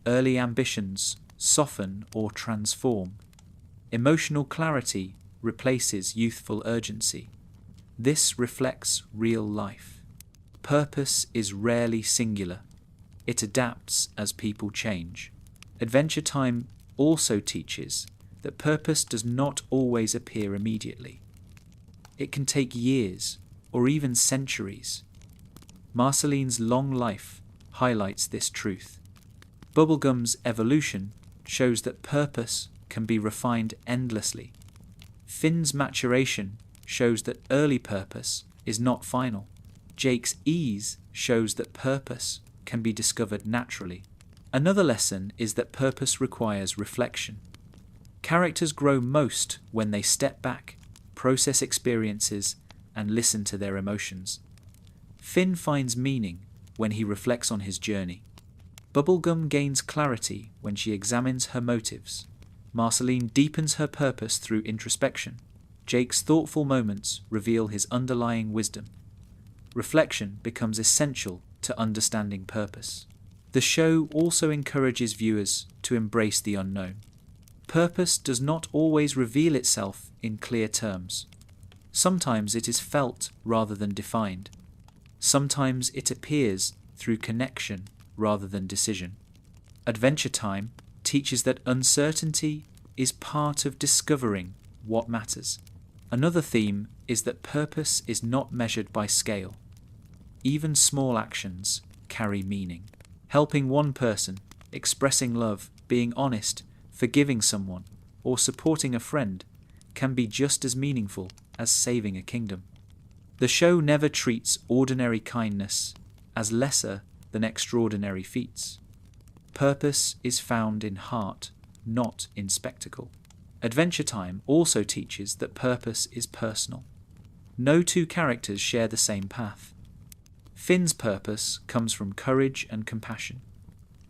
Early ambitions soften or transform. Emotional clarity replaces youthful urgency. This reflects real life. Purpose is rarely singular. It adapts as people change. Adventure Time also teaches that purpose does not always appear immediately. It can take years or even centuries. Marceline's long life highlights this truth. Bubblegum's evolution shows that purpose can be refined endlessly. Finn's maturation shows that early purpose is not final. Jake's ease shows that purpose can be discovered naturally. Another lesson is that purpose requires reflection. Characters grow most when they step back, process experiences, and listen to their emotions. Finn finds meaning when he reflects on his journey. Bubblegum gains clarity when she examines her motives. Marceline deepens her purpose through introspection. Jake's thoughtful moments reveal his underlying wisdom. Reflection becomes essential to understanding purpose. The show also encourages viewers to embrace the unknown. Purpose does not always reveal itself in clear terms. Sometimes it is felt rather than defined. Sometimes it appears through connection rather than decision. Adventure Time teaches that uncertainty is part of discovering what matters. Another theme is that purpose is not measured by scale. Even small actions carry meaning. Helping one person, expressing love, being honest, forgiving someone, or supporting a friend can be just as meaningful as saving a kingdom. The show never treats ordinary kindness as lesser than extraordinary feats. Purpose is found in heart, not in spectacle. Adventure Time also teaches that purpose is personal. No two characters share the same path. Finn's purpose comes from courage and compassion.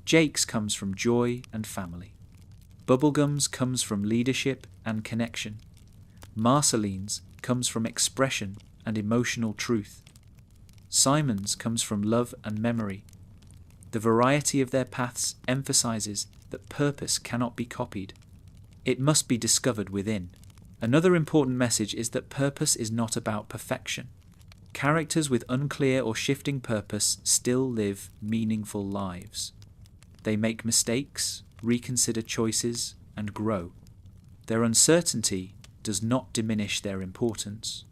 Jake's comes from joy and family. Bubblegum's comes from leadership and connection. Marceline's comes from expression and emotional truth. Simon's comes from love and memory. The variety of their paths emphasizes that purpose cannot be copied. It must be discovered within. Another important message is that purpose is not about perfection. Characters with unclear or shifting purpose still live meaningful lives. They make mistakes, reconsider choices, and grow. Their uncertainty does not diminish their importance.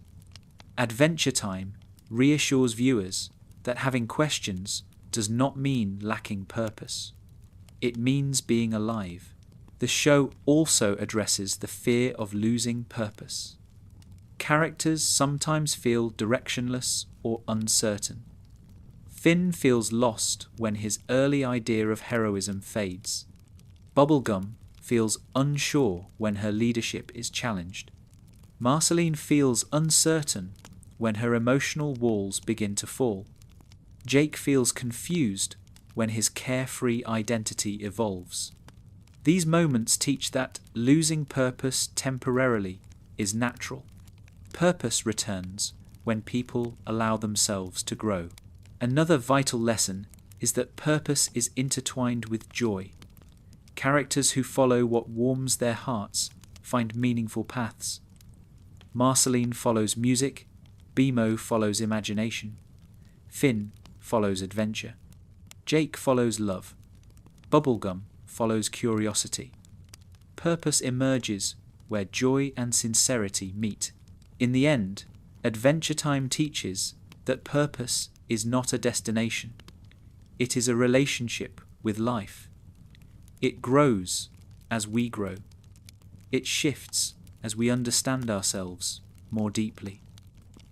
Adventure Time reassures viewers that having questions does not mean lacking purpose. It means being alive. The show also addresses the fear of losing purpose. Characters sometimes feel directionless or uncertain. Finn feels lost when his early idea of heroism fades. Bubblegum feels unsure when her leadership is challenged. Marceline feels uncertain when her emotional walls begin to fall. Jake feels confused when his carefree identity evolves. These moments teach that losing purpose temporarily is natural. Purpose returns when people allow themselves to grow. Another vital lesson is that purpose is intertwined with joy. Characters who follow what warms their hearts find meaningful paths. Marceline follows music, Beemo follows imagination, Finn follows adventure, Jake follows love, Bubblegum follows curiosity. Purpose emerges where joy and sincerity meet. In the end, Adventure Time teaches that purpose is not a destination. It is a relationship with life. It grows as we grow. It shifts as we understand ourselves more deeply.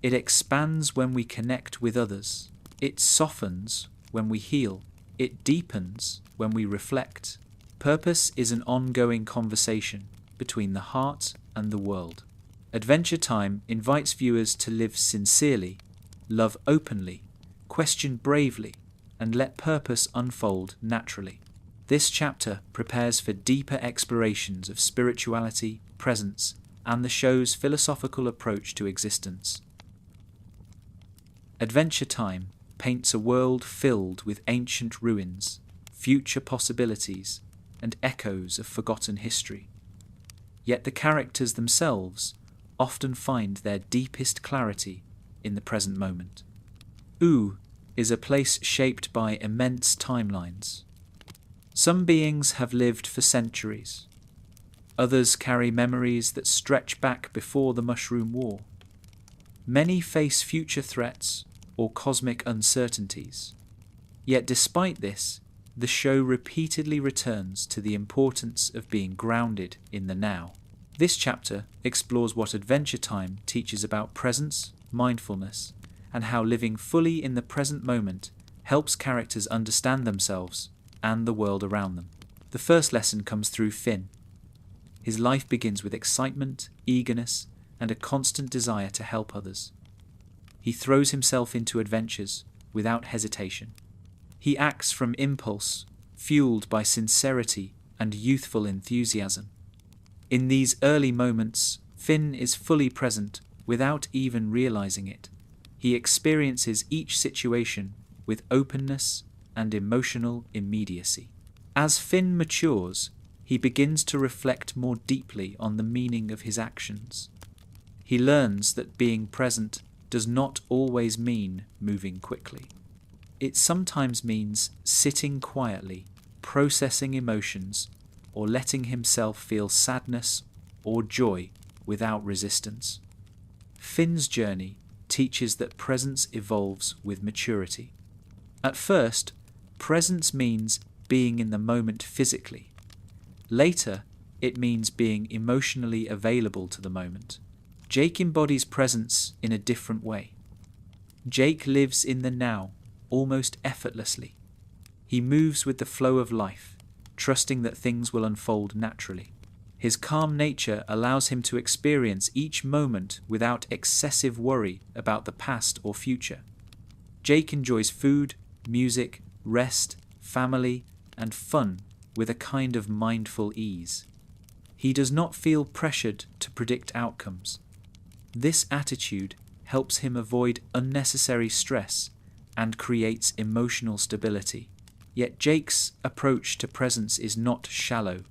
It expands when we connect with others. It softens when we heal. It deepens when we reflect. Purpose is an ongoing conversation between the heart and the world. Adventure Time invites viewers to live sincerely, love openly, question bravely, and let purpose unfold naturally. This chapter prepares for deeper explorations of spirituality, presence, and the show's philosophical approach to existence. Adventure Time paints a world filled with ancient ruins, future possibilities, and echoes of forgotten history. Yet the characters themselves often find their deepest clarity in the present moment. Ooo is a place shaped by immense timelines. Some beings have lived for centuries. Others carry memories that stretch back before the Mushroom War. Many face future threats or cosmic uncertainties. Yet despite this, the show repeatedly returns to the importance of being grounded in the now. This chapter explores what Adventure Time teaches about presence, mindfulness, and how living fully in the present moment helps characters understand themselves and the world around them. The first lesson comes through Finn. His life begins with excitement, eagerness, and a constant desire to help others. He throws himself into adventures without hesitation. He acts from impulse, fueled by sincerity and youthful enthusiasm. In these early moments, Finn is fully present without even realizing it. He experiences each situation with openness and emotional immediacy. As Finn matures, he begins to reflect more deeply on the meaning of his actions. He learns that being present does not always mean moving quickly. It sometimes means sitting quietly, processing emotions, or letting himself feel sadness or joy without resistance. Finn's journey teaches that presence evolves with maturity. At first, presence means being in the moment physically. Later, it means being emotionally available to the moment. Jake embodies presence in a different way. Jake lives in the now, almost effortlessly. He moves with the flow of life, trusting that things will unfold naturally. His calm nature allows him to experience each moment without excessive worry about the past or future. Jake enjoys food, music, rest, family, and fun with a kind of mindful ease. He does not feel pressured to predict outcomes. This attitude helps him avoid unnecessary stress and creates emotional stability. Yet Jake's approach to presence is not shallow.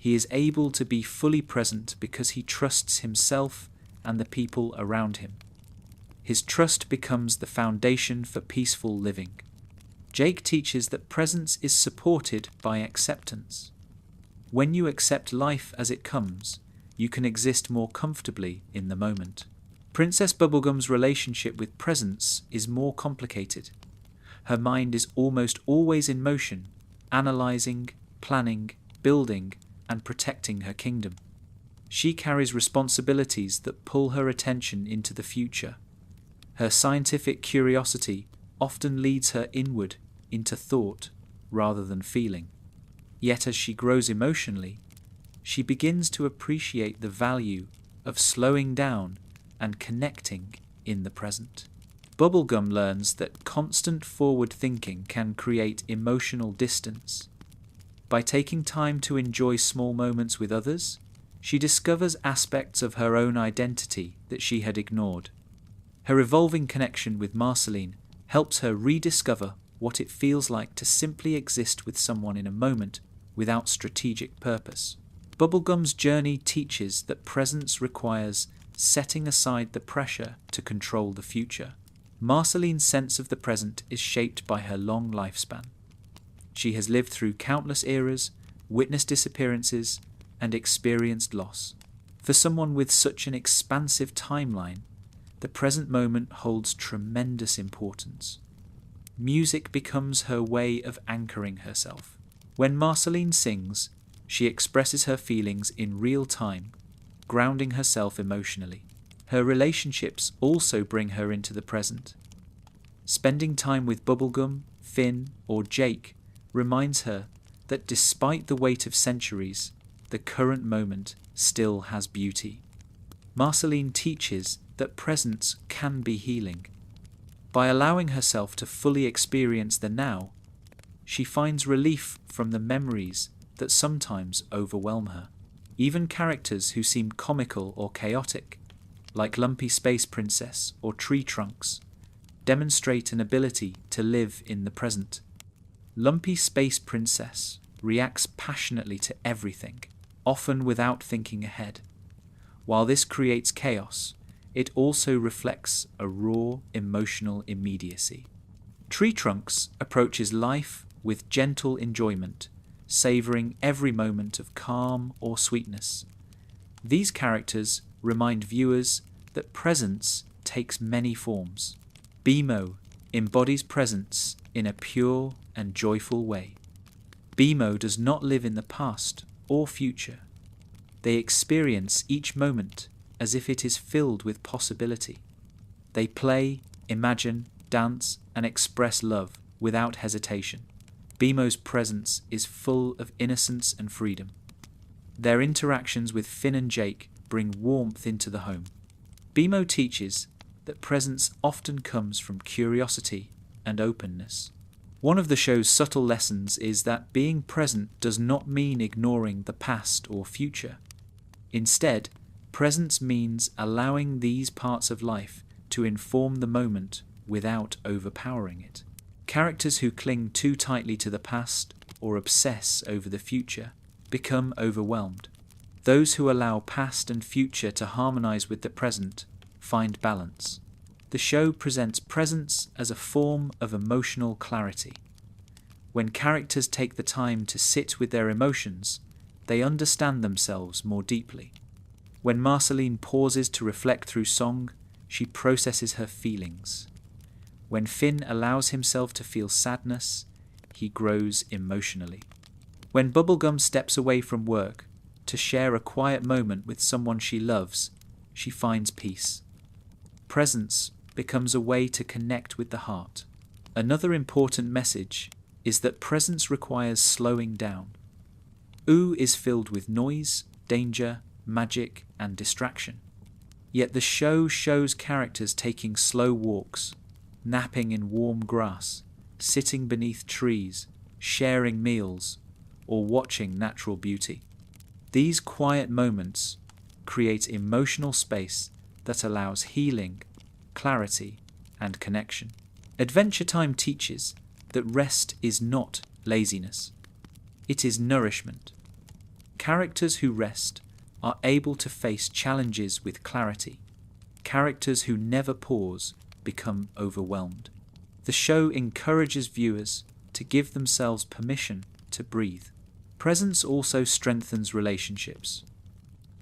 He is able to be fully present because he trusts himself and the people around him. His trust becomes the foundation for peaceful living. Jake teaches that presence is supported by acceptance. When you accept life as it comes, you can exist more comfortably in the moment. Princess Bubblegum's relationship with presence is more complicated. Her mind is almost always in motion, analysing, planning, building, and protecting her kingdom. She carries responsibilities that pull her attention into the future. Her scientific curiosity often leads her inward into thought rather than feeling. Yet as she grows emotionally, she begins to appreciate the value of slowing down and connecting in the present. Bubblegum learns that constant forward thinking can create emotional distance. By taking time to enjoy small moments with others, she discovers aspects of her own identity that she had ignored. Her evolving connection with Marceline helps her rediscover what it feels like to simply exist with someone in a moment without strategic purpose. Bubblegum's journey teaches that presence requires setting aside the pressure to control the future. Marceline's sense of the present is shaped by her long lifespan. She has lived through countless eras, witnessed disappearances, and experienced loss. For someone with such an expansive timeline, the present moment holds tremendous importance. Music becomes her way of anchoring herself. When Marceline sings, she expresses her feelings in real time, grounding herself emotionally. Her relationships also bring her into the present. Spending time with Bubblegum, Finn, or Jake reminds her that despite the weight of centuries, the current moment still has beauty. Marceline teaches that presence can be healing. By allowing herself to fully experience the now, she finds relief from the memories that sometimes overwhelm her. Even characters who seem comical or chaotic, like Lumpy Space Princess or Tree Trunks, demonstrate an ability to live in the present. Lumpy Space Princess reacts passionately to everything, often without thinking ahead. While this creates chaos, it also reflects a raw emotional immediacy. Tree Trunks approaches life with gentle enjoyment, savouring every moment of calm or sweetness. These characters remind viewers that presence takes many forms. Beemo embodies presence in a pure and joyful way. Beemo does not live in the past or future. They experience each moment as if it is filled with possibility. They play, imagine, dance, and express love without hesitation. Beemo's presence is full of innocence and freedom. Their interactions with Finn and Jake bring warmth into the home. Beemo teaches that presence often comes from curiosity and openness. One of the show's subtle lessons is that being present does not mean ignoring the past or future. Instead, Presence means allowing these parts of life to inform the moment without overpowering it. Characters who cling too tightly to the past or obsess over the future become overwhelmed. Those who allow past and future to harmonize with the present find balance. The show presents presence as a form of emotional clarity. When characters take the time to sit with their emotions, they understand themselves more deeply. When Marceline pauses to reflect through song, she processes her feelings. When Finn allows himself to feel sadness, he grows emotionally. When Bubblegum steps away from work to share a quiet moment with someone she loves, she finds peace. Presence becomes a way to connect with the heart. Another important message is that presence requires slowing down. Ooo is filled with noise, danger, magic, and distraction. Yet the show shows characters taking slow walks, napping in warm grass, sitting beneath trees, sharing meals, or watching natural beauty. These quiet moments create emotional space that allows healing, clarity, and connection. Adventure Time teaches that rest is not laziness. It is nourishment. Characters who rest are able to face challenges with clarity. Characters who never pause become overwhelmed. The show encourages viewers to give themselves permission to breathe. Presence also strengthens relationships.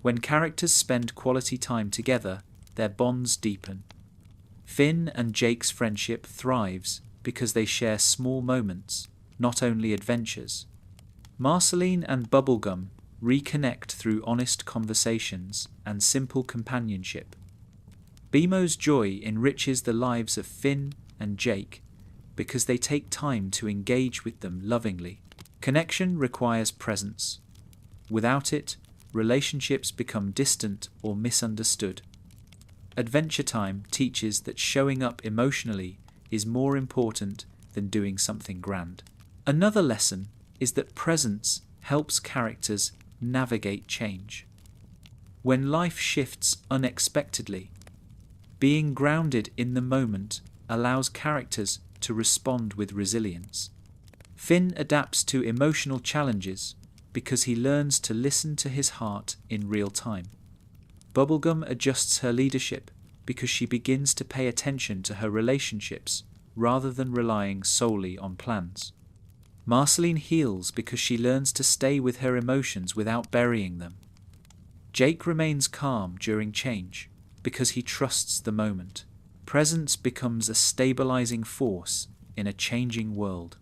When characters spend quality time together, their bonds deepen. Finn and Jake's friendship thrives because they share small moments, not only adventures. Marceline and Bubblegum reconnect through honest conversations and simple companionship. Beemo's joy enriches the lives of Finn and Jake because they take time to engage with them lovingly. Connection requires presence. Without it, relationships become distant or misunderstood. Adventure Time teaches that showing up emotionally is more important than doing something grand. Another lesson is that presence helps characters navigate change. When life shifts unexpectedly, being grounded in the moment allows characters to respond with resilience. Finn adapts to emotional challenges because he learns to listen to his heart in real time. Bubblegum adjusts her leadership because she begins to pay attention to her relationships rather than relying solely on plans. Marceline heals because she learns to stay with her emotions without burying them. Jake remains calm during change because he trusts the moment. Presence becomes a stabilizing force in a changing world.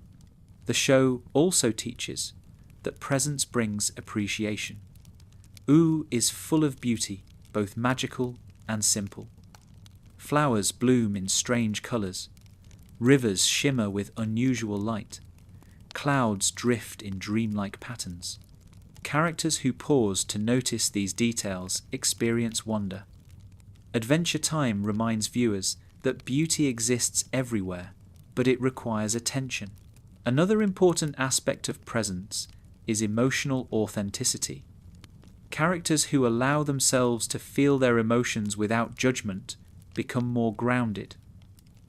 The show also teaches that presence brings appreciation. Ooo is full of beauty, both magical and simple. Flowers bloom in strange colors. Rivers shimmer with unusual light. Clouds drift in dreamlike patterns. Characters who pause to notice these details experience wonder. Adventure Time reminds viewers that beauty exists everywhere, but it requires attention. Another important aspect of presence is emotional authenticity. Characters who allow themselves to feel their emotions without judgment become more grounded.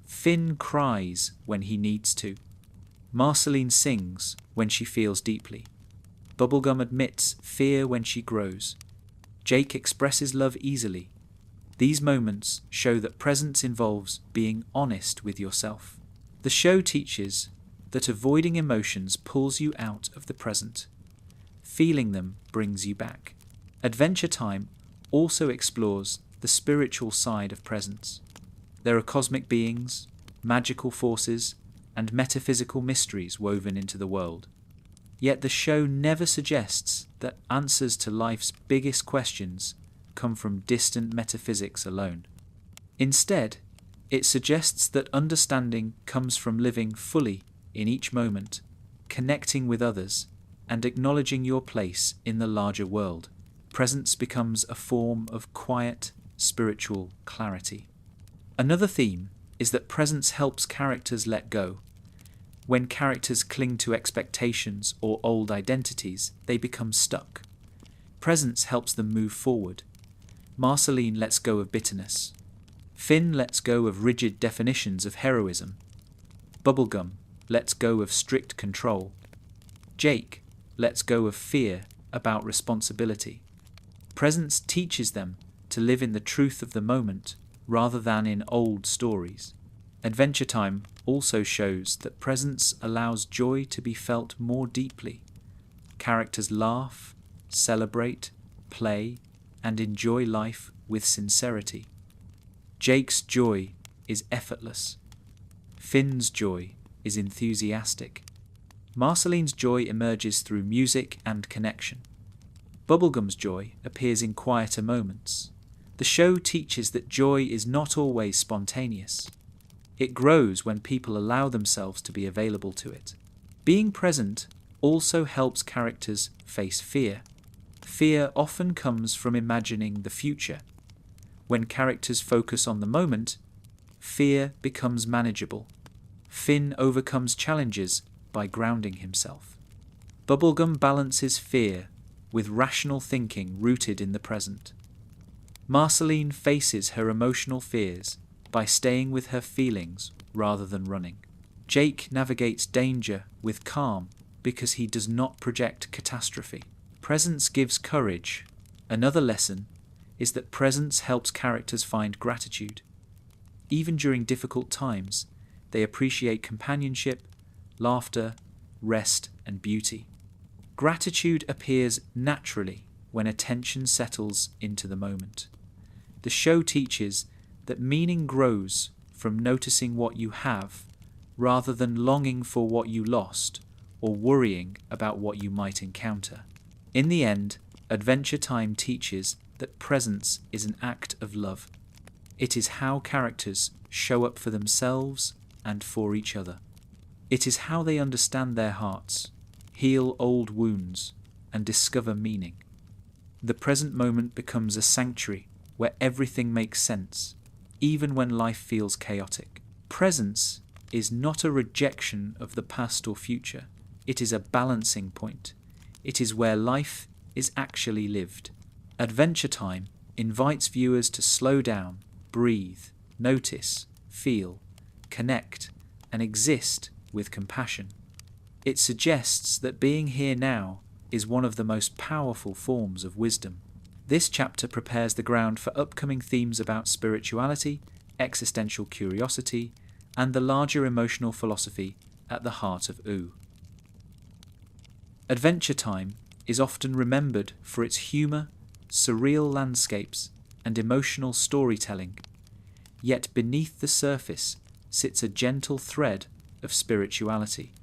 Finn cries when he needs to. Marceline sings when she feels deeply. Bubblegum admits fear when she grows. Jake expresses love easily. These moments show that presence involves being honest with yourself. The show teaches that avoiding emotions pulls you out of the present. Feeling them brings you back. Adventure Time also explores the spiritual side of presence. There are cosmic beings, magical forces, and metaphysical mysteries woven into the world. Yet the show never suggests that answers to life's biggest questions come from distant metaphysics alone. Instead, it suggests that understanding comes from living fully in each moment, connecting with others, and acknowledging your place in the larger world. Presence becomes a form of quiet, spiritual clarity. Another theme is that presence helps characters let go. When characters cling to expectations or old identities, they become stuck. Presence helps them move forward. Marceline lets go of bitterness. Finn lets go of rigid definitions of heroism. Bubblegum lets go of strict control. Jake lets go of fear about responsibility. Presence teaches them to live in the truth of the moment rather than in old stories. Adventure Time also shows that presence allows joy to be felt more deeply. Characters laugh, celebrate, play, and enjoy life with sincerity. Jake's joy is effortless. Finn's joy is enthusiastic. Marceline's joy emerges through music and connection. Bubblegum's joy appears in quieter moments. The show teaches that joy is not always spontaneous. It grows when people allow themselves to be available to it. Being present also helps characters face fear. Fear often comes from imagining the future. When characters focus on the moment, fear becomes manageable. Finn overcomes challenges by grounding himself. Bubblegum balances fear with rational thinking rooted in the present. Marceline faces her emotional fears by staying with her feelings rather than running. Jake navigates danger with calm because he does not project catastrophe. Presence gives courage. Another lesson is that presence helps characters find gratitude. Even during difficult times, they appreciate companionship, laughter, rest, and beauty. Gratitude appears naturally when attention settles into the moment. The show teaches that meaning grows from noticing what you have rather than longing for what you lost or worrying about what you might encounter. In the end, Adventure Time teaches that presence is an act of love. It is how characters show up for themselves and for each other. It is how they understand their hearts, heal old wounds, and discover meaning. The present moment becomes a sanctuary where everything makes sense, even when life feels chaotic. Presence is not a rejection of the past or future. It is a balancing point. It is where life is actually lived. Adventure Time invites viewers to slow down, breathe, notice, feel, connect, and exist with compassion. It suggests that being here now is one of the most powerful forms of wisdom. This chapter prepares the ground for upcoming themes about spirituality, existential curiosity, and the larger emotional philosophy at the heart of Ooo. Adventure Time is often remembered for its humour, surreal landscapes, and emotional storytelling. Yet beneath the surface sits a gentle thread of spirituality,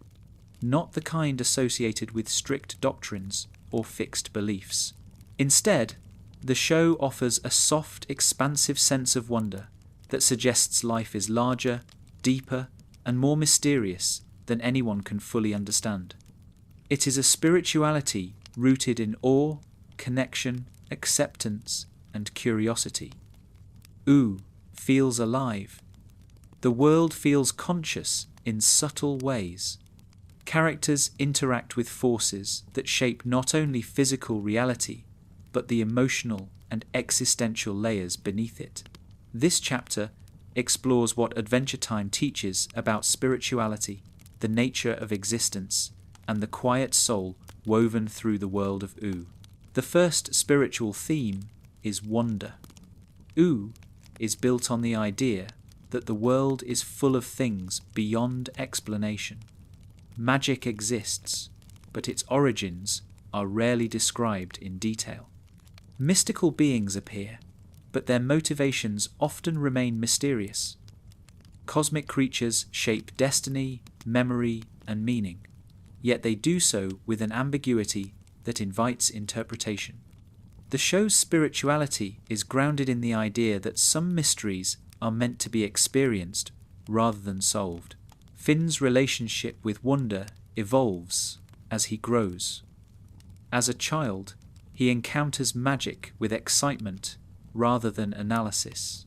not the kind associated with strict doctrines or fixed beliefs. Instead, the show offers a soft, expansive sense of wonder that suggests life is larger, deeper, and more mysterious than anyone can fully understand. It is a spirituality rooted in awe, connection, acceptance, and curiosity. Ooo feels alive. The world feels conscious in subtle ways. Characters interact with forces that shape not only physical reality, but the emotional and existential layers beneath it. This chapter explores what Adventure Time teaches about spirituality, the nature of existence, and the quiet soul woven through the world of Ooo. The first spiritual theme is wonder. Ooo is built on the idea that the world is full of things beyond explanation. Magic exists, but its origins are rarely described in detail. Mystical beings appear, but their motivations often remain mysterious. Cosmic creatures shape destiny, memory, and meaning, yet they do so with an ambiguity that invites interpretation. The show's spirituality is grounded in the idea that some mysteries are meant to be experienced rather than solved. Finn's relationship with wonder evolves as he grows. As a child, he encounters magic with excitement rather than analysis.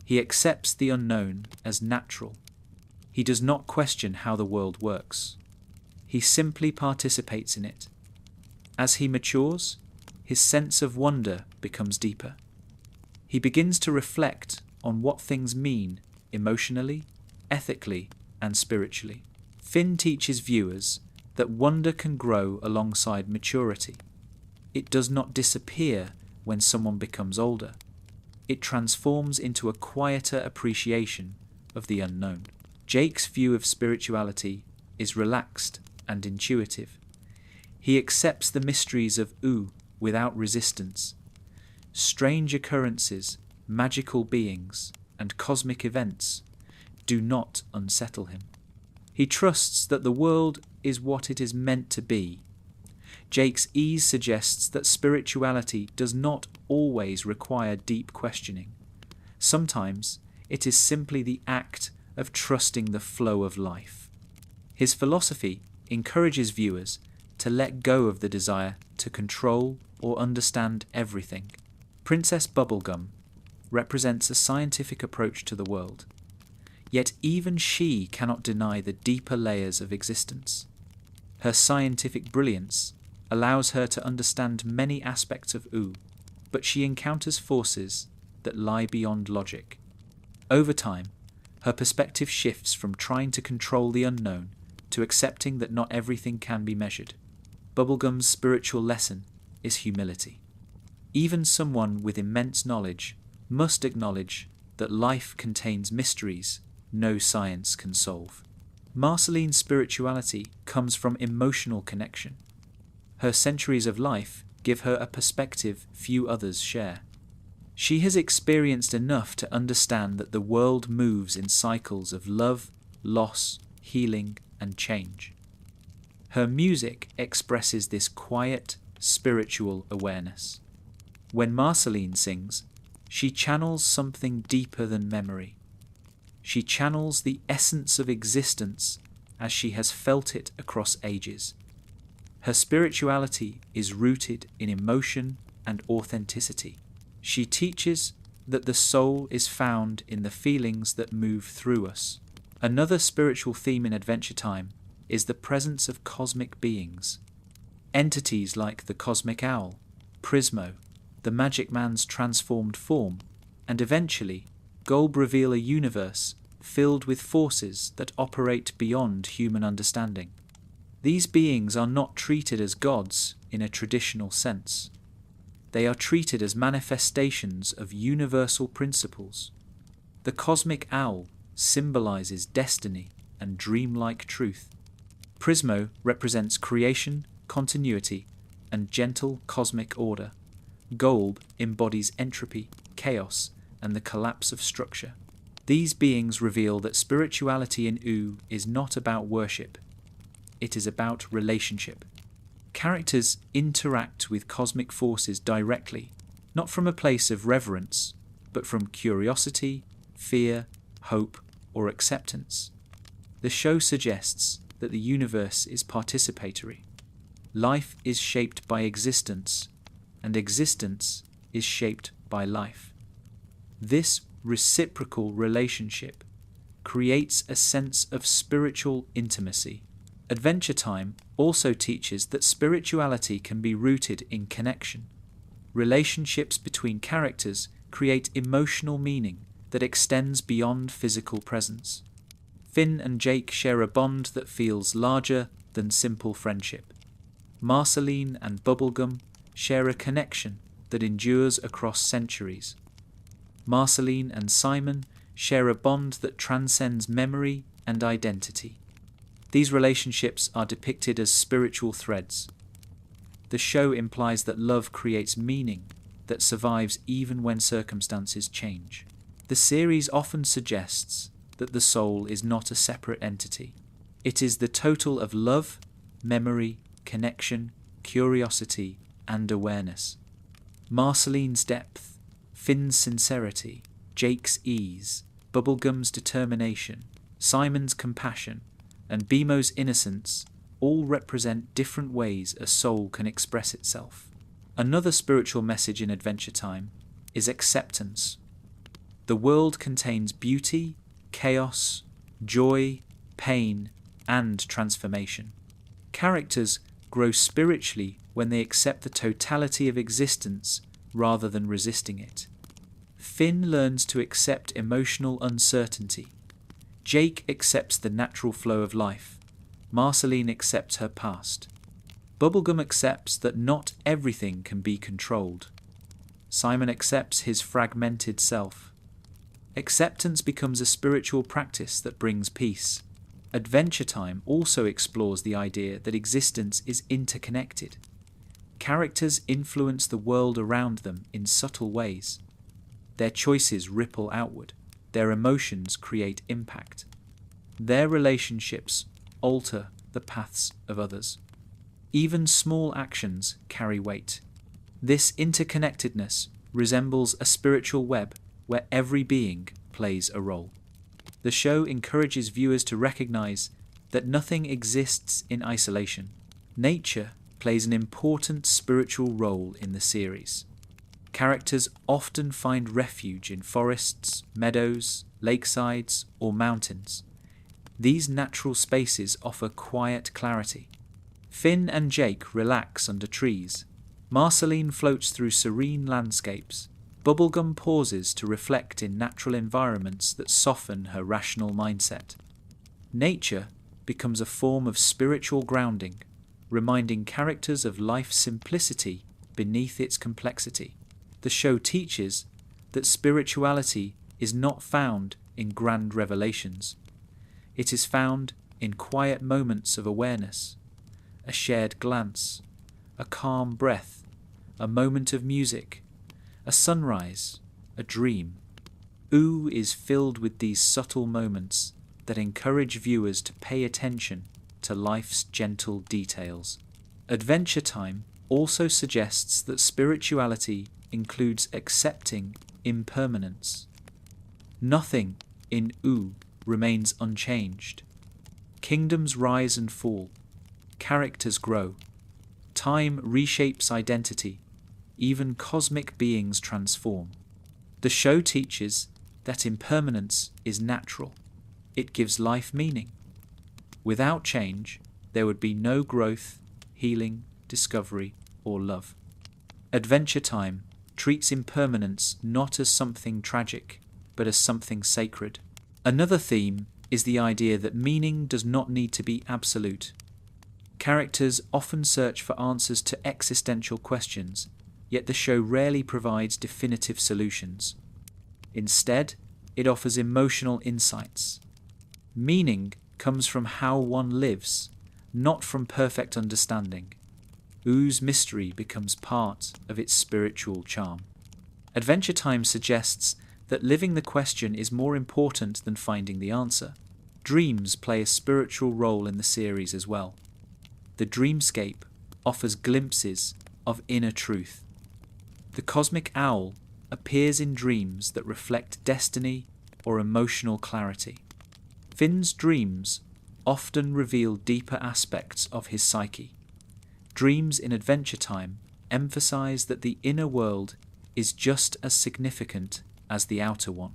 He accepts the unknown as natural. He does not question how the world works. He simply participates in it. As he matures, his sense of wonder becomes deeper. He begins to reflect on what things mean emotionally, ethically, and spiritually. Finn teaches viewers that wonder can grow alongside maturity. It does not disappear when someone becomes older. It transforms into a quieter appreciation of the unknown. Jake's view of spirituality is relaxed and intuitive. He accepts the mysteries of Ooo without resistance. Strange occurrences, magical beings, and cosmic events do not unsettle him. He trusts that the world is what it is meant to be. Jake's ease suggests that spirituality does not always require deep questioning. Sometimes it is simply the act of trusting the flow of life. His philosophy encourages viewers to let go of the desire to control or understand everything. Princess Bubblegum represents a scientific approach to the world, yet even she cannot deny the deeper layers of existence. Her scientific brilliance allows her to understand many aspects of Ooo, but she encounters forces that lie beyond logic. Over time, her perspective shifts from trying to control the unknown to accepting that not everything can be measured. Bubblegum's spiritual lesson is humility. Even someone with immense knowledge must acknowledge that life contains mysteries no science can solve. Marceline's spirituality comes from emotional connection. Her centuries of life give her a perspective few others share. She has experienced enough to understand that the world moves in cycles of love, loss, healing, and change. Her music expresses this quiet, spiritual awareness. When Marceline sings, she channels something deeper than memory. She channels the essence of existence as she has felt it across ages. Her spirituality is rooted in emotion and authenticity. She teaches that the soul is found in the feelings that move through us. Another spiritual theme in Adventure Time is the presence of cosmic beings. Entities like the cosmic owl, Prismo, the magic man's transformed form, and eventually Golb reveal a universe filled with forces that operate beyond human understanding. These beings are not treated as gods in a traditional sense. They are treated as manifestations of universal principles. The cosmic owl symbolizes destiny and dreamlike truth. Prismo represents creation, continuity, and gentle cosmic order. Golb embodies entropy, chaos, and the collapse of structure. These beings reveal that spirituality in Ooo is not about worship. It is about relationship. Characters interact with cosmic forces directly, not from a place of reverence, but from curiosity, fear, hope, or acceptance. The show suggests that the universe is participatory. Life is shaped by existence, and existence is shaped by life. This reciprocal relationship creates a sense of spiritual intimacy. Adventure Time also teaches that spirituality can be rooted in connection. Relationships between characters create emotional meaning that extends beyond physical presence. Finn and Jake share a bond that feels larger than simple friendship. Marceline and Bubblegum share a connection that endures across centuries. Marceline and Simon share a bond that transcends memory and identity. These relationships are depicted as spiritual threads. The show implies that love creates meaning that survives even when circumstances change. The series often suggests that the soul is not a separate entity. It is the total of love, memory, connection, curiosity, and awareness. Marceline's depth, Finn's sincerity, Jake's ease, Bubblegum's determination, Simon's compassion, and Beemo's innocence all represent different ways a soul can express itself. Another spiritual message in Adventure Time is acceptance. The world contains beauty, chaos, joy, pain, and transformation. Characters grow spiritually when they accept the totality of existence rather than resisting it. Finn learns to accept emotional uncertainty. Jake accepts the natural flow of life. Marceline accepts her past. Bubblegum accepts that not everything can be controlled. Simon accepts his fragmented self. Acceptance becomes a spiritual practice that brings peace. Adventure Time also explores the idea that existence is interconnected. Characters influence the world around them in subtle ways. Their choices ripple outward. Their emotions create impact. Their relationships alter the paths of others. Even small actions carry weight. This interconnectedness resembles a spiritual web where every being plays a role. The show encourages viewers to recognize that nothing exists in isolation. Nature plays an important spiritual role in the series. Characters often find refuge in forests, meadows, lakesides, or mountains. These natural spaces offer quiet clarity. Finn and Jake relax under trees. Marceline floats through serene landscapes. Bubblegum pauses to reflect in natural environments that soften her rational mindset. Nature becomes a form of spiritual grounding, reminding characters of life's simplicity beneath its complexity. The show teaches that spirituality is not found in grand revelations. It is found in quiet moments of awareness, a shared glance, a calm breath, a moment of music, a sunrise, a dream. Ooo is filled with these subtle moments that encourage viewers to pay attention to life's gentle details. Adventure Time also suggests that spirituality includes accepting impermanence. Nothing in Ooo remains unchanged. Kingdoms rise and fall. Characters grow. Time reshapes identity. Even cosmic beings transform. The show teaches that impermanence is natural. It gives life meaning. Without change, there would be no growth, healing, discovery, or love. Adventure Time treats impermanence not as something tragic, but as something sacred. Another theme is the idea that meaning does not need to be absolute. Characters often search for answers to existential questions, yet the show rarely provides definitive solutions. Instead, it offers emotional insights. Meaning comes from how one lives, not from perfect understanding. Oo's mystery becomes part of its spiritual charm. Adventure Time suggests that living the question is more important than finding the answer. Dreams play a spiritual role in the series as well. The dreamscape offers glimpses of inner truth. The cosmic owl appears in dreams that reflect destiny or emotional clarity. Finn's dreams often reveal deeper aspects of his psyche. Dreams in Adventure Time emphasize that the inner world is just as significant as the outer one.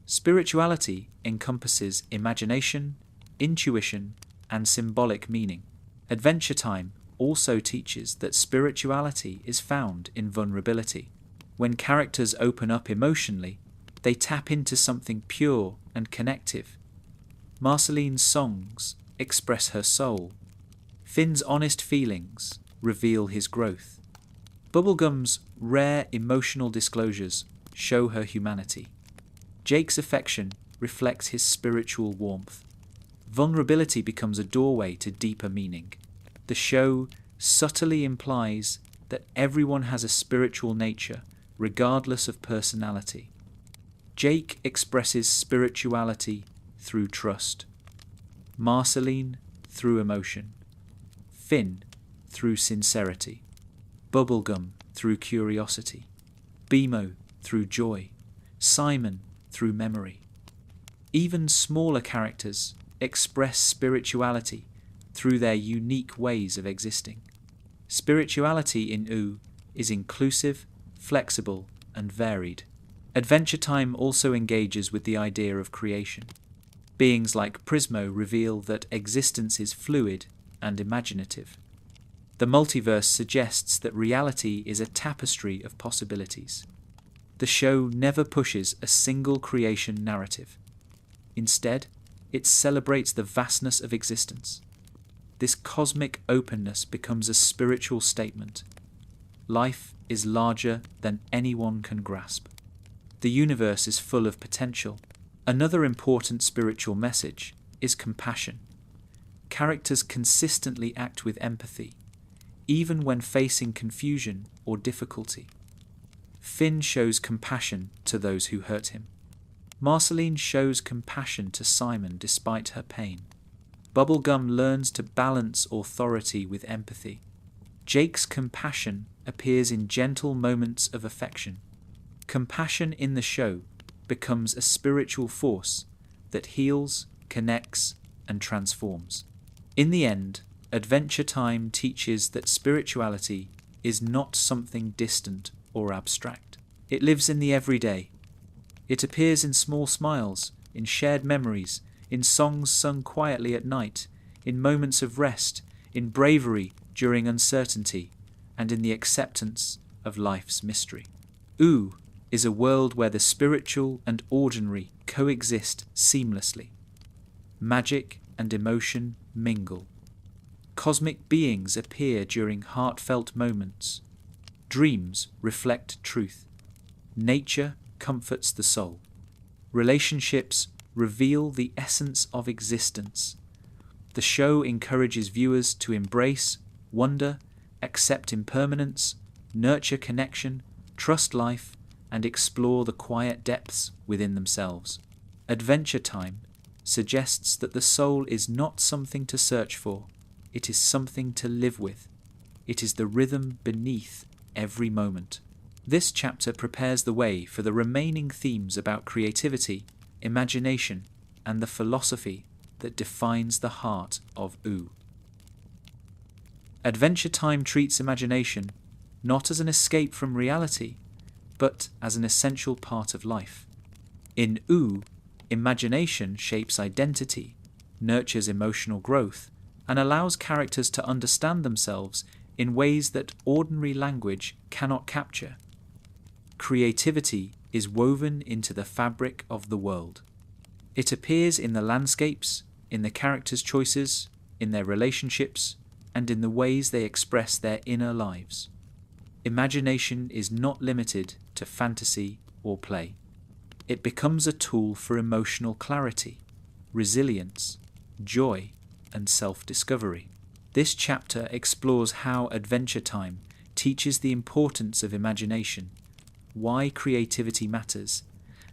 Spirituality encompasses imagination, intuition, and symbolic meaning. Adventure Time also teaches that spirituality is found in vulnerability. When characters open up emotionally, they tap into something pure and connective. Marceline's songs express her soul. Finn's honest feelings reveal his growth. Bubblegum's rare emotional disclosures show her humanity. Jake's affection reflects his spiritual warmth. Vulnerability becomes a doorway to deeper meaning. The show subtly implies that everyone has a spiritual nature, regardless of personality. Jake expresses spirituality through trust. Marceline through emotion. Finn through sincerity. Bubblegum through curiosity. Beemo through joy. Simon through memory. Even smaller characters express spirituality through their unique ways of existing. Spirituality in Ooo is inclusive, flexible, and varied. Adventure Time also engages with the idea of creation. Beings like Prismo reveal that existence is fluid and imaginative. The multiverse suggests that reality is a tapestry of possibilities. The show never pushes a single creation narrative. Instead, it celebrates the vastness of existence. This cosmic openness becomes a spiritual statement. Life is larger than anyone can grasp. The universe is full of potential. Another important spiritual message is compassion. Characters consistently act with empathy, even when facing confusion or difficulty. Finn shows compassion to those who hurt him. Marceline shows compassion to Simon despite her pain. Bubblegum learns to balance authority with empathy. Jake's compassion appears in gentle moments of affection. Compassion in the show becomes a spiritual force that heals, connects, and transforms. In the end, Adventure Time teaches that spirituality is not something distant or abstract. It lives in the everyday. It appears in small smiles, in shared memories, in songs sung quietly at night, in moments of rest, in bravery during uncertainty, and in the acceptance of life's mystery. Ooo is a world where the spiritual and ordinary coexist seamlessly. Magic and emotion mingle. Cosmic beings appear during heartfelt moments. Dreams reflect truth. Nature comforts the soul. Relationships reveal the essence of existence. The show encourages viewers to embrace wonder, accept impermanence, nurture connection, trust life, and explore the quiet depths within themselves. Adventure Time suggests that the soul is not something to search for, it is something to live with. It is the rhythm beneath every moment. This chapter prepares the way for the remaining themes about creativity, imagination, and the philosophy that defines the heart of Ooo. Adventure Time treats imagination not as an escape from reality, but as an essential part of life. In Ooo, imagination shapes identity, nurtures emotional growth, and allows characters to understand themselves in ways that ordinary language cannot capture. Creativity is woven into the fabric of the world. It appears in the landscapes, in the characters' choices, in their relationships, and in the ways they express their inner lives. Imagination is not limited to fantasy or play. It becomes a tool for emotional clarity, resilience, joy, and self-discovery. This chapter explores how Adventure Time teaches the importance of imagination, why creativity matters,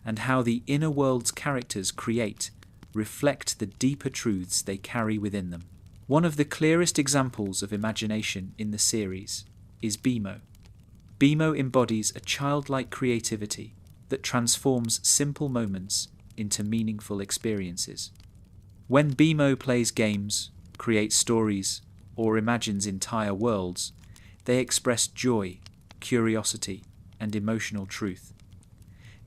and how the inner world's characters create reflect the deeper truths they carry within them. One of the clearest examples of imagination in the series is Beemo. Beemo embodies a childlike creativity that transforms simple moments into meaningful experiences. When Beemo plays games, creates stories, or imagines entire worlds, they express joy, curiosity, and emotional truth.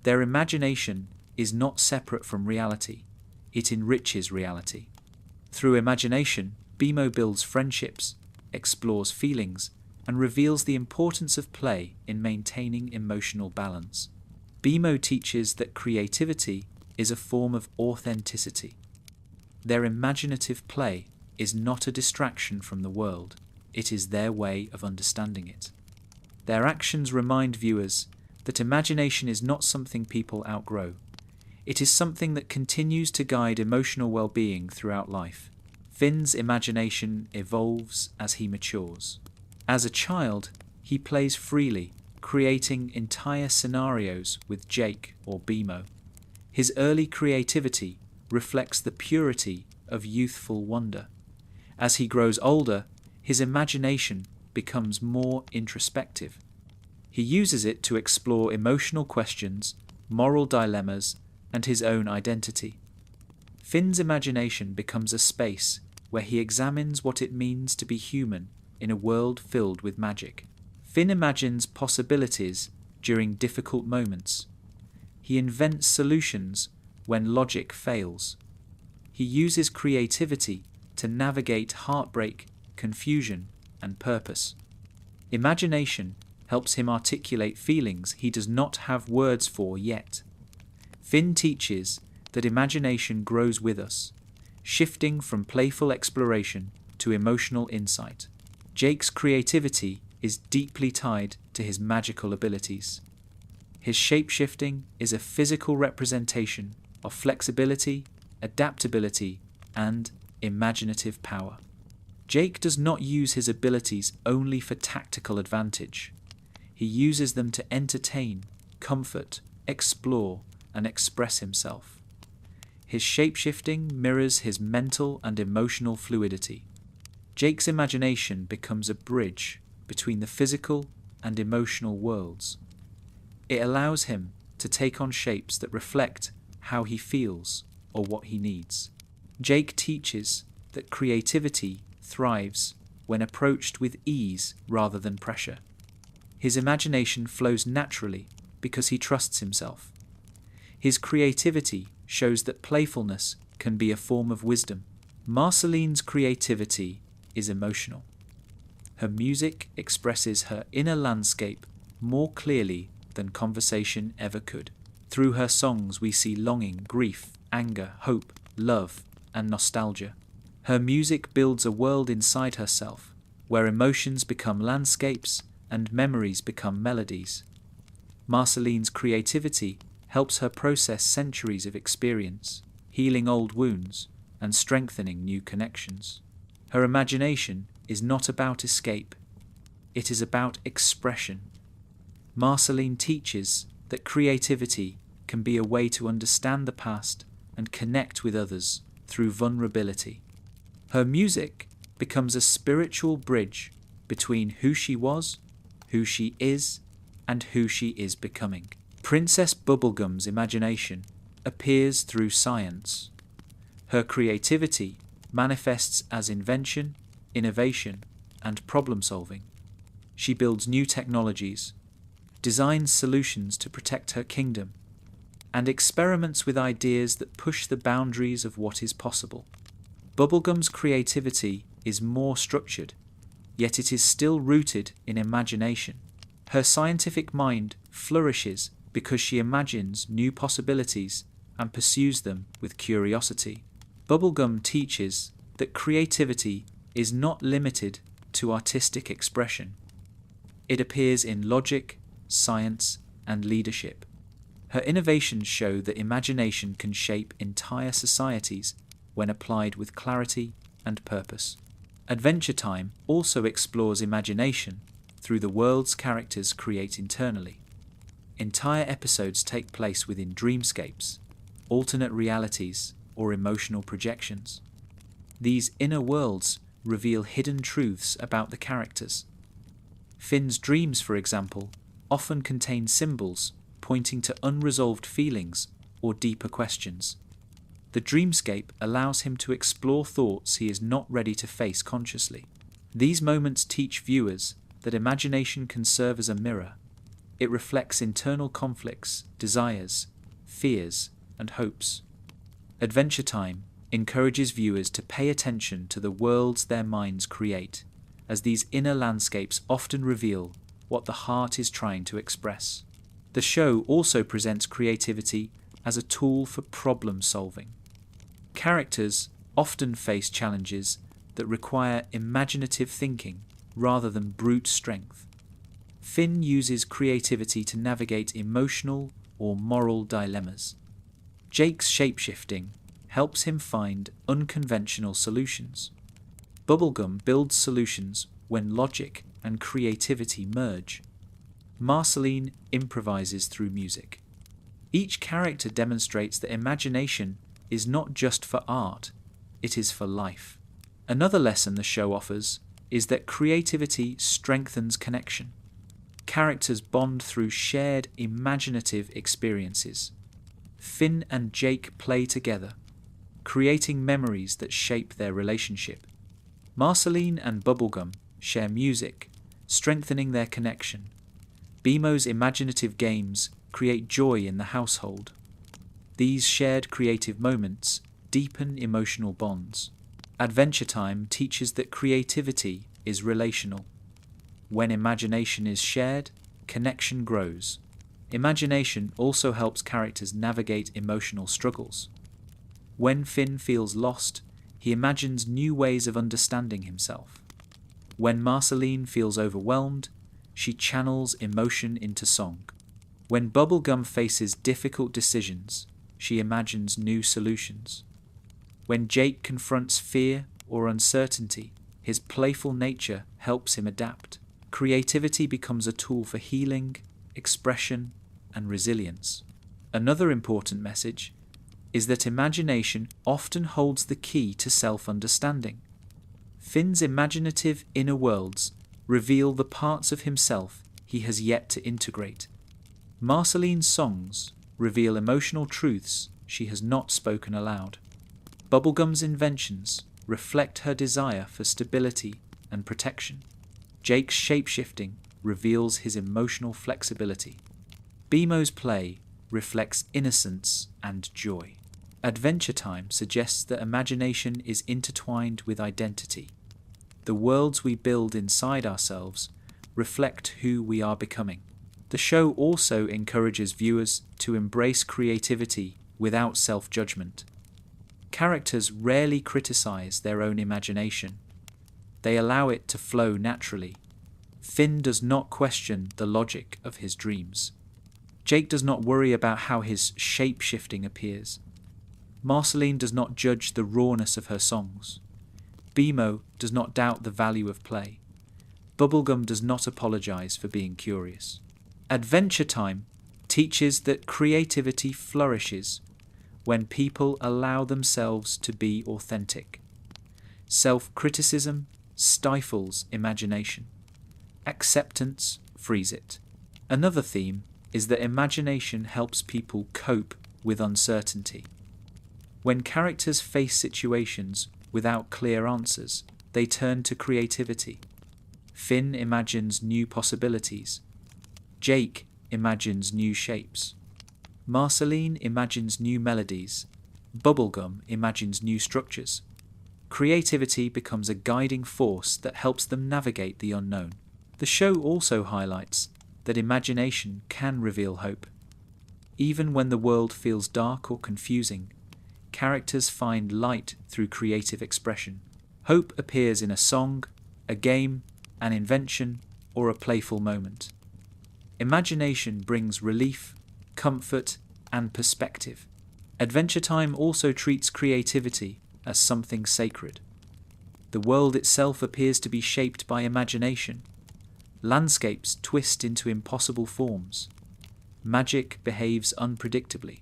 Their imagination is not separate from reality, it enriches reality. Through imagination, Beemo builds friendships, explores feelings, and reveals the importance of play in maintaining emotional balance. Beemo teaches that creativity is a form of authenticity. Their imaginative play is not a distraction from the world, it is their way of understanding it. Their actions remind viewers that imagination is not something people outgrow. It is something that continues to guide emotional well-being throughout life. Finn's imagination evolves as he matures. As a child, he plays freely, creating entire scenarios with Jake or Beemo. His early creativity reflects the purity of youthful wonder. As he grows older, his imagination becomes more introspective. He uses it to explore emotional questions, moral dilemmas, and his own identity. Finn's imagination becomes a space where he examines what it means to be human in a world filled with magic. Finn imagines possibilities during difficult moments. He invents solutions when logic fails. He uses creativity to navigate heartbreak, confusion, and purpose. Imagination helps him articulate feelings he does not have words for yet. Finn teaches that imagination grows with us, shifting from playful exploration to emotional insight. Jake's creativity is deeply tied to his magical abilities. His shape-shifting is a physical representation of flexibility, adaptability, and imaginative power. Jake does not use his abilities only for tactical advantage. He uses them to entertain, comfort, explore, and express himself. His shape-shifting mirrors his mental and emotional fluidity. Jake's imagination becomes a bridge between the physical and emotional worlds. It allows him to take on shapes that reflect how he feels or what he needs. Jake teaches that creativity thrives when approached with ease rather than pressure. His imagination flows naturally because he trusts himself. His creativity shows that playfulness can be a form of wisdom. Marceline's creativity is emotional. Her music expresses her inner landscape more clearly than conversation ever could. Through her songs we see longing, grief, anger, hope, love, and nostalgia. Her music builds a world inside herself, where emotions become landscapes and memories become melodies. Marceline's creativity helps her process centuries of experience, healing old wounds and strengthening new connections. Her imagination is not about escape, it is about expression. Marceline teaches that creativity can be a way to understand the past and connect with others through vulnerability. Her music becomes a spiritual bridge between who she was, who she is, and who she is becoming. Princess Bubblegum's imagination appears through science. Her creativity manifests as invention, innovation, and problem-solving. She builds new technologies, designs solutions to protect her kingdom, and experiments with ideas that push the boundaries of what is possible. Bubblegum's creativity is more structured, yet it is still rooted in imagination. Her scientific mind flourishes because she imagines new possibilities and pursues them with curiosity. Bubblegum teaches that creativity is not limited to artistic expression. It appears in logic, science, and leadership. Her innovations show that imagination can shape entire societies when applied with clarity and purpose. Adventure Time also explores imagination through the worlds characters create internally. Entire episodes take place within dreamscapes, alternate realities, or emotional projections. These inner worlds reveal hidden truths about the characters. Finn's dreams, for example, often contain symbols pointing to unresolved feelings or deeper questions. The dreamscape allows him to explore thoughts he is not ready to face consciously. These moments teach viewers that imagination can serve as a mirror. It reflects internal conflicts, desires, fears, and hopes. Adventure Time encourages viewers to pay attention to the worlds their minds create, as these inner landscapes often reveal what the heart is trying to express. The show also presents creativity as a tool for problem solving. Characters often face challenges that require imaginative thinking rather than brute strength. Finn uses creativity to navigate emotional or moral dilemmas. Jake's shapeshifting helps him find unconventional solutions. Bubblegum builds solutions when logic and creativity merge. Marceline improvises through music. Each character demonstrates that imagination is not just for art, it is for life. Another lesson the show offers is that creativity strengthens connection. Characters bond through shared imaginative experiences. Finn and Jake play together, creating memories that shape their relationship. Marceline and Bubblegum share music, strengthening their connection. Beemo's imaginative games create joy in the household. These shared creative moments deepen emotional bonds. Adventure Time teaches that creativity is relational. When imagination is shared, connection grows. Imagination also helps characters navigate emotional struggles. When Finn feels lost, he imagines new ways of understanding himself. When Marceline feels overwhelmed, she channels emotion into song. When Bubblegum faces difficult decisions, she imagines new solutions. When Jake confronts fear or uncertainty, his playful nature helps him adapt. Creativity becomes a tool for healing, expression, and resilience. Another important message is that imagination often holds the key to self-understanding. Finn's imaginative inner worlds reveal the parts of himself he has yet to integrate. Marceline's songs reveal emotional truths she has not spoken aloud. Bubblegum's inventions reflect her desire for stability and protection. Jake's shapeshifting reveals his emotional flexibility. Beemo's play reflects innocence and joy. Adventure Time suggests that imagination is intertwined with identity. The worlds we build inside ourselves reflect who we are becoming. The show also encourages viewers to embrace creativity without self-judgment. Characters rarely criticize their own imagination. They allow it to flow naturally. Finn does not question the logic of his dreams. Jake does not worry about how his shape-shifting appears. Marceline does not judge the rawness of her songs. Beemo does not doubt the value of play. Bubblegum does not apologize for being curious. Adventure Time teaches that creativity flourishes when people allow themselves to be authentic. Self-criticism stifles imagination. Acceptance frees it. Another theme is that imagination helps people cope with uncertainty. When characters face situations without clear answers, they turn to creativity. Finn imagines new possibilities. Jake imagines new shapes. Marceline imagines new melodies. Bubblegum imagines new structures. Creativity becomes a guiding force that helps them navigate the unknown. The show also highlights that imagination can reveal hope. Even when the world feels dark or confusing, characters find light through creative expression. Hope appears in a song, a game, an invention, or a playful moment. Imagination brings relief, comfort, and perspective. Adventure Time also treats creativity as something sacred. The world itself appears to be shaped by imagination. Landscapes twist into impossible forms. Magic behaves unpredictably.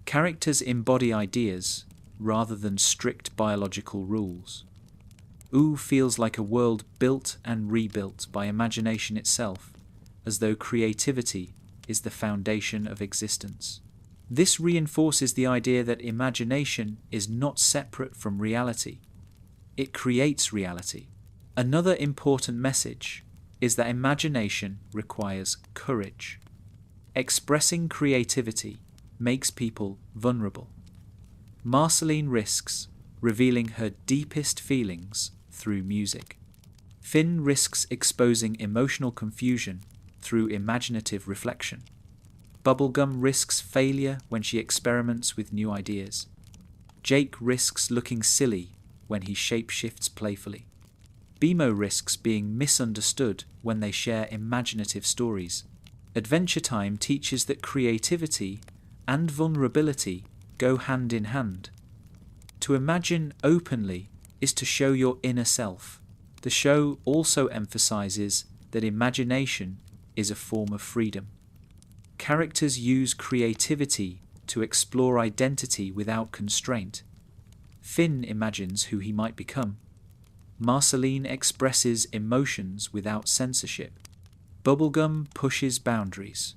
Characters embody ideas rather than strict biological rules. Ooo feels like a world built and rebuilt by imagination itself, as though creativity is the foundation of existence. This reinforces the idea that imagination is not separate from reality. It creates reality. Another important message is that imagination requires courage. Expressing creativity makes people vulnerable. Marceline risks revealing her deepest feelings through music. Finn risks exposing emotional confusion through imaginative reflection. Bubblegum risks failure when she experiments with new ideas. Jake risks looking silly when he shapeshifts playfully. Beemo risks being misunderstood when they share imaginative stories. Adventure Time teaches that creativity and vulnerability go hand in hand. To imagine openly is to show your inner self. The show also emphasizes that imagination is a form of freedom. Characters use creativity to explore identity without constraint. Finn imagines who he might become. Marceline expresses emotions without censorship. Bubblegum pushes boundaries.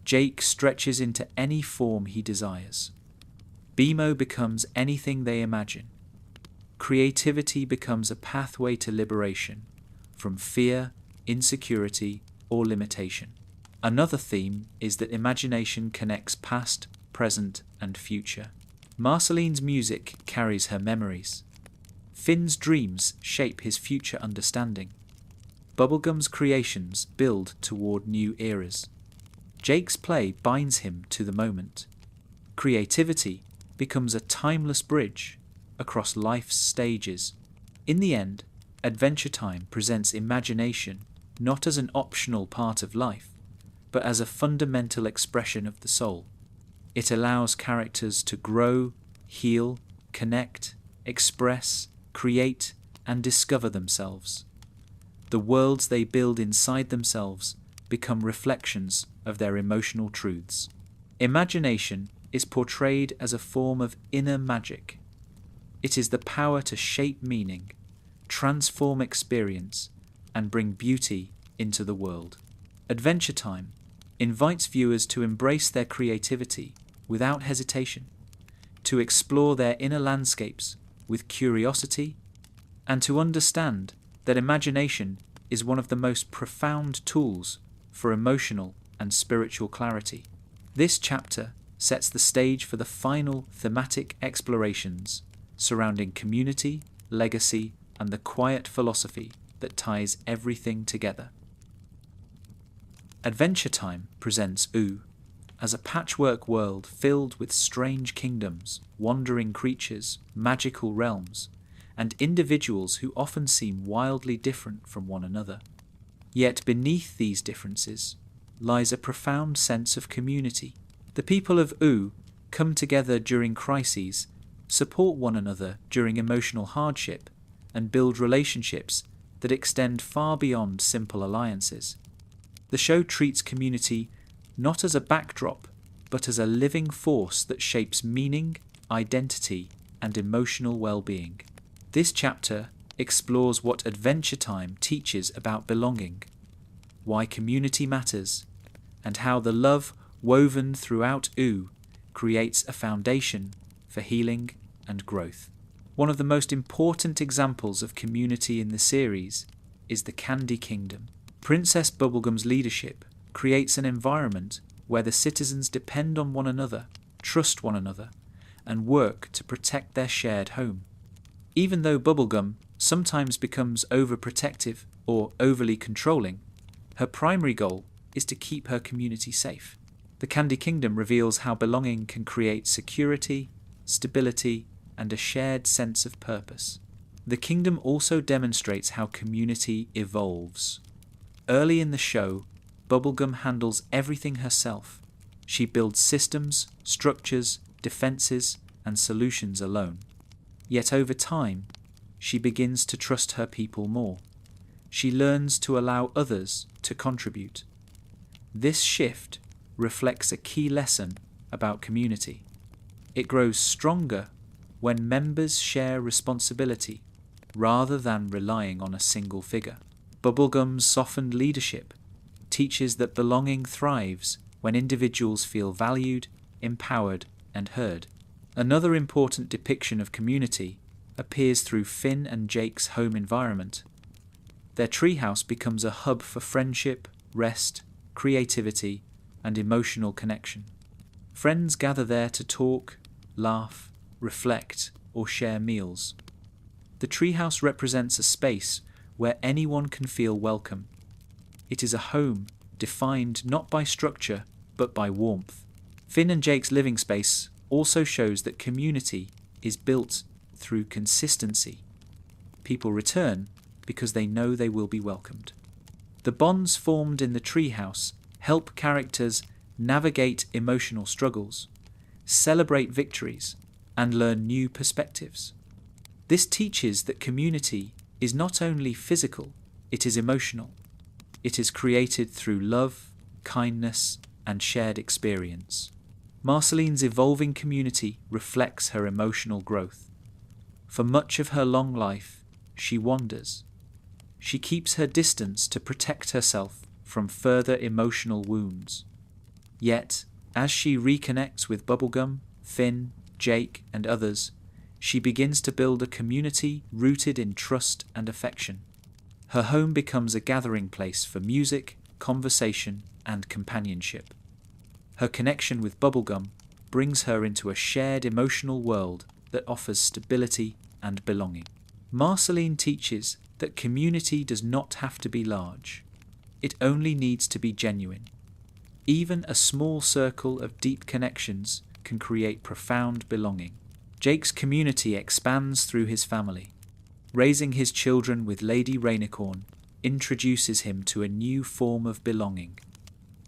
Jake stretches into any form he desires. Beemo becomes anything they imagine. Creativity becomes a pathway to liberation from fear, insecurity, or limitation. Another theme is that imagination connects past, present, and future. Marceline's music carries her memories. Finn's dreams shape his future understanding. Bubblegum's creations build toward new eras. Jake's play binds him to the moment. Creativity becomes a timeless bridge across life's stages. In the end, Adventure Time presents imagination not as an optional part of life, but as a fundamental expression of the soul. It allows characters to grow, heal, connect, express, create, and discover themselves. The worlds they build inside themselves become reflections of their emotional truths. Imagination is portrayed as a form of inner magic. It is the power to shape meaning, transform experience, and bring beauty into the world. Adventure Time invites viewers to embrace their creativity without hesitation, to explore their inner landscapes with curiosity, and to understand that imagination is one of the most profound tools for emotional and spiritual clarity. This chapter sets the stage for the final thematic explorations surrounding community, legacy, and the quiet philosophy that ties everything together. Adventure Time presents Ooo as a patchwork world filled with strange kingdoms, wandering creatures, magical realms, and individuals who often seem wildly different from one another. Yet beneath these differences lies a profound sense of community. The people of Ooo come together during crises, support one another during emotional hardship, and build relationships that extend far beyond simple alliances. The show treats community not as a backdrop, but as a living force that shapes meaning, identity, and emotional well-being. This chapter explores what Adventure Time teaches about belonging, why community matters, and how the love woven throughout Ooo creates a foundation for healing and growth. One of the most important examples of community in the series is the Candy Kingdom. Princess Bubblegum's leadership creates an environment where the citizens depend on one another, trust one another, and work to protect their shared home. Even though Bubblegum sometimes becomes overprotective or overly controlling, her primary goal is to keep her community safe. The Candy Kingdom reveals how belonging can create security, stability, and a shared sense of purpose. The kingdom also demonstrates how community evolves. Early in the show, Bubblegum handles everything herself. She builds systems, structures, defenses, and solutions alone. Yet over time, she begins to trust her people more. She learns to allow others to contribute. This shift reflects a key lesson about community. It grows stronger when members share responsibility rather than relying on a single figure. Bubblegum's softened leadership teaches that belonging thrives when individuals feel valued, empowered, and heard. Another important depiction of community appears through Finn and Jake's home environment. Their treehouse becomes a hub for friendship, rest, creativity, and emotional connection. Friends gather there to talk, laugh, reflect, or share meals. The treehouse represents a space where anyone can feel welcome. It is a home defined not by structure, but by warmth. Finn and Jake's living space also shows that community is built through consistency. People return because they know they will be welcomed. The bonds formed in the treehouse help characters navigate emotional struggles, celebrate victories, and learn new perspectives. This teaches that community is not only physical, it is emotional. It is created through love, kindness, and shared experience. Marceline's evolving community reflects her emotional growth. For much of her long life, she wanders. She keeps her distance to protect herself from further emotional wounds. Yet, as she reconnects with Bubblegum, Finn, Jake, and others, she begins to build a community rooted in trust and affection. Her home becomes a gathering place for music, conversation, and companionship. Her connection with Bubblegum brings her into a shared emotional world that offers stability and belonging. Marceline teaches that community does not have to be large. It only needs to be genuine. Even a small circle of deep connections can create profound belonging. Jake's community expands through his family. Raising his children with Lady Rainicorn introduces him to a new form of belonging.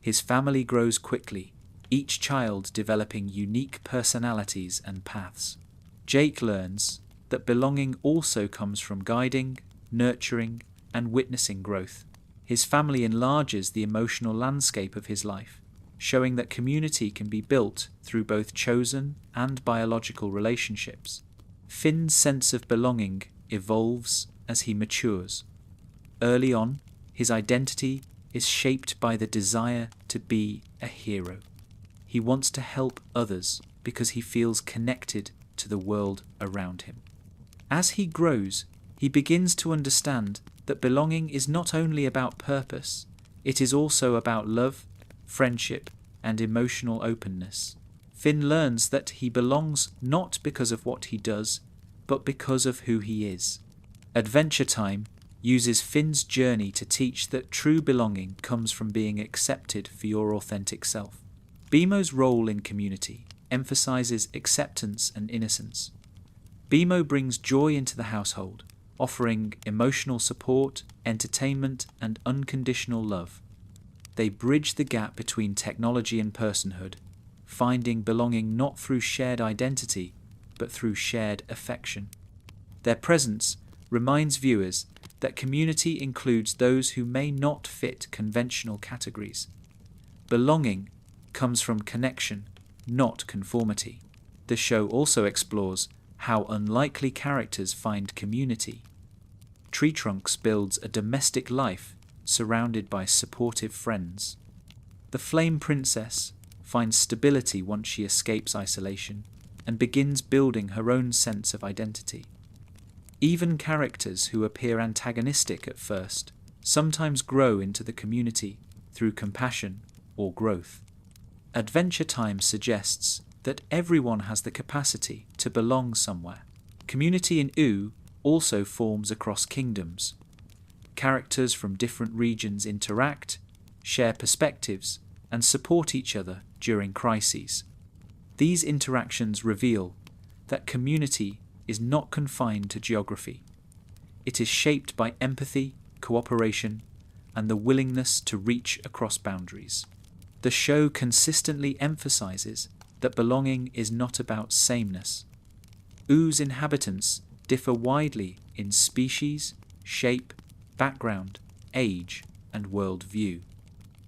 His family grows quickly, each child developing unique personalities and paths. Jake learns that belonging also comes from guiding, nurturing, and witnessing growth. His family enlarges the emotional landscape of his life, showing that community can be built through both chosen and biological relationships. Finn's sense of belonging evolves as he matures. Early on, his identity is shaped by the desire to be a hero. He wants to help others because he feels connected to the world around him. As he grows, he begins to understand that belonging is not only about purpose, it is also about love, friendship, and emotional openness. Finn learns that he belongs not because of what he does, but because of who he is. Adventure Time uses Finn's journey to teach that true belonging comes from being accepted for your authentic self. Beemo's role in community emphasizes acceptance and innocence. Beemo brings joy into the household, offering emotional support, entertainment, and unconditional love. They bridge the gap between technology and personhood, finding belonging not through shared identity, but through shared affection. Their presence reminds viewers that community includes those who may not fit conventional categories. Belonging comes from connection, not conformity. The show also explores how unlikely characters find community. Tree Trunks builds a domestic life surrounded by supportive friends. The Flame Princess finds stability once she escapes isolation and begins building her own sense of identity. Even characters who appear antagonistic at first sometimes grow into the community through compassion or growth. Adventure Time suggests that everyone has the capacity to belong somewhere. Community in Ooo also forms across kingdoms. Characters from different regions interact, share perspectives, and support each other during crises. These interactions reveal that community is not confined to geography. It is shaped by empathy, cooperation, and the willingness to reach across boundaries. The show consistently emphasizes that belonging is not about sameness. Oo's inhabitants differ widely in species, shape, background, age, and worldview.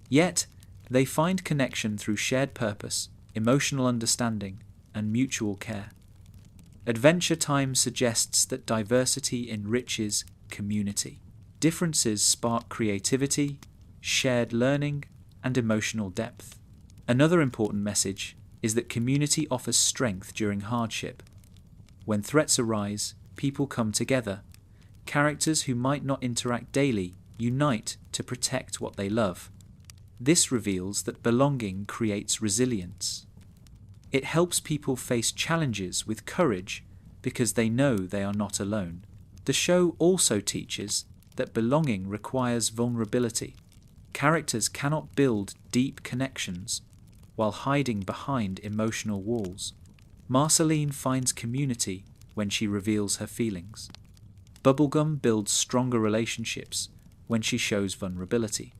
Yet, they find connection through shared purpose, emotional understanding, and mutual care. Adventure Time suggests that diversity enriches community. Differences spark creativity, shared learning, and emotional depth. Another important message is that community offers strength during hardship. When threats arise, people come together. Characters who might not interact daily unite to protect what they love. This reveals that belonging creates resilience. It helps people face challenges with courage because they know they are not alone. The show also teaches that belonging requires vulnerability. Characters cannot build deep connections while hiding behind emotional walls. Marceline finds community when she reveals her feelings. Bubblegum builds stronger relationships when she shows vulnerability.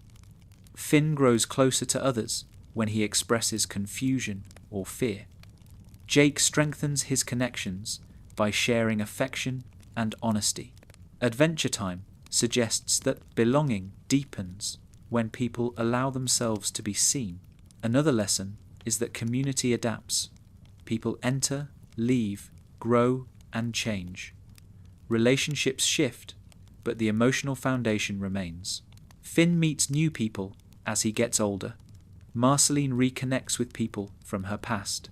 Finn grows closer to others when he expresses confusion or fear. Jake strengthens his connections by sharing affection and honesty. Adventure Time suggests that belonging deepens when people allow themselves to be seen. Another lesson is that community adapts. People enter, leave, grow, and change. Relationships shift, but the emotional foundation remains. Finn meets new people as he gets older. Marceline reconnects with people from her past.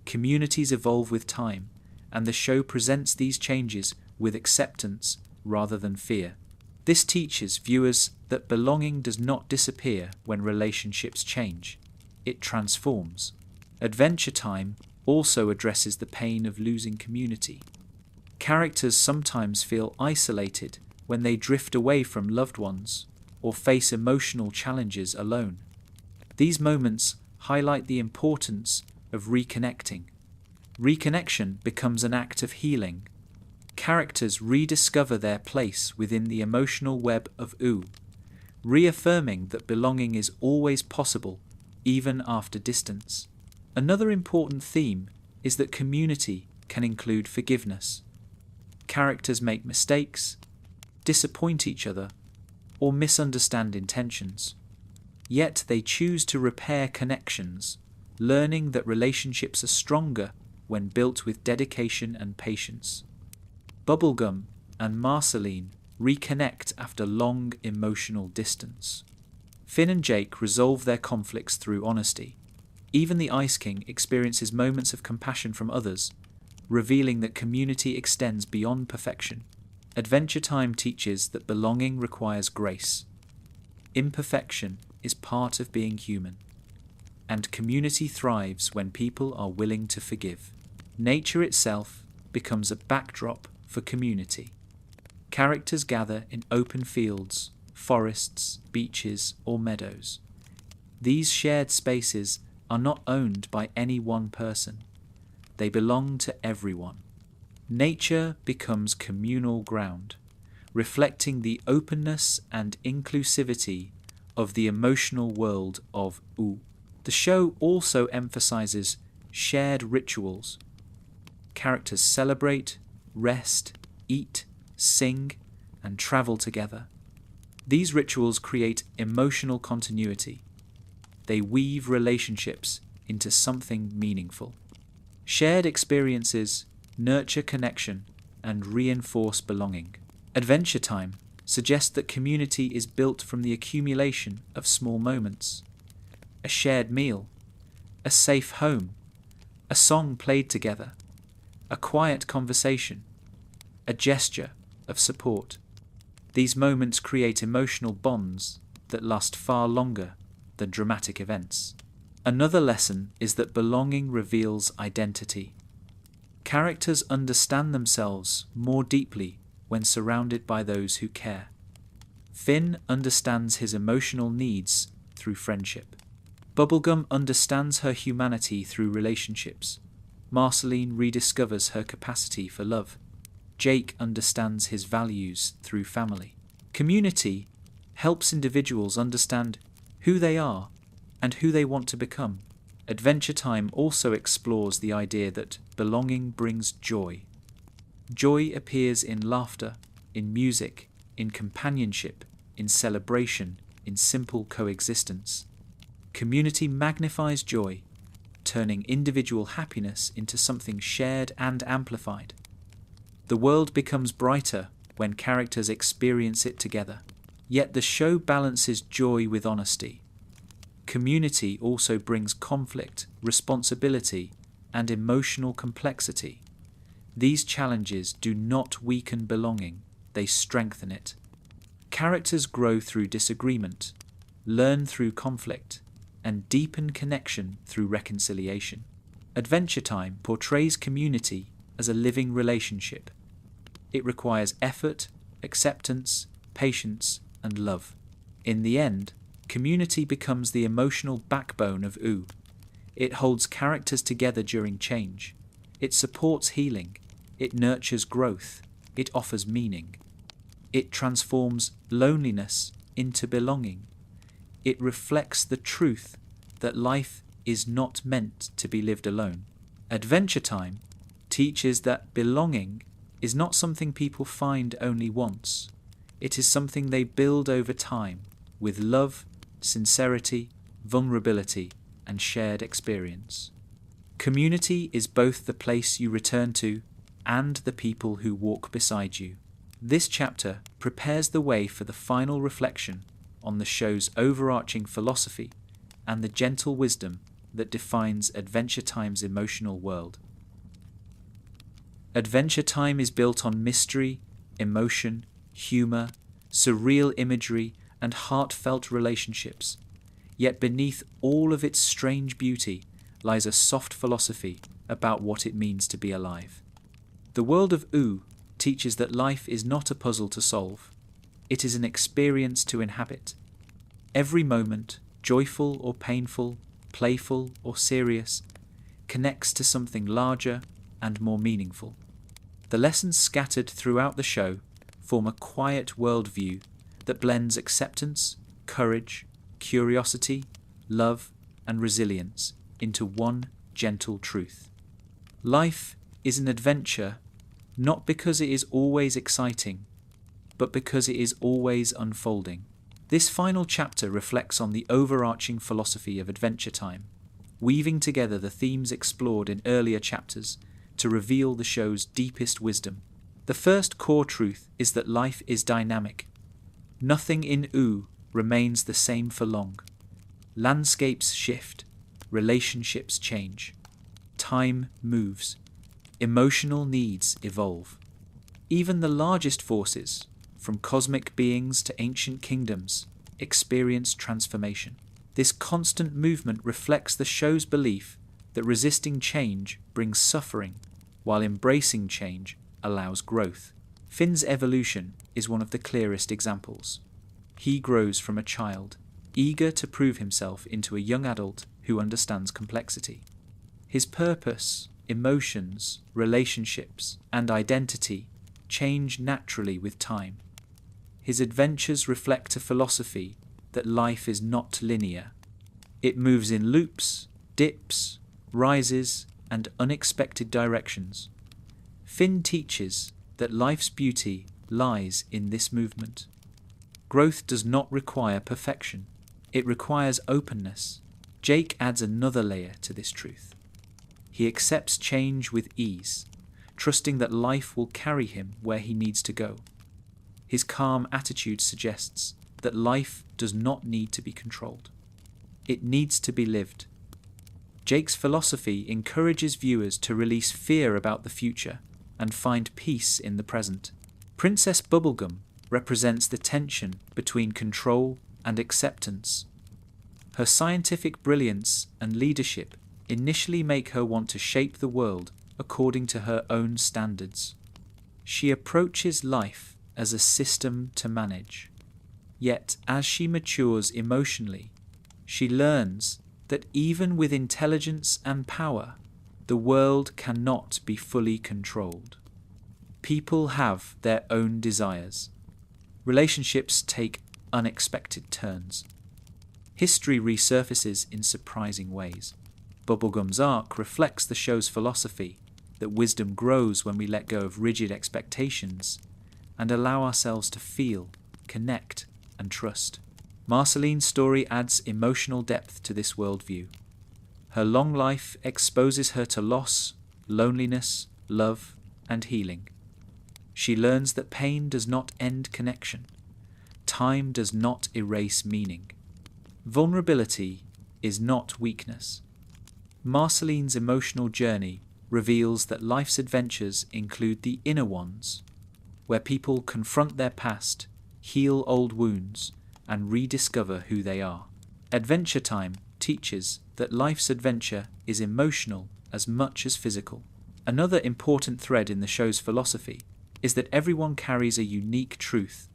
Communities evolve with time, and the show presents these changes with acceptance rather than fear. This teaches viewers that belonging does not disappear when relationships change. It transforms. Adventure Time also addresses the pain of losing community. Characters sometimes feel isolated when they drift away from loved ones or face emotional challenges alone. These moments highlight the importance of reconnecting. Reconnection becomes an act of healing. Characters rediscover their place within the emotional web of Ooo, reaffirming that belonging is always possible, even after distance. Another important theme is that community can include forgiveness. Characters make mistakes, disappoint each other, or misunderstand intentions. Yet they choose to repair connections, learning that relationships are stronger when built with dedication and patience. Bubblegum and Marceline reconnect after long emotional distance. Finn and Jake resolve their conflicts through honesty. Even the Ice King experiences moments of compassion from others, revealing that community extends beyond perfection. Adventure Time teaches that belonging requires grace. Imperfection is part of being human, and community thrives when people are willing to forgive. Nature itself becomes a backdrop for community. Characters gather in open fields, forests, beaches, or meadows. These shared spaces are not owned by any one person. They belong to everyone. Nature becomes communal ground, reflecting the openness and inclusivity of the emotional world of Ooo. The show also emphasizes shared rituals. Characters celebrate, rest, eat, sing, and travel together. These rituals create emotional continuity. They weave relationships into something meaningful. Shared experiences nurture connection and reinforce belonging. Adventure Time suggests that community is built from the accumulation of small moments. A shared meal, a safe home, a song played together, a quiet conversation, a gesture of support. These moments create emotional bonds that last far longer than dramatic events. Another lesson is that belonging reveals identity. Characters understand themselves more deeply when surrounded by those who care. Finn understands his emotional needs through friendship. Bubblegum understands her humanity through relationships. Marceline rediscovers her capacity for love. Jake understands his values through family. Community helps individuals understand who they are and who they want to become. Adventure Time also explores the idea that belonging brings joy. Joy appears in laughter, in music, in companionship, in celebration, in simple coexistence. Community magnifies joy, turning individual happiness into something shared and amplified. The world becomes brighter when characters experience it together. Yet the show balances joy with honesty. Community also brings conflict, responsibility, and emotional complexity. These challenges do not weaken belonging, they strengthen it. Characters grow through disagreement, learn through conflict, and deepen connection through reconciliation. Adventure Time portrays community as a living relationship. It requires effort, acceptance, patience, and love. In the end, community becomes the emotional backbone of Ooo. It holds characters together during change. It supports healing. It nurtures growth. It offers meaning. It transforms loneliness into belonging. It reflects the truth that life is not meant to be lived alone. Adventure Time teaches that belonging is not something people find only once. It is something they build over time with love, sincerity, vulnerability, and shared experience. Community is both the place you return to and the people who walk beside you. This chapter prepares the way for the final reflection on the show's overarching philosophy and the gentle wisdom that defines Adventure Time's emotional world. Adventure Time is built on mystery, emotion, humour, surreal imagery, and heartfelt relationships. Yet beneath all of its strange beauty lies a soft philosophy about what it means to be alive. The world of Ooo teaches that life is not a puzzle to solve. It is an experience to inhabit. Every moment, joyful or painful, playful or serious, connects to something larger and more meaningful. The lessons scattered throughout the show form a quiet worldview that blends acceptance, courage, curiosity, love, and resilience into one gentle truth. Life is an adventure not because it is always exciting, but because it is always unfolding. This final chapter reflects on the overarching philosophy of Adventure Time, weaving together the themes explored in earlier chapters to reveal the show's deepest wisdom. The first core truth is that life is dynamic. Nothing in Ooo remains the same for long. Landscapes shift, relationships change, time moves, emotional needs evolve. Even the largest forces, from cosmic beings to ancient kingdoms, experience transformation. This constant movement reflects the show's belief that resisting change brings suffering, while embracing change allows growth. Finn's evolution is one of the clearest examples. He grows from a child, eager to prove himself, into a young adult who understands complexity. His purpose, emotions, relationships, and identity change naturally with time. His adventures reflect a philosophy that life is not linear. It moves in loops, dips, rises, and unexpected directions. Finn teaches that life's beauty lies in this movement. Growth does not require perfection. It requires openness. Jake adds another layer to this truth. He accepts change with ease, trusting that life will carry him where he needs to go. His calm attitude suggests that life does not need to be controlled. It needs to be lived. Jake's philosophy encourages viewers to release fear about the future and find peace in the present. Princess Bubblegum represents the tension between control and acceptance. Her scientific brilliance and leadership initially make her want to shape the world according to her own standards. She approaches life as a system to manage. Yet, as she matures emotionally, she learns that even with intelligence and power, the world cannot be fully controlled. People have their own desires. Relationships take unexpected turns. History resurfaces in surprising ways. Bubblegum's arc reflects the show's philosophy that wisdom grows when we let go of rigid expectations and allow ourselves to feel, connect, and trust. Marceline's story adds emotional depth to this worldview. Her long life exposes her to loss, loneliness, love, and healing. She learns that pain does not end connection. Time does not erase meaning. Vulnerability is not weakness. Marceline's emotional journey reveals that life's adventures include the inner ones, where people confront their past, heal old wounds, and rediscover who they are. Adventure Time teaches that life's adventure is emotional as much as physical. Another important thread in the show's philosophy is that everyone carries a unique truth.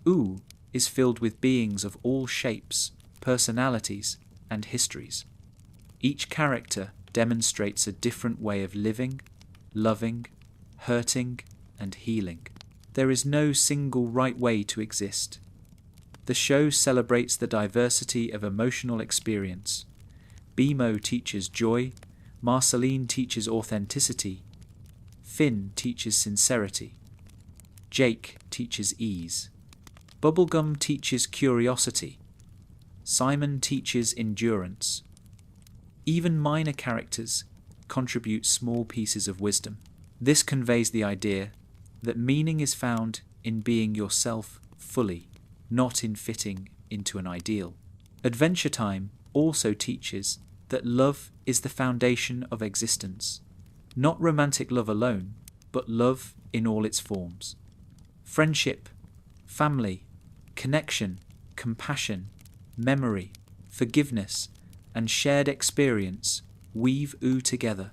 Ooo is filled with beings of all shapes, personalities, and histories. Each character demonstrates a different way of living, loving, hurting, and healing. There is no single right way to exist. The show celebrates the diversity of emotional experience. Beemo teaches joy, Marceline teaches authenticity, Finn teaches sincerity, Jake teaches ease, Bubblegum teaches curiosity, Simon teaches endurance. Even minor characters contribute small pieces of wisdom. This conveys the idea that meaning is found in being yourself fully, not in fitting into an ideal. Adventure Time also teaches that love is the foundation of existence. Not romantic love alone, but love in all its forms. Friendship, family, connection, compassion, memory, forgiveness, and shared experience weave Ooo together.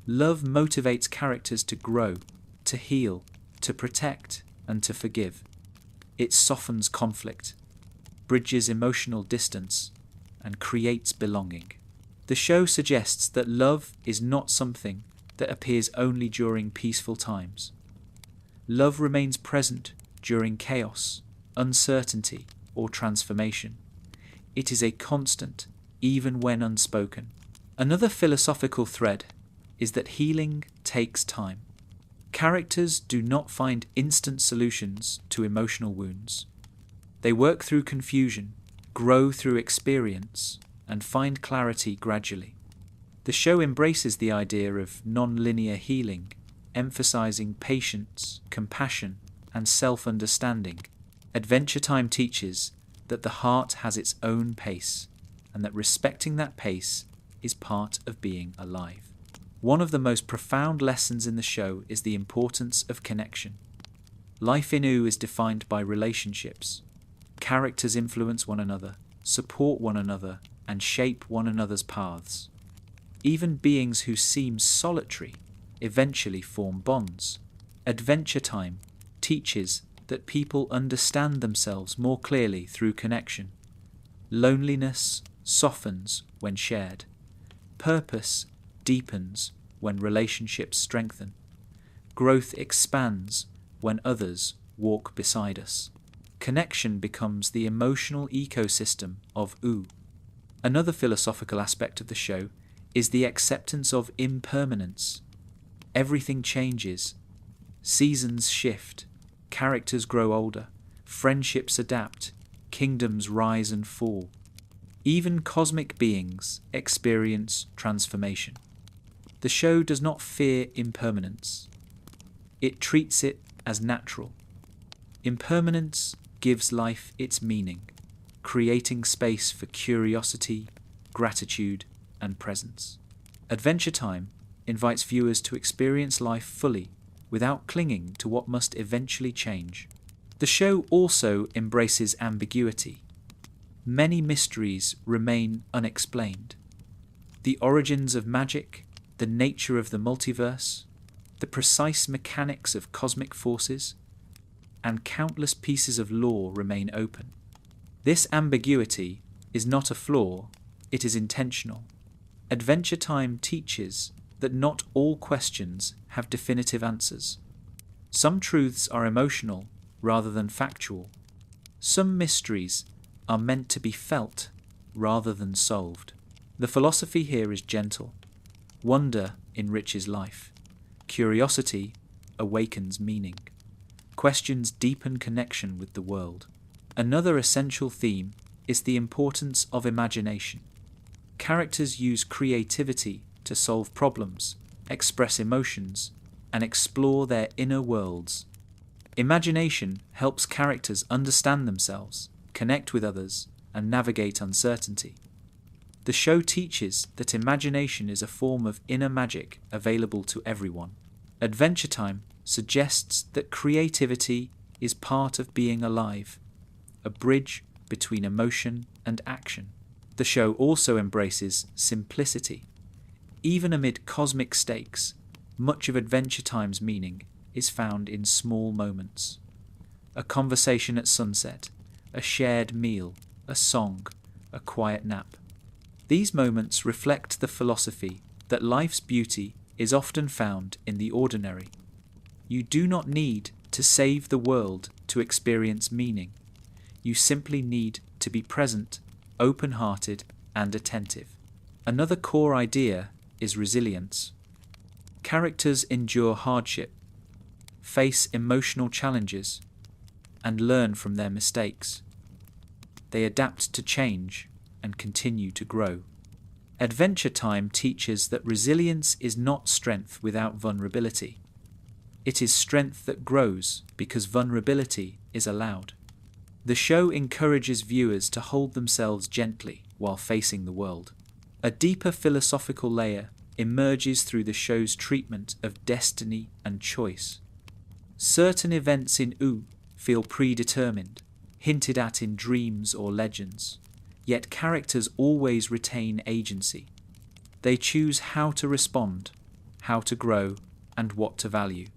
Love motivates characters to grow, to heal, to protect, and to forgive. It softens conflict, bridges emotional distance, and creates belonging. The show suggests that love is not something that appears only during peaceful times. Love remains present during chaos, uncertainty, or transformation. It is a constant, even when unspoken. Another philosophical thread is that healing takes time. Characters do not find instant solutions to emotional wounds. They work through confusion, grow through experience, and find clarity gradually. The show embraces the idea of non-linear healing, emphasizing patience, compassion, and self-understanding. Adventure Time teaches that the heart has its own pace, and that respecting that pace is part of being alive. One of the most profound lessons in the show is the importance of connection. Life in Ooo is defined by relationships. Characters influence one another, support one another, and shape one another's paths. Even beings who seem solitary eventually form bonds. Adventure Time teaches that people understand themselves more clearly through connection. Loneliness softens when shared. Purpose deepens when relationships strengthen. Growth expands when others walk beside us. Connection becomes the emotional ecosystem of Ooo. Another philosophical aspect of the show is the acceptance of impermanence. Everything changes. Seasons shift. Characters grow older. Friendships adapt. Kingdoms rise and fall. Even cosmic beings experience transformation. The show does not fear impermanence. It treats it as natural. Impermanence gives life its meaning, creating space for curiosity, gratitude, and presence. Adventure Time invites viewers to experience life fully without clinging to what must eventually change. The show also embraces ambiguity. Many mysteries remain unexplained. The origins of magic, the nature of the multiverse, the precise mechanics of cosmic forces, and countless pieces of lore remain open. This ambiguity is not a flaw, it is intentional. Adventure Time teaches that not all questions have definitive answers. Some truths are emotional rather than factual. Some mysteries are meant to be felt rather than solved. The philosophy here is gentle. Wonder enriches life. Curiosity awakens meaning. Questions deepen connection with the world. Another essential theme is the importance of imagination. Characters use creativity to solve problems, express emotions, and explore their inner worlds. Imagination helps characters understand themselves, connect with others, and navigate uncertainty. The show teaches that imagination is a form of inner magic available to everyone. Adventure Time suggests that creativity is part of being alive, a bridge between emotion and action. The show also embraces simplicity. Even amid cosmic stakes, much of Adventure Time's meaning is found in small moments. A conversation at sunset, a shared meal, a song, a quiet nap. These moments reflect the philosophy that life's beauty is often found in the ordinary. You do not need to save the world to experience meaning. You simply need to be present, open-hearted, and attentive. Another core idea is resilience. Characters endure hardship, face emotional challenges, and learn from their mistakes. They adapt to change and continue to grow. Adventure Time teaches that resilience is not strength without vulnerability. It is strength that grows because vulnerability is allowed. The show encourages viewers to hold themselves gently while facing the world. A deeper philosophical layer emerges through the show's treatment of destiny and choice. Certain events in Ooo feel predetermined, hinted at in dreams or legends, yet characters always retain agency. They choose how to respond, how to grow, and what to value.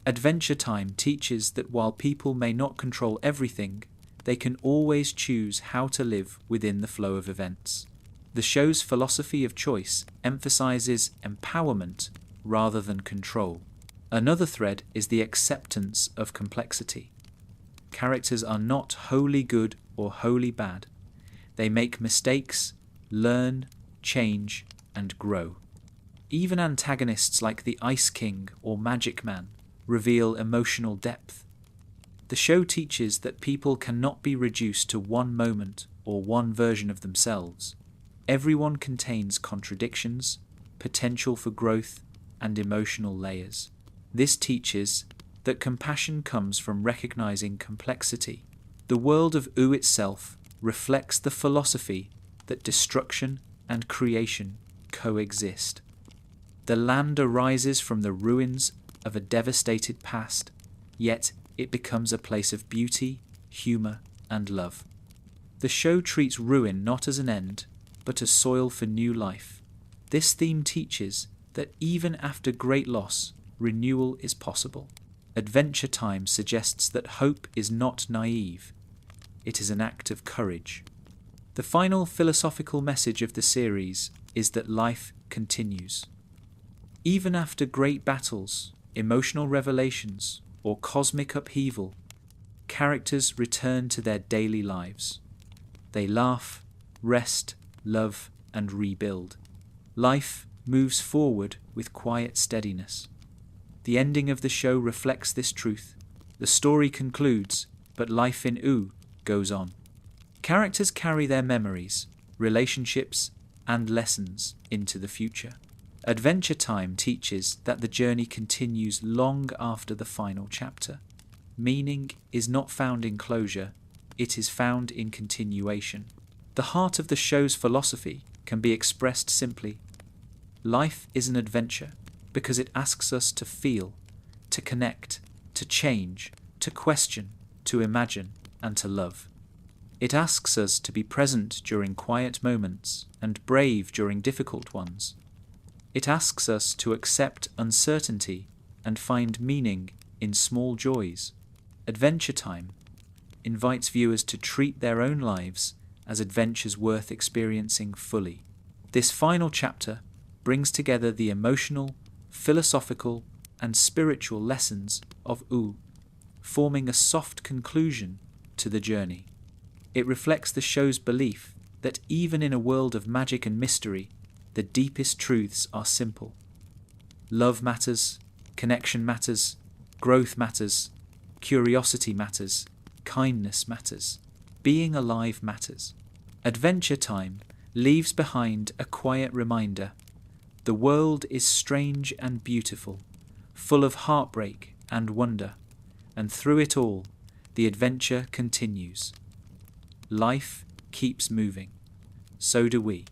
Adventure Time teaches that while people may not control everything, they can always choose how to live within the flow of events. The show's philosophy of choice emphasizes empowerment rather than control. Another thread is the acceptance of complexity. Characters are not wholly good or wholly bad. They make mistakes, learn, change, and grow. Even antagonists like the Ice King or Magic Man reveal emotional depth. The show teaches that people cannot be reduced to one moment or one version of themselves. Everyone contains contradictions, potential for growth, and emotional layers. This teaches that compassion comes from recognizing complexity. The world of Ooo itself reflects the philosophy that destruction and creation coexist. The land arises from the ruins of a devastated past, yet it becomes a place of beauty, humor, and love. The show treats ruin not as an end, but as soil for new life. This theme teaches that even after great loss, renewal is possible. Adventure Time suggests that hope is not naive. It is an act of courage. The final philosophical message of the series is that life continues. Even after great battles, emotional revelations, or cosmic upheaval, characters return to their daily lives. They laugh, rest, love, and rebuild. Life moves forward with quiet steadiness. The ending of the show reflects this truth. The story concludes, but life in Ooo goes on. Characters carry their memories, relationships, and lessons into the future. Adventure Time teaches that the journey continues long after the final chapter. Meaning is not found in closure, it is found in continuation. The heart of the show's philosophy can be expressed simply. Life is an adventure because it asks us to feel, to connect, to change, to question, to imagine, and to love. It asks us to be present during quiet moments and brave during difficult ones. It asks us to accept uncertainty and find meaning in small joys. Adventure Time invites viewers to treat their own lives as adventures worth experiencing fully. This final chapter brings together the emotional, philosophical, and spiritual lessons of Ooo, forming a soft conclusion to the journey. It reflects the show's belief that even in a world of magic and mystery, the deepest truths are simple. Love matters, connection matters, growth matters, curiosity matters, kindness matters, being alive matters. Adventure Time leaves behind a quiet reminder. The world is strange and beautiful, full of heartbreak and wonder, and through it all, the adventure continues. Life keeps moving. So do we.